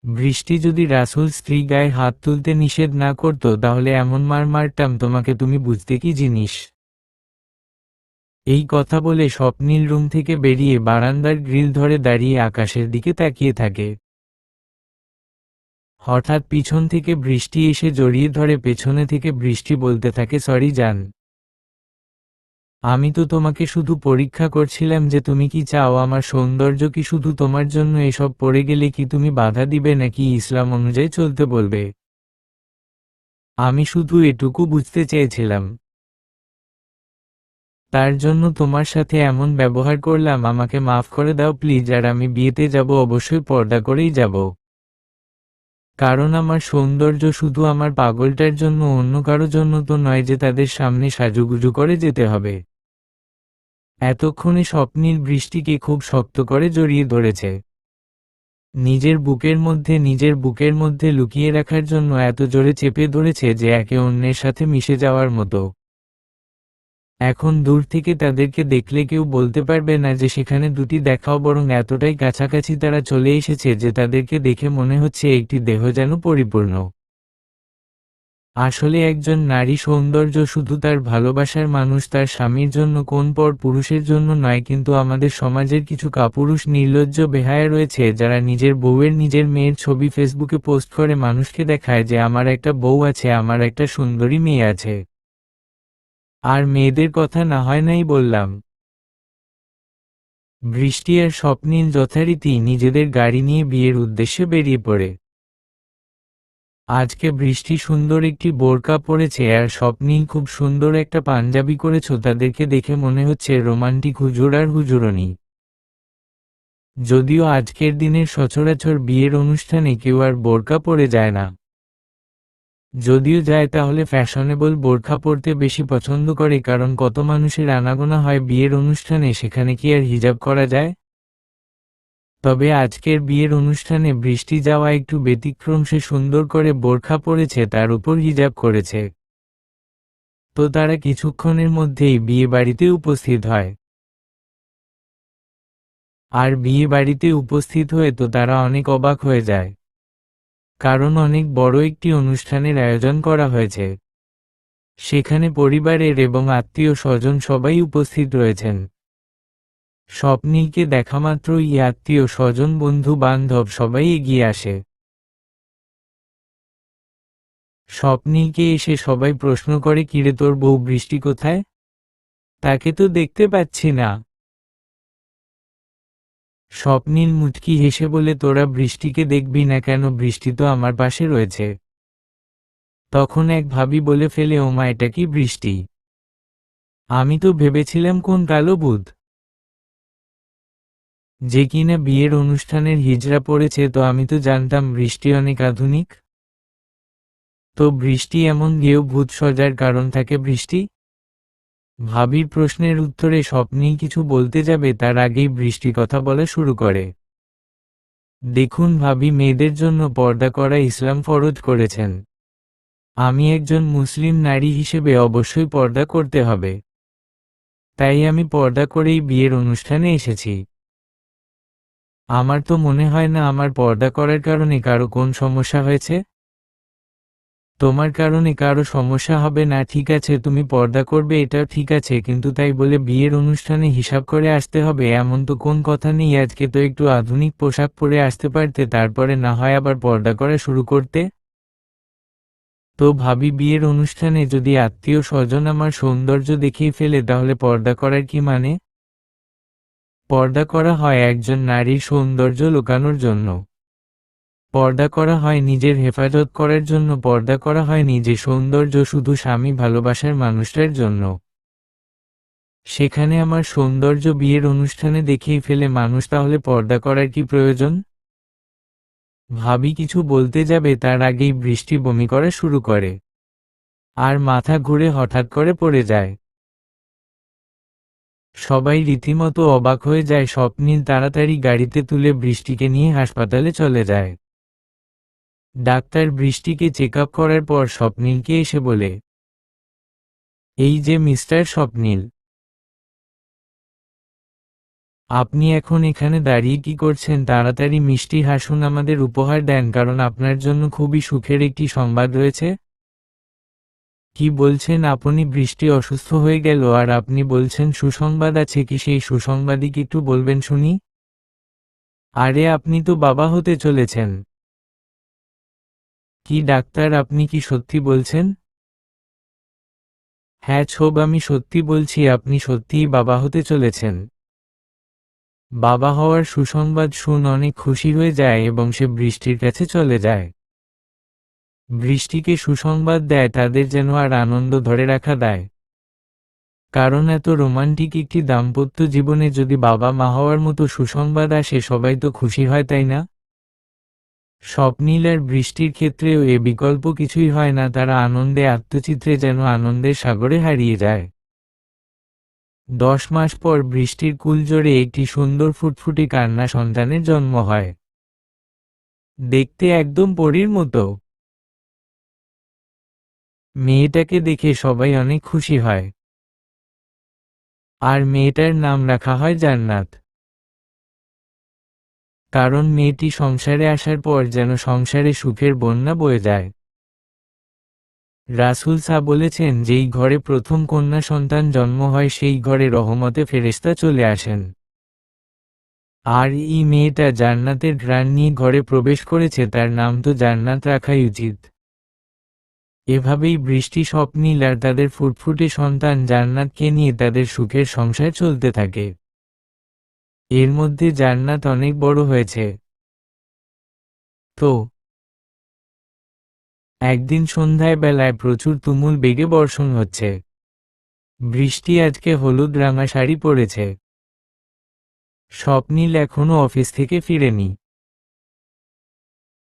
বৃষ্টি, যদি রাসূল স্ত্রী গায়ে হাত তুলতে নিষেধ না করতো তাহলে এমন মার মারতাম তোমাকে। তুমি বুঝতে কি জিনিস? এই কথা বলে স্বপ্নীল রুম থেকে বেরিয়ে বারান্দার গ্রিল ধরে দাঁড়িয়ে আকাশের দিকে তাকিয়ে থাকে। হঠাৎ পিছন থেকে বৃষ্টি এসে জড়িয়ে ধরে। পেছনে থেকে বৃষ্টি বলতে থাকে, সরি জান, আমি তো তোমাকে শুধু পরীক্ষা করছিলাম যে তুমি কি চাও। আমার সৌন্দর্য কি শুধু তোমার জন্য? এসব পড়ে গেলে কি তুমি বাধা দিবে নাকি ইসলাম অনুযায়ী চলতে বলবে? আমি শুধু এটুকু বুঝতে চেয়েছিলাম। তার জন্য তোমার সাথে এমন ব্যবহার করলাম। আমাকে মাফ করে দাও প্লিজ। আর আমি বিয়েতে যাব অবশ্যই পর্দা করেই যাব, কারণ আমার সৌন্দর্য শুধু আমার পাগলটার জন্য, অন্য কারো জন্য তো নয় যে তাদের সামনে সাজুগুজু করে যেতে হবে। এতক্ষণে স্বপ্নীল বৃষ্টিকে খুব শক্ত করে জড়িয়ে ধরেছে। নিজের বুকের মধ্যে লুকিয়ে রাখার জন্য এত জোরে চেপে ধরেছে যে একে অন্যের সাথে মিশে যাওয়ার মতো। এখন দূর থেকে তাদেরকে দেখলে কেউ বলতে পারবে না যে সেখানে দুটি দেখাও, বরং এতটাই কাছাকাছি তারা চলে এসেছে যে তাদেরকে দেখে মনে হচ্ছে একটি দেহ যেন পরিপূর্ণ। আসলে একজন নারী সৌন্দর্য শুধু তার ভালোবাসার মানুষ, তার স্বামীর জন্য, কোন পর পুরুষের জন্য নয়। কিন্তু আমাদের সমাজের কিছু কাপুরুষ নির্লজ্জ বেহায়া রয়েছে যারা নিজের বউয়ের, নিজের মেয়ের ছবি ফেসবুকে পোস্ট করে মানুষকে দেখায় যে আমার একটা বউ আছে, আমার একটা সুন্দরী মেয়ে আছে। আর মেয়েদের কথা না হয় নাই বললাম। বৃষ্টি আর স্বপ্নীল যথারীতি নিজেদের গাড়ি নিয়ে বিয়ের উদ্দেশ্যে বেরিয়ে পড়ে। আজকে বৃষ্টি সুন্দর একটি বোরকা পরেছে আর স্বপ্নীল খুব সুন্দর একটা পাঞ্জাবি করেছ। তাদেরকে দেখে মনে হচ্ছে রোমান্টিক হুজুর আর হুজুরনি। যদিও আজকের দিনের সচরাচর বিয়ের অনুষ্ঠানে কেউ আর বোরকা পরে যায় না। যদিও যায় তাহলে ফ্যাশনেবল বোরখা পরতে বেশি পছন্দ করে, কারণ কত মানুষের আনাগোনা হয় বিয়ের অনুষ্ঠানে, সেখানে কি আর হিজাব করা যায়? তবে আজকের বিয়ের অনুষ্ঠানে বৃষ্টি যাওয়া একটু ব্যতিক্রম। সে সুন্দর করে বোরখা পরেছে, তার উপর হিজাব করেছে। তো তারা কিছুক্ষণের মধ্যেই বিয়ে বাড়িতে উপস্থিত হয়। আর বিয়ে বাড়িতে উপস্থিত হয়ে তো তারা অনেক অবাক হয়ে যায়, কারণ অনেক বড় একটি অনুষ্ঠানের আয়োজন করা হয়েছে। সেখানে পরিবারের এবং আত্মীয় স্বজন সবাই উপস্থিত রয়েছেন। স্বপ্নীলকে দেখামাত্রই আত্মীয় স্বজন বন্ধু বান্ধব সবাই এগিয়ে আসে। স্বপ্নীলকে এসে সবাই প্রশ্ন করে, কিরে তোর বউ বৃষ্টি কোথায়? তাকে তো দেখতে পাচ্ছি না। স্বপ্নীল মুচকি হেসে বলে, তোরা বৃষ্টিকে দেখবি না কেন, বৃষ্টি তো আমার পাশে রয়েছে। তখন এক ভাবি বলে ফেলে, ওমা এটা কি বৃষ্টি? আমি তো ভেবেছিলাম কোন কালো ভূত, যে কিনা বিয়ের অনুষ্ঠানের হিজড়া পড়েছে। তো আমি তো জানতাম বৃষ্টি অনেক আধুনিক। তো বৃষ্টি এমন গেয়েও ভূত সজার কারণ থাকে বৃষ্টি? ভাবির প্রশ্নের উত্তরে স্বপ্নীল কিছু বলতে যাবে তার আগেই বৃষ্টি কথা বলা শুরু করে। দেখুন ভাবি, মেয়েদের জন্য পর্দা করা ইসলাম ফরজ করেছেন। আমি একজন মুসলিম নারী হিসেবে অবশ্যই পর্দা করতে হবে। তাই আমি পর্দা করেই বিয়ের অনুষ্ঠানে এসেছি। আমার তো মনে হয় না আমার পর্দা করার কারণে কারো কোন সমস্যা হয়েছে। তোমার কারণে কারো সমস্যা হবে না, ঠিক আছে, তুমি পর্দা করবে এটাও ঠিক আছে, কিন্তু তাই বলে বিয়ের অনুষ্ঠানে হিসাব করে আসতে হবে এমন তো কোন কথা নেই। আজকে তো একটু আধুনিক পোশাক পরে আসতে পারতে, তারপরে না হয় আবার পর্দা করা শুরু করতে। তো ভাবি, বিয়ের অনুষ্ঠানে যদি আত্মীয় স্বজন আমার সৌন্দর্য দেখিয়ে ফেলে তাহলে পর্দা করার কি মানে? পর্দা করা হয় একজন নারীর সৌন্দর্য লুকানোর জন্য। পর্দা করা হয় নিজের হেফাজত করার জন্য। পর্দা করা হয় নিজের সৌন্দর্য শুধু স্বামী ভালোবাসার মানুষটার জন্য। সেখানে আমার সৌন্দর্য বিয়ের অনুষ্ঠানে দেখিয়ে ফেলে মানুষ, তাহলে পর্দা করার কি প্রয়োজন? ভাবি কিছু বলতে যাবে তার আগেই বৃষ্টি বমি করা শুরু করে, আর মাথা ঘুরে হঠাৎ করে পড়ে যায়। সবাই রীতিমতো অবাক হয়ে যায়। স্বপ্নীল তাড়াতাড়ি গাড়িতে তুলে বৃষ্টিকে নিয়ে হাসপাতালে চলে যায়। ডাক্তার বৃষ্টিকে চেক আপ করার পর স্বপ্নীলকে এসে বলে, এই যে মিস্টার স্বপ্নীল, আপনি এখন এখানে দাঁড়িয়ে কি করছেন? তাড়াতাড়ি মিষ্টি হাসুন, আমাদের উপহার দেন, কারণ আপনার জন্য খুবই সুখের একটি সংবাদ রয়েছে। কি বলছেন আপনি? বৃষ্টি অসুস্থ হয়ে গেল আর আপনি বলছেন সুসংবাদ আছে? কি সেই সুসংবাদই কি একটু বলবেন শুনি? আরে আপনি তো বাবা হতে চলেছেন। কি ডাক্তার, আপনি কি সত্যি বলছেন? হ্যাঁ ছোব, আমি সত্যি বলছি, আপনি সত্যিই বাবা হতে চলেছেন। বাবা হওয়ার সুসংবাদ শুনে অনেক খুশি হয়ে যায় এবং সে বৃষ্টির কাছে চলে যায়। বৃষ্টিকে সুসংবাদ দেয়, তাদের যেন আর আনন্দ ধরে রাখা দেয়। কারণ এত রোমান্টিক একটি দাম্পত্য জীবনে যদি বাবা মা হওয়ার মতো সুসংবাদ আসে সবাই তো খুশি হয়, তাই না? স্বপ্নীল আর বৃষ্টির ক্ষেত্রেও এ বিকল্প কিছুই হয় না, তারা আনন্দে আত্মচিত্রে যেন আনন্দের সাগরে হারিয়ে যায়। 10 মাস পর বৃষ্টির কুলজোরে একটি সুন্দর ফুটফুটে কান্না সন্তানের জন্ম হয়। দেখতে একদম পরীর মতো। মেয়েটাকে দেখে সবাই অনেক খুশি হয়। আর মেয়েটার নাম রাখা হয় জান্নাত। কারণ মেয়েটি সংসারে আসার পর যেন সংসারে সুখের বন্যা বয়ে যায়। রাসূল বলেছেন, যেই ঘরে প্রথম কন্যা সন্তান জন্ম হয় সেই ঘরে রহমতে ফেরেশতা চলে আসেন। আর এই মেয়েটা জান্নাতের ঘ্রাণ নিয়ে ঘরে প্রবেশ করেছে, তার নাম তো জান্নাত রাখাই উচিত। এভাবেই বৃষ্টি স্বপ্নীল আর তাদের ফুটফুটে সন্তান জান্নাতকে নিয়ে তাদের সুখের সংসার চলতে থাকে। এর মধ্যে জান্নাত অনেক বড় হয়েছে। তো একদিন সন্ধ্যায় বেলায় প্রচুর তুমুল বেগে বর্ষণ হচ্ছে। বৃষ্টি আজকে হলুদ রাঙা শাড়ি পরেছে। স্বপ্নীল এখনো অফিস থেকে ফিরেনি।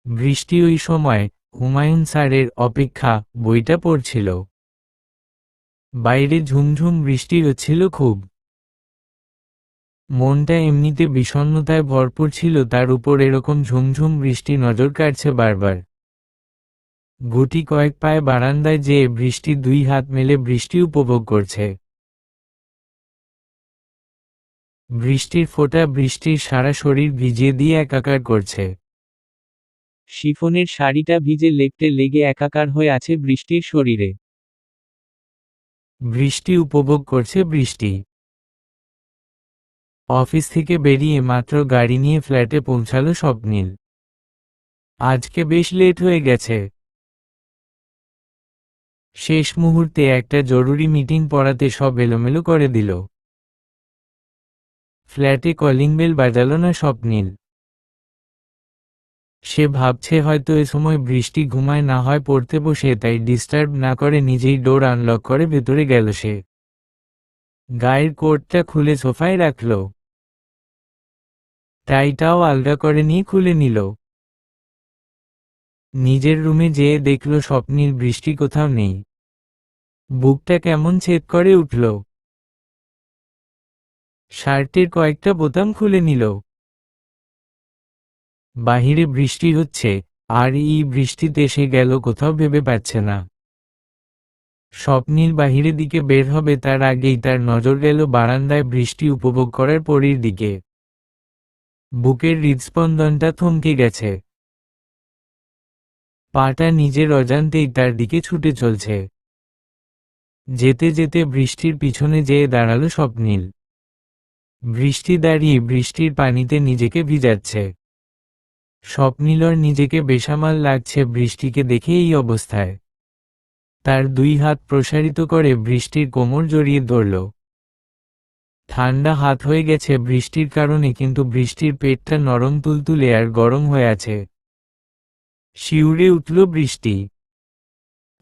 বৃষ্টি ওই সময় হুমায়ুন স্যারের অপেক্ষা বইটা পড়ছিল। বাইরে ঝুমঝুম বৃষ্টি হচ্ছিল খুব। মনটা এমনিতে বিষণ্ণতায় ভরপুর ছিল, তার উপর এরকম ঝুমঝুম বৃষ্টি নজর কাটছে বারবার। গুটি কয়েক পায়ে বারান্দায় যেয়ে বৃষ্টি 2 হাত মেলে বৃষ্টি উপভোগ করছে। বৃষ্টির ফোঁটা বৃষ্টির সারা শরীর ভিজিয়ে দিয়ে একাকার করছে। শিফনের শাড়িটা ভিজে লেপ্টে লেগে একাকার হয়ে আছে বৃষ্টির শরীরে। বৃষ্টি উপভোগ করছে বৃষ্টি। অফিস থেকে বেরিয়ে মাত্র গাড়ি নিয়ে ফ্ল্যাটে পৌঁছালো স্বপ্নিল। আজকে বেশ লেট হয়ে গেছে। শেষ মুহূর্তে একটা জরুরি মিটিং পড়াতে সব এলোমেলো করে দিল। ফ্ল্যাটে কলিং বেল বাজালো না স্বপ্নিল। সে ভাবছে হয়তো এ সময় বৃষ্টি ঘুমায়, না হয় পড়তে বসে, তাই ডিস্টার্ব না করে নিজেই ডোর আনলক করে ভেতরে গেল সে। গায়ের কোটটা খুলে সোফায় রাখল, টাইটাও আলগা করে নিয়ে খুলে নিল। নিজের রুমে যেয়ে দেখল স্বপ্নিল বৃষ্টি কোথাও নেই। বুকটা কেমন ছেদ করে উঠল। শার্টের কয়েকটা বোতাম খুলে নিল। বাহিরে বৃষ্টি হচ্ছে, আর এই বৃষ্টিতে সে গেল কোথাও ভেবে পাচ্ছে না। স্বপ্নিল বাহিরের দিকে বের হবে তার আগেই তার নজর গেল বারান্দায় বৃষ্টি উপভোগ করার পরীর দিকে। বুকের হৃদস্পন্দনটা থমকে গেছে। পাটা নিজের অজান্তেই তার দিকে ছুটে চলছে। যেতে যেতে বৃষ্টির পিছনে যেয়ে দাঁড়ালো স্বপ্নিল। বৃষ্টি দাঁড়িয়ে বৃষ্টির পানিতে নিজেকে ভিজাচ্ছে। স্বপ্নিলর নিজেকে বেসামাল লাগছে বৃষ্টিকে দেখে এই অবস্থায়। তার দুই হাত প্রসারিত করে বৃষ্টির কোমর জড়িয়ে ধরল। ঠান্ডা হাত হয়ে গেছে বৃষ্টির কারণে, কিন্তু বৃষ্টির পেটটা নরম তুলতুলে আর গরম হয়ে আছে। শিউরে উঠল বৃষ্টি।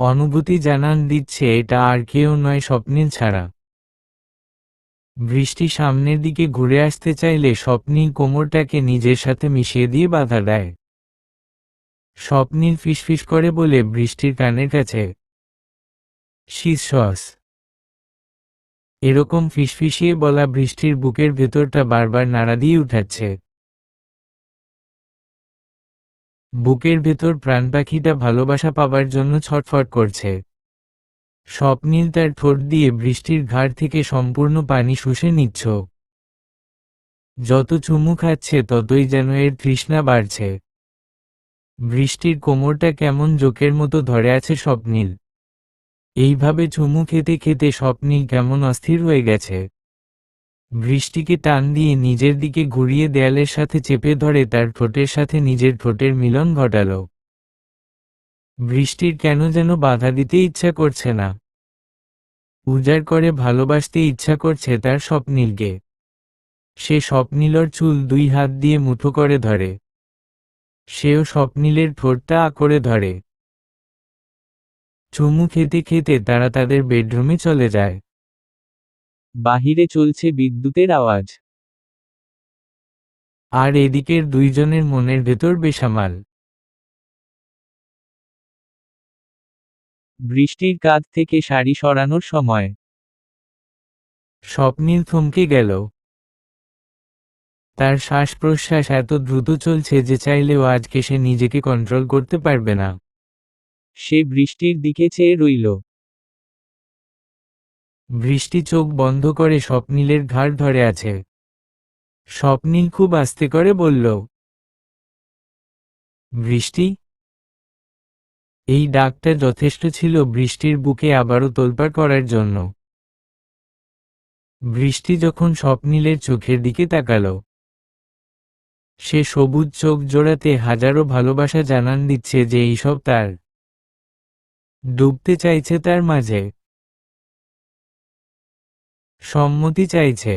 অনুভূতি জানান দিচ্ছে এটা আর কেউ নয়, স্বপ্নিল ছাড়া। বৃষ্টি সামনের দিকে ঘুরে আসতে চাইলে স্বপ্নিল কোমরটাকে নিজের সাথে মিশিয়ে দিয়ে বাধা দেয়। স্বপ্নিল ফিসফিস করে বলে বৃষ্টির কানের কাছে, শীর্ষস। এরকম ফিসফিসিয়ে বলা বৃষ্টির বুকের ভেতরটা বারবার নাড়া দিয়ে উঠাচ্ছে। বুকের ভেতর প্রাণ পাখিটা ভালোবাসা পাবার জন্য ছটফট করছে। স্বপ্নিল তার ঠোঁট দিয়ে বৃষ্টির ঘাড় থেকে সম্পূর্ণ পানি শুষে নিচ্ছ। যত চুমু খাচ্ছে ততই যেন এর তৃষ্ণা বাড়ছে। বৃষ্টির কোমরটা কেমন জোকের মতো ধরে আছে স্বপ্নিল। এইভাবে চুমু খেতে খেতে স্বপ্নিল কেমন অস্থির হয়ে গেছে। বৃষ্টিকে টান দিয়ে নিজের দিকে ঘুরিয়ে দেয়ালের সাথে চেপে ধরে তার ঠোঁটের সাথে নিজের ঠোঁটের মিলন ঘটাল। বৃষ্টির কেন যেন বাধা দিতে ইচ্ছা করছে না। উজাড় করে ভালোবাসতে ইচ্ছা করছে তার স্বপ্নিলকে। সে স্বপ্নিলর চুল দুই হাত দিয়ে মুঠো করে ধরে। সেও স্বপ্নিলের ঠোঁটটা আঁকড়ে ধরে। চুমু খেতে খেতে তারা তাদের বেডরুমে চলে যায়। বাহিরে চলছে বিদ্যুতের আওয়াজ। আর এদিকের দুইজনের মনের ভেতর বেসামাল। বৃষ্টির কাঁধ থেকে শাড়ি সরানোর সময় স্বপ্নিল থমকে গেল। তার শ্বাস প্রশ্বাস এত দ্রুত চলছে যে চাইলেও আজকে সে নিজেকে কন্ট্রোল করতে পারবে না। সে বৃষ্টির দিকে চেয়ে রইল। বৃষ্টি চোখ বন্ধ করে স্বপ্নিলের ঘাড় ধরে আছে। স্বপ্নিল খুব আস্তে করে বলল, বৃষ্টি। এই ডাকটা যথেষ্ট ছিল বৃষ্টির বুকে আবারও তোলপাড় করার জন্য। বৃষ্টি যখন স্বপ্নিলের চোখের দিকে তাকাল, সে সবুজ চোখ জোড়াতে হাজারো ভালোবাসা জানান দিচ্ছে যে এইসব তার। ডুবতে চাইছে তার মাঝে, সম্মতি চাইছে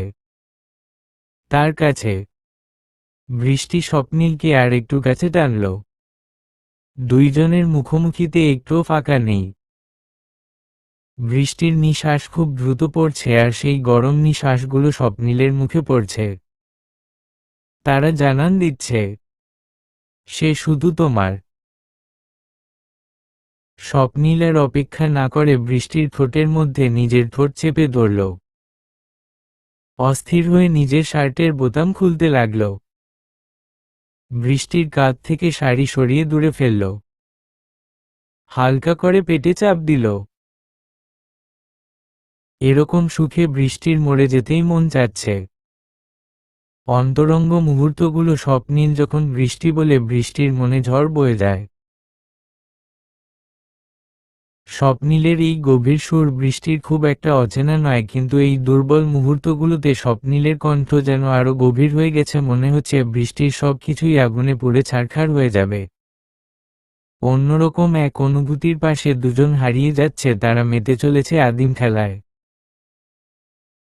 তার কাছে। বৃষ্টি স্বপ্নিলকে আর একটু কাছে টানল। দুইজনের মুখোমুখিতে একটুও ফাঁকা নেই। বৃষ্টির নিঃশ্বাস খুব দ্রুত পড়ছে, আর সেই গরম নিঃশ্বাসগুলো স্বপ্নিলের মুখে পড়ছে। তারা জানান দিচ্ছে, সে শুধু তোমার। স্বপ্নিল আর অপেক্ষা না করে বৃষ্টির ঠোঁটের মধ্যে নিজের ঠোঁট চেপে ধরল। অস্থির হয়ে নিজের শার্টের বোতাম খুলতে লাগল। বৃষ্টির কাঁধ থেকে শাড়ি সরিয়ে দূরে ফেলল। হালকা করে পেটে চাপ দিল। এরকম সুখে বৃষ্টির মরে যেতেই মন চাচ্ছে। অন্তরঙ্গ মুহূর্তগুলো স্বপ্নিল যখন বৃষ্টি বলে বৃষ্টির মনে ঝড় বয়ে যায়। স্বপ্নীলের এই গভীর সুর বৃষ্টির খুব একটা অচেনা নয়, কিন্তু এই দুর্বল মুহূর্তগুলোতে স্বপ্নীলের কণ্ঠ যেন আরো গভীর হয়ে গেছে। মনে হচ্ছে বৃষ্টির সবকিছুই আগুনে পুড়ে ছারখার হয়ে যাবে। অন্যরকম এক অনুভূতির পাশে দুজন হারিয়ে যাচ্ছে, তারা মেতে চলেছে আদিম খেলায়।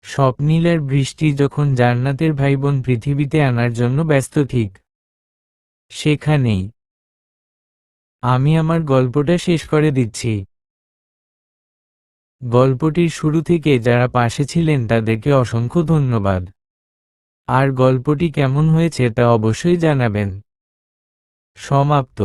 স্বপ্নীল আর বৃষ্টি যখন জান্নাতের ভাইবোন পৃথিবীতে আনার জন্য ব্যস্ত, ঠিক সেখানেই আমি আমার গল্পটা শেষ করে দিচ্ছি। গল্পটির শুরু থেকে যারা পাশে ছিলেন তাদেরকে অসংখ্য ধন্যবাদ। আর গল্পটি কেমন হয়েছে তা অবশ্যই জানাবেন। সমাপ্ত।